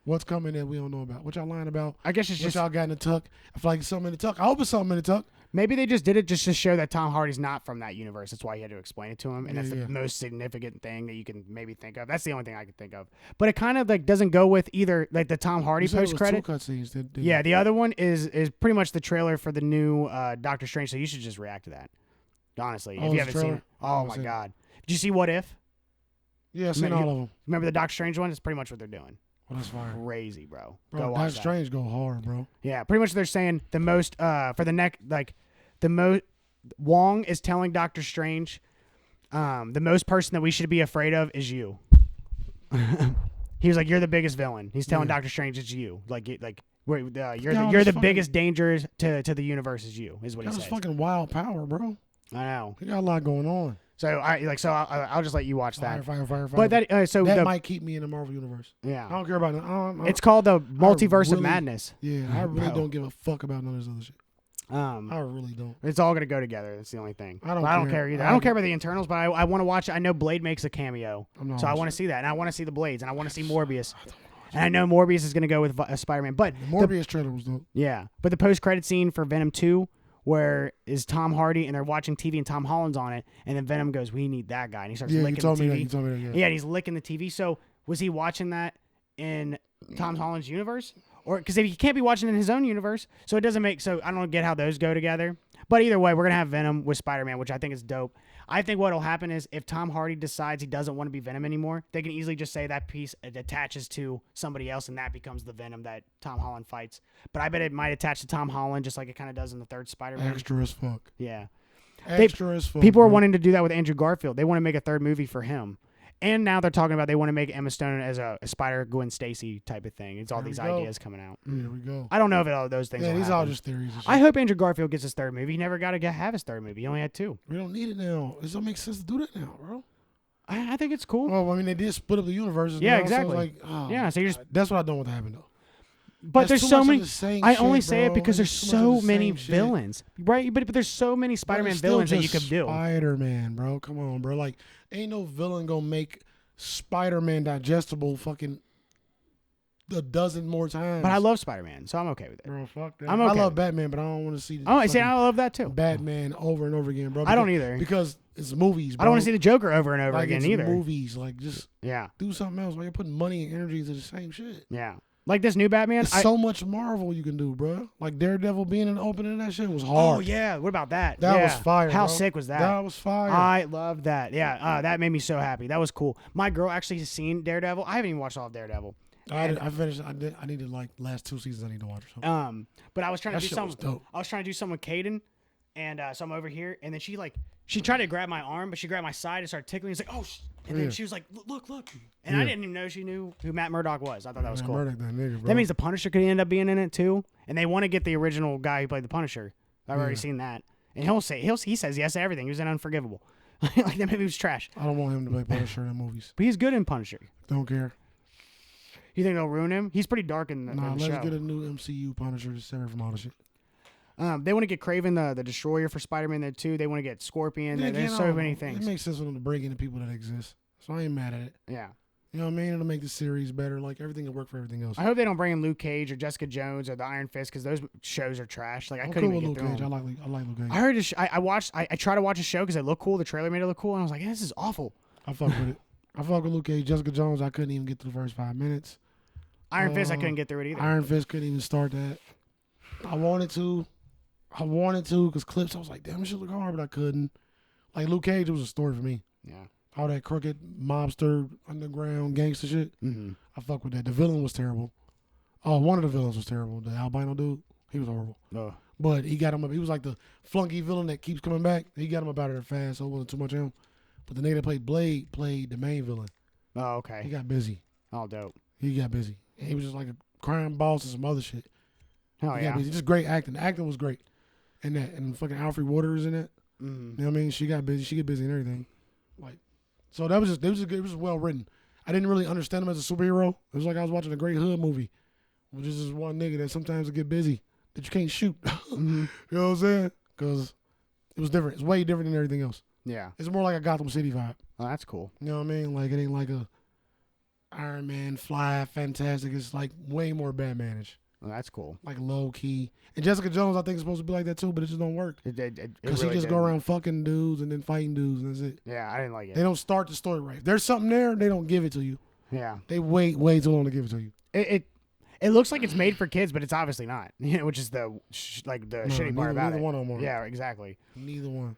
What's coming that we don't know about? What y'all lying about? I guess it's what just y'all got in the tuck. I feel like it's something in the tuck. I hope it's something in the tuck. maybe they just did it just to show that Tom Hardy's not from that universe. That's why you had to explain it to him, and Yeah, that's the yeah. most significant thing that you can maybe think of. That's the only thing I can think of. But it kind of like doesn't go with either like the Tom Hardy You said it was post credit. two cutscenes. Yeah, the other one is pretty much the trailer for the new Doctor Strange. So you should just react to that. Honestly, Oh, if you it's haven't seen trailer? it. I Oh haven't my seen it. god! Did you see What If? Yeah, I've seen all of them. Remember the Doctor Strange one? It's pretty much what they're doing. Well, that's fire. Crazy, bro. Bro, Go watch Doctor that. Strange go hard, bro. Yeah, pretty much they're saying the most for the neck like the most Wong is telling Doctor Strange the most person that we should be afraid of is you. He was like, you're the biggest villain. He's telling Yeah. Doctor Strange it's you. You're Yeah, you're it's the fucking- biggest danger to the universe is you is what That he was says. fucking wild power, bro. I know. He got a lot going on. So I'll just let you watch that. Fire. But that that might keep me in the Marvel universe. I yeah. don't care about it. It's called the Multiverse of really- Madness. Yeah, I really Bro. don't give a fuck about none of this other shit. I really don't. It's all gonna go together. That's the only thing. I don't But I don't care. care either. I I don't care about the internals, but I want to watch it. I know Blade makes a cameo, I'm not so I want to see that, and I want to see the Blades, and I want to see Morbius, and I know Morbius is gonna go with Spider-Man. But The Morbius trailer was dope. but the post-credit scene for Venom 2, where is Tom Hardy and they're watching TV and Tom Holland's on it, and then Venom goes, "We need that guy," and he starts Yeah, you licking told the me TV. that. You told me that. Yeah, and he's licking the TV. So was he watching that in Tom Holland's universe? Or because if he can't be watching it in his own universe, so it doesn't make so I don't get how those go together. But either way, we're gonna have Venom with Spider-Man, which I think is dope. I think what'll happen is if Tom Hardy decides he doesn't want to be Venom anymore, they can easily just say that piece attaches to somebody else, and that becomes the Venom that Tom Holland fights. But I bet it might attach to Tom Holland just like it kind of does in the third Spider-Man. Extra as fuck. Yeah. Extra as fuck. People are bro. wanting to do that with Andrew Garfield. They want to make a third movie for him. And now they're talking about they want to make Emma Stone as a Spider-Gwen Stacy type of thing. It's all There we these go. ideas coming out. Here we go. I don't know if all those things Yeah, will these happen. all just theories. And shit. I hope Andrew Garfield gets his third movie. He never got to have his third movie. He only had two. We don't need it now. It don't make sense to do that now, bro. I think it's cool. Well, I mean, they did split up the universes. Yeah, now, so exactly. it's like, oh, Yeah, so you're just- that's what I don't want to happen though. But That's there's too so much of many. the same I shit, only say it bro. because there's It's too much of so the many same shit. villains, right? But there's so many Spider-Man It's still villains that you just could do. Spider-Man, bro. Come on, bro. Like, ain't no villain gonna make Spider-Man digestible fucking a dozen more times. But I love Spider-Man, so I'm okay with it. bro. Fuck that. I'm I okay love with Batman, but I don't want to see. Oh, I see. fucking I love that too. Batman over and over again, bro. I don't either. because it's movies. Bro. I don't want to see the Joker over and over like, again it's either. Movies, like just Yeah, do something else. Why you're putting money and energy into the same shit? yeah. Like this new Batman. There's so much Marvel you can do, bro. Like Daredevil being in the opening, that shit was hard. Oh yeah. What about that? That Yeah. was fire. How bro. sick was that? That was fire. I love that. Yeah, that made me so happy. That was cool. My girl actually has seen Daredevil. I haven't even watched all of Daredevil. I finished. I needed like last 2 seasons. I need to watch or something. But I was trying to That do shit was something. dope. I was trying to do something with Caden, and so I'm over here, and then she tried to grab my arm, but she grabbed my side and started tickling. It's like, oh, and then Yeah. she was like, look, and I Yeah. didn't even know she knew who Matt Murdock was. I thought that was cool. Murdoch, that nigga, bro. That means the Punisher could end up being in it too, and they want to get the original guy who played the Punisher. I've already Yeah. seen that, and he says yes to everything. He was in Unforgivable. Like that movie was trash, I don't want him to play Punisher in movies. but he's good in Punisher. Don't care. You think they'll ruin him? He's pretty dark in the, Nah, in the let's show. get a new MCU Punisher to separate from all the shit. They want to get Kraven the Destroyer for Spider-Man there too. They want to get Scorpion. Yeah, There's again, so I- many things. It makes sense for them to bring in the people that exist. So I ain't mad at it. Yeah. You know what I mean? It'll make the series better. Like everything will work for everything else. I hope they don't bring in Luke Cage or Jessica Jones or the Iron Fist because those shows are trash. Like I I'm couldn't cool even with get Luke through Cage. them. I like Luke Cage. I heard. I tried to watch a show because it looked cool. The trailer made it look cool, and I was like, "This is awful." I fuck with it. I fuck with Luke Cage. Jessica Jones, I couldn't even get through the first 5 minutes. Iron Fist, I couldn't get through it either. Iron Fist couldn't even start that. I wanted to because clips, I was like, damn, it should look hard, but I couldn't. Like Luke Cage was a story for me. Yeah. All that crooked mobster, underground gangster shit. Mm-hmm. I fuck with that. The villain was terrible. Oh, one of the villains was terrible. The albino dude, he was horrible. Oh. But he got him up. He was like the flunky villain that keeps coming back. He got him up out of there fast, so it wasn't too much of him. But the nigga that played Blade played the main villain. Oh, He okay. got busy. Oh, dope. He got busy. He was just like a crime boss and some other shit. Oh, He yeah. got busy. Just great acting. The acting was great. And that, and fucking Alfred Waters in it. Mm-hmm. You know what I mean? She got busy. She get busy and everything. Like, so that was just, it was well written. I didn't really understand him as a superhero. It was like I was watching a great hood movie, which is just one nigga that sometimes will get busy that you can't shoot. Mm-hmm. You know what I'm saying? Because it was different. It's way different than everything else. Yeah. It's more like a Gotham City vibe. Oh, that's cool. You know what I mean? Like, it ain't like a Iron Man, Fly, Fantastic. It's like way more Batmanish. Oh, that's cool. Like low key. And Jessica Jones, I think, is supposed to be like that too, but it just don't work. Because really she just go didn't. around fucking dudes and then fighting dudes, and that's it. Yeah, I didn't like it. They don't start the story right. If there's something there, they don't give it to you. Yeah. They wait way too long to give it to you. It looks like it's made for kids, but it's obviously not. You know, which is the shitty part about neither it. one of them are. Yeah, exactly. Neither one.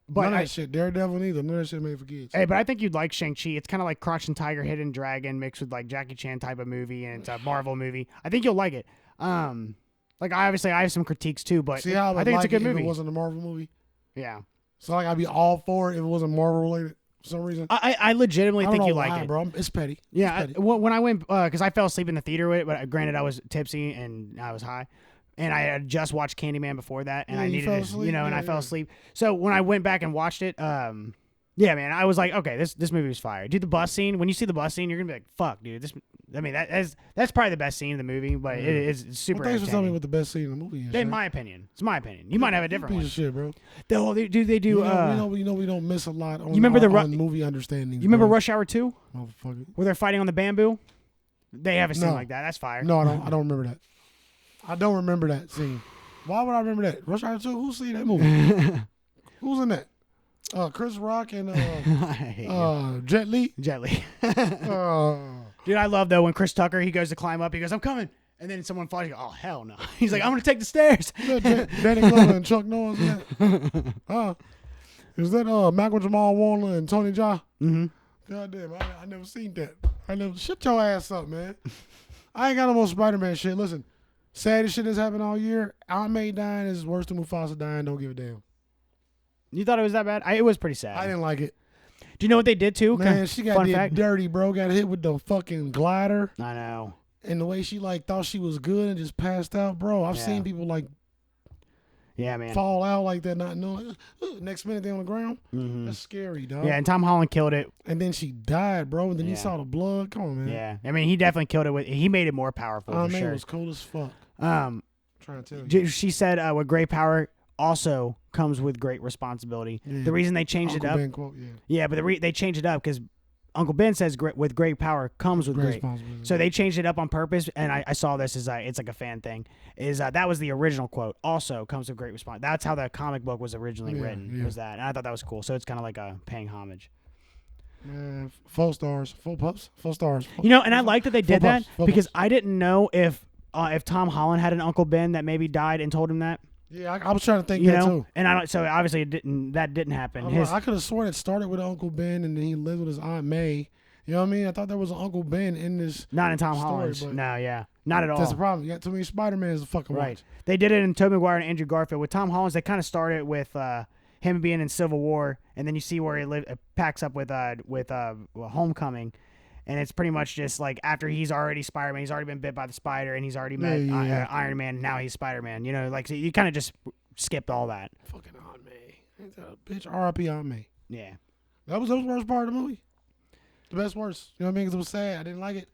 But None of that shit. Daredevil neither. None of that shit made for kids. Hey, but I think you'd like Shang-Chi. It's kind of like Crouching Tiger, Hidden Dragon mixed with like Jackie Chan type of movie, and it's a Marvel movie. I think you'll like it. Like I have some critiques too, but See how I think it's a good if movie. it wasn't a Marvel movie? Yeah. So like I'd be all for it if it wasn't Marvel related for some reason. I legitimately I don't think know you why, like it. bro. It's petty. Yeah, It's petty. when I went, because I fell asleep in the theater with it, but granted I was tipsy and I was high, and I had just watched Candyman before that, and Yeah, I you needed fell it, asleep? and I Yeah, fell yeah. asleep. So when I went back and watched it, yeah, man, I was like, okay, this movie was fire. Dude, the bus scene, when you see the bus scene, you're gonna be like, fuck, dude, that's probably the best scene in the movie, but it is super. Well, thanks for telling me entertaining. what the best scene in the movie is. In Shaq. my opinion, it's my opinion. You might have a different piece one. of shit, bro. They do. You know, we don't miss a lot on, You remember on movie understandings. You remember bro. Rush Hour 2, Motherfucker. where they're fighting on the bamboo? They have a scene No. like that. That's fire. No, I don't remember that. I don't remember that scene. Why would I remember that? Rush Hour 2? Who's seen that movie? Who's in that? Chris Rock and Jet Li. Jet Li. Uh, Dude, I love though when Chris Tucker, he goes to climb up, he goes, I'm coming. And then someone falls, you go, oh, hell no. He's like, I'm going to take the stairs. Danny Glover and Chuck Norris. In that? Is that Malcolm Jamal Warner and Tony Jaa? Mm-hmm. God damn, I never seen that. Shut your ass up, man. I ain't got no more Spider-Man shit. Listen, saddest shit that's happened all year. Aunt May dying is worse than Mufasa dying. Don't give a damn. You thought it was that bad? It was pretty sad. I didn't like it. Do you know what they did too? Man, she got Fun did fact. dirty, bro. Got hit with the fucking glider. I know. And the way she like thought she was good and just passed out, bro. I've Yeah. seen people like Yeah, man. fall out like that, not knowing. Next minute they on the ground. Mm-hmm. That's scary, dog. Yeah, and Tom Holland killed it. And then she died, bro. And then you Yeah. saw the blood. Come on, man. Yeah. I mean, he definitely killed it. He made it more powerful Oh for man, sure. it was cool as fuck. Um, Trying to tell you. she said with great power also comes with great responsibility. Yeah. The reason they changed Uncle it up. Ben quote, yeah. Yeah, but they changed it up because Uncle Ben says with great power comes with great. responsibility. So they changed it up on purpose, and I saw this as it's like a fan thing. That was the original quote? Also comes with great response. That's how the comic book was originally written. Yeah. Was that? And I thought that was cool. So it's kind of like a paying homage. Man, 4 stars, 4 pups, 4 stars. You know, and I like that they did that Full because pups. I didn't know if Tom Holland had an Uncle Ben that maybe died and told him that. Yeah, I was trying to think You that know, too. and I don't. So obviously that didn't happen. I could have sworn it started with Uncle Ben and then he lived with his Aunt May. You know what I mean? I thought there was an Uncle Ben in this. Not in Tom story, Holland's. but No, yeah, not at all. That's the problem. You got too many Spider-Mans to fucking Right. watch. They did it in Tobey Maguire and Andrew Garfield. With Tom Holland's, they kind of started with him being in Civil War, and then you see where he packs up with Homecoming, and it's pretty much just like after he's already Spider-Man, he's already been bit by the spider, and he's already met Yeah. Iron Man. And now he's Spider-Man. You know, like so you kind of just skipped all that. Fucking Aunt May. Ain't that a bitch? R.I.P. Aunt May. Yeah. That was the worst part of the movie. The best worst. You know what I mean? Because it was sad. I didn't like it.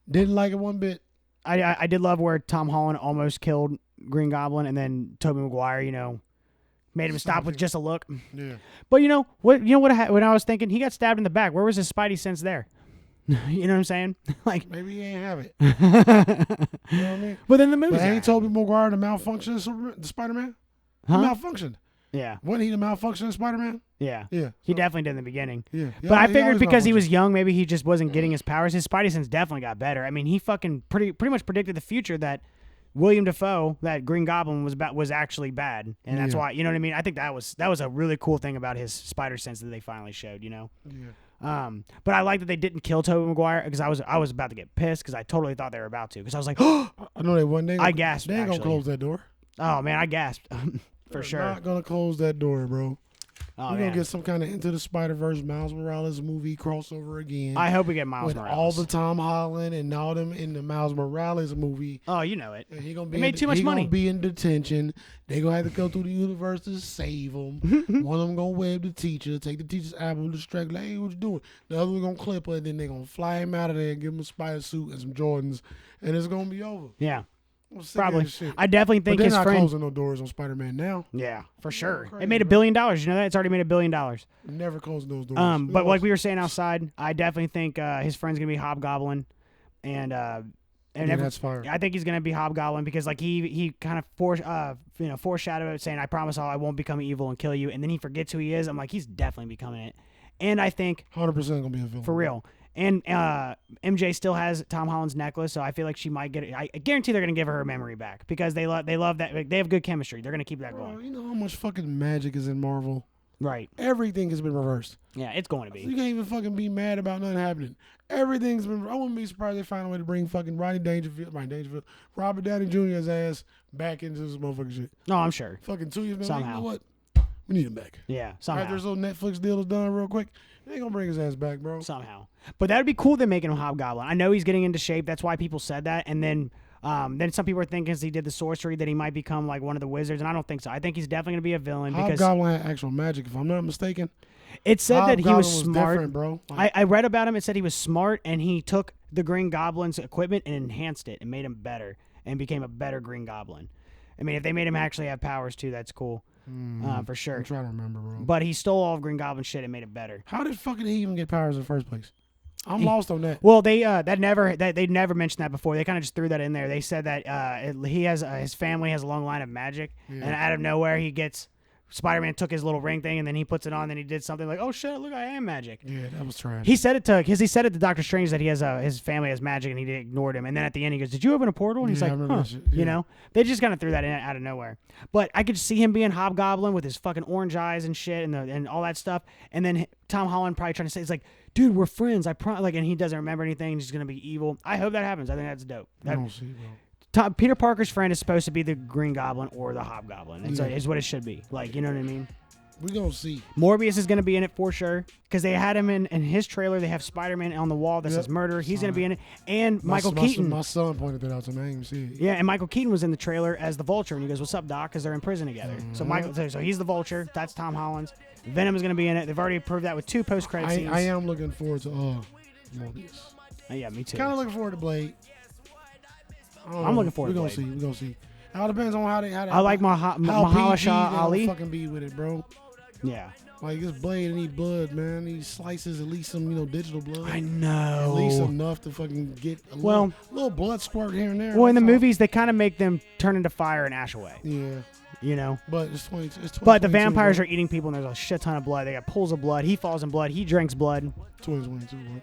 Didn't like it one bit. I did love where Tom Holland almost killed Green Goblin, and then Tobey Maguire, made him stop with just a look. Yeah. But you know what? When I was thinking, he got stabbed in the back. Where was his Spidey sense there? You know what I'm saying? Like Maybe he ain't have it. You know what I mean? But then the movie. But ain't Tobey Maguire the malfunction the Spider-Man? He Huh? malfunctioned. Yeah, Wasn't he the malfunctioning Spider-Man? yeah. Yeah. He definitely did in the beginning. Yeah. But I figured always because he malfunctioned. was young, maybe he just wasn't getting his powers. His Spidey sense definitely got better. I mean, he fucking pretty much predicted the future that William Dafoe, that Green Goblin, was actually bad, and that's Yeah. why, you know what I mean. I think that was a really cool thing about his spider sense that they finally showed, you know. Yeah. But I like that they didn't kill Tobey Maguire because I was about to get pissed because I totally thought they were about to because I was like, oh, I know they wasn't. I gasped. They ain't gonna actually. close that door. Oh man, I gasped for They're sure. not gonna close that door, bro. Oh We're man, gonna get some kind of Into the Spider-Verse Miles Morales movie crossover again. I hope we get Miles with Morales. all the Tom Holland and all them in the Miles Morales movie. Oh, you know it. And he gonna be It made too much money. He gonna be in detention. They gonna have to go through the universe to save him. One of them gonna web the teacher, take the teacher's apple, distract, like, hey, what you doing? The other one gonna clip her, and then they gonna fly him out of there and give him a spider suit and some Jordans, and it's gonna be over. Yeah, I'm sick of probably. that shit. I definitely But think they're his not friend. closing no doors on Spider-Man now. Yeah, for sure. crazy, It made $1 bro. billion. You know that? It's already made $1 billion. Never closing those doors. But like we were saying outside, I definitely think his friend's gonna be Hobgoblin, and yeah, every- that's fire. I think he's gonna be Hobgoblin because like he kind of foreshadowed it, saying, "I promise I won't become evil and kill you," and then he forgets who he is. I'm like, he's definitely becoming it, and I think 100% gonna be a villain. for real. And MJ still has Tom Holland's necklace, so I feel like she might get it. I guarantee they're gonna give her her memory back because they love that. Like, they have good chemistry. They're gonna keep that Bro, going. you know how much fucking magic is in Marvel? Right? Everything has been reversed. Yeah, it's going to You be. can't even fucking be mad about nothing happening. Everything's been. I wouldn't be surprised they find a way to bring fucking Robert Downey Jr.'s ass back into this motherfucking shit. No, I'm sure. Fucking 2 years. Like, you Somehow. know what? We need him back. Yeah, somehow. After this little Netflix deal is done real quick, they ain't gonna bring his ass back, bro. Somehow. But that would be cool. They're making him Hobgoblin. I know he's getting into shape. That's why people said that. And then some people are thinking as he did the sorcery that he might become like one of the wizards. And I don't think so. I think he's definitely gonna be a villain because Hobgoblin had actual magic, if I'm not mistaken. it said that he Hobgoblin was smart. different, bro. Like, I read about him. It said he was smart and he took the Green Goblin's equipment and enhanced it and made him better and became a better Green Goblin. I mean, if they made him actually have powers too, that's cool. For sure. I'm trying to remember, bro. But he stole all of Green Goblin shit and made it better. How did fucking he even get powers in the first place? I'm lost on that. Well, they never mentioned that before. They kind of just threw that in there. They said that he has his family has a long line of magic, and out of nowhere he gets Spider-Man took his little ring thing and then he puts it on. Then he did something like, "Oh shit, look, I am magic." Yeah, that was trash. He said it to Doctor Strange that he has his family has magic, and he ignored him. And then at the end he goes, "Did you open a portal?" And he's Yeah, I like, remember "Huh." that shit. You Yeah. know, they just kind of threw that in out of nowhere. But I could see him being Hobgoblin with his fucking orange eyes and shit and all that stuff. And then Tom Holland probably trying to say, "It's like, dude, we're friends. Like," and he doesn't remember anything. He's gonna be evil. I hope that happens. I think that's dope. I don't see, bro. Peter Parker's friend is supposed to be the Green Goblin or the Hobgoblin. It's Yeah. like, is what it should be. Like, you know what I mean? We gonna see. Morbius is going to be in it for sure because they had him in his trailer. They have Spider-Man on the wall that says murder. He's going to be in it. And Michael Keaton. My son pointed that out to me. I didn't even see it. Yeah, and Michael Keaton was in the trailer as the Vulture, and he goes, "What's up, Doc?" Because they're in prison together. So he's the Vulture. That's Tom Holland's. Venom is going to be in it. They've already proved that with 2 post-credit scenes. I am looking forward to Morbius. Yeah, me too. Kind of looking forward to Blade. I'm looking forward to We're Blade. gonna see. We're gonna see. It all depends on how they. I like how Mahershala PG they Ali. gonna fucking be with it, bro. Yeah. Like this Blade need blood, man. He slices at least some, digital blood. I At know. least enough to fucking get a little blood squirt here and there. Well, in the that's all. movies, they kind of make them turn into fire and ash away. Yeah, You know. but it's 20. It's 2022, But the vampires bro. are eating people, and there's a shit ton of blood. They got pools of blood. He falls in blood. He drinks blood. 2022, bro.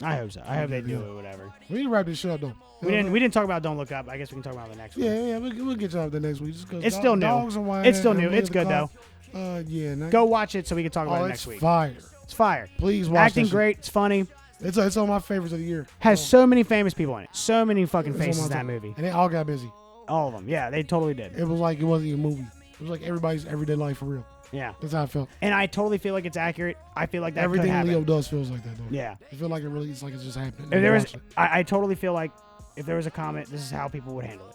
I hope so. I hope they do it. Whatever. We need to wrap this shit up, though. We didn't talk about Don't Look Up. I guess we can talk about it the next one. Yeah, we'll get you up the next week. Just 'cause It's still new. Dogs are whining It's still and new. we It's at the good car. though. Yeah. Go watch it so we can talk about it it's next week. fire. It's fire. Please watch Acting that shit. great. It's funny. It's on my favorites of the year. Has so many famous people in it. So many fucking It's on faces my in that top. movie. And they all got busy. All of them. Yeah, they totally did. It was like it wasn't even a movie. It was like everybody's everyday life for real. Yeah. That's how I felt. And I totally feel like it's accurate. I feel like that Everything could happen. Leo does feels like that, though. Yeah. I feel like it's like it's just happening. If there was, Watch it. I totally feel like if there was a comet, this is how people would handle it.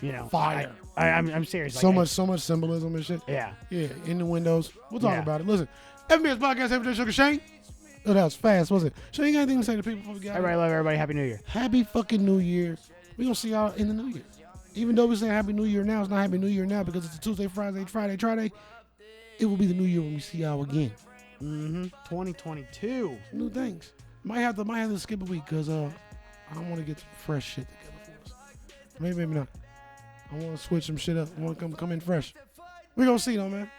You know, Fire. I'm serious. So Like, much symbolism and shit. Yeah. Yeah, in the windows. We'll talk Yeah. about it. Listen, FBS Podcast, Everyday Sugar Shane. Oh, that was fast, wasn't it? Shane, you got anything to say to people before we get out? Everybody love everybody. Happy New Year. Happy fucking New Year. We're going to see y'all in the New Year. Even though we say Happy New Year now, it's not Happy New Year now because it's a Tuesday, Friday. It will be the New Year when we see y'all again. 2022. New things. Might have to skip a week because I want to get some fresh shit together for us. Maybe not. I want to switch some shit up. I want to come in fresh. We're going to see though, man.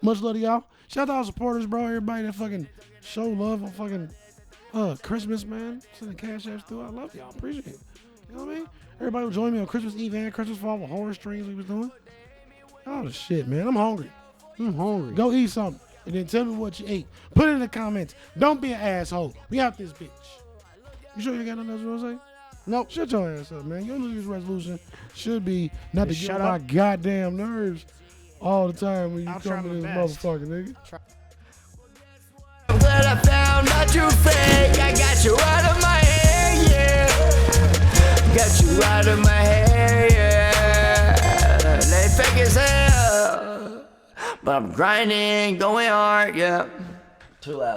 Much love to y'all. Shout out to our supporters, bro. Everybody that fucking show love on fucking Christmas, man. Sending cash apps through. I love y'all. Appreciate it. You know what I mean? Everybody would join me on Christmas Eve and Christmas Fall with horror streams we was doing. Oh, shit, man. I'm hungry. Go eat something. And then tell me what you ate. Put it in the comments. Don't be an asshole. We out this bitch. You sure you got nothing else you want to say? Nope. Shut your ass up, man. Your New Year's resolution should be not to Just get shut on my up. goddamn nerves all the time when you I'll try come to my this best. motherfucker, nigga. I'm glad I found out you fake. I got you out of my hair, yeah. Got you out of my hair, yeah. They fake as hell, but I'm grinding, going hard, yeah. Too loud.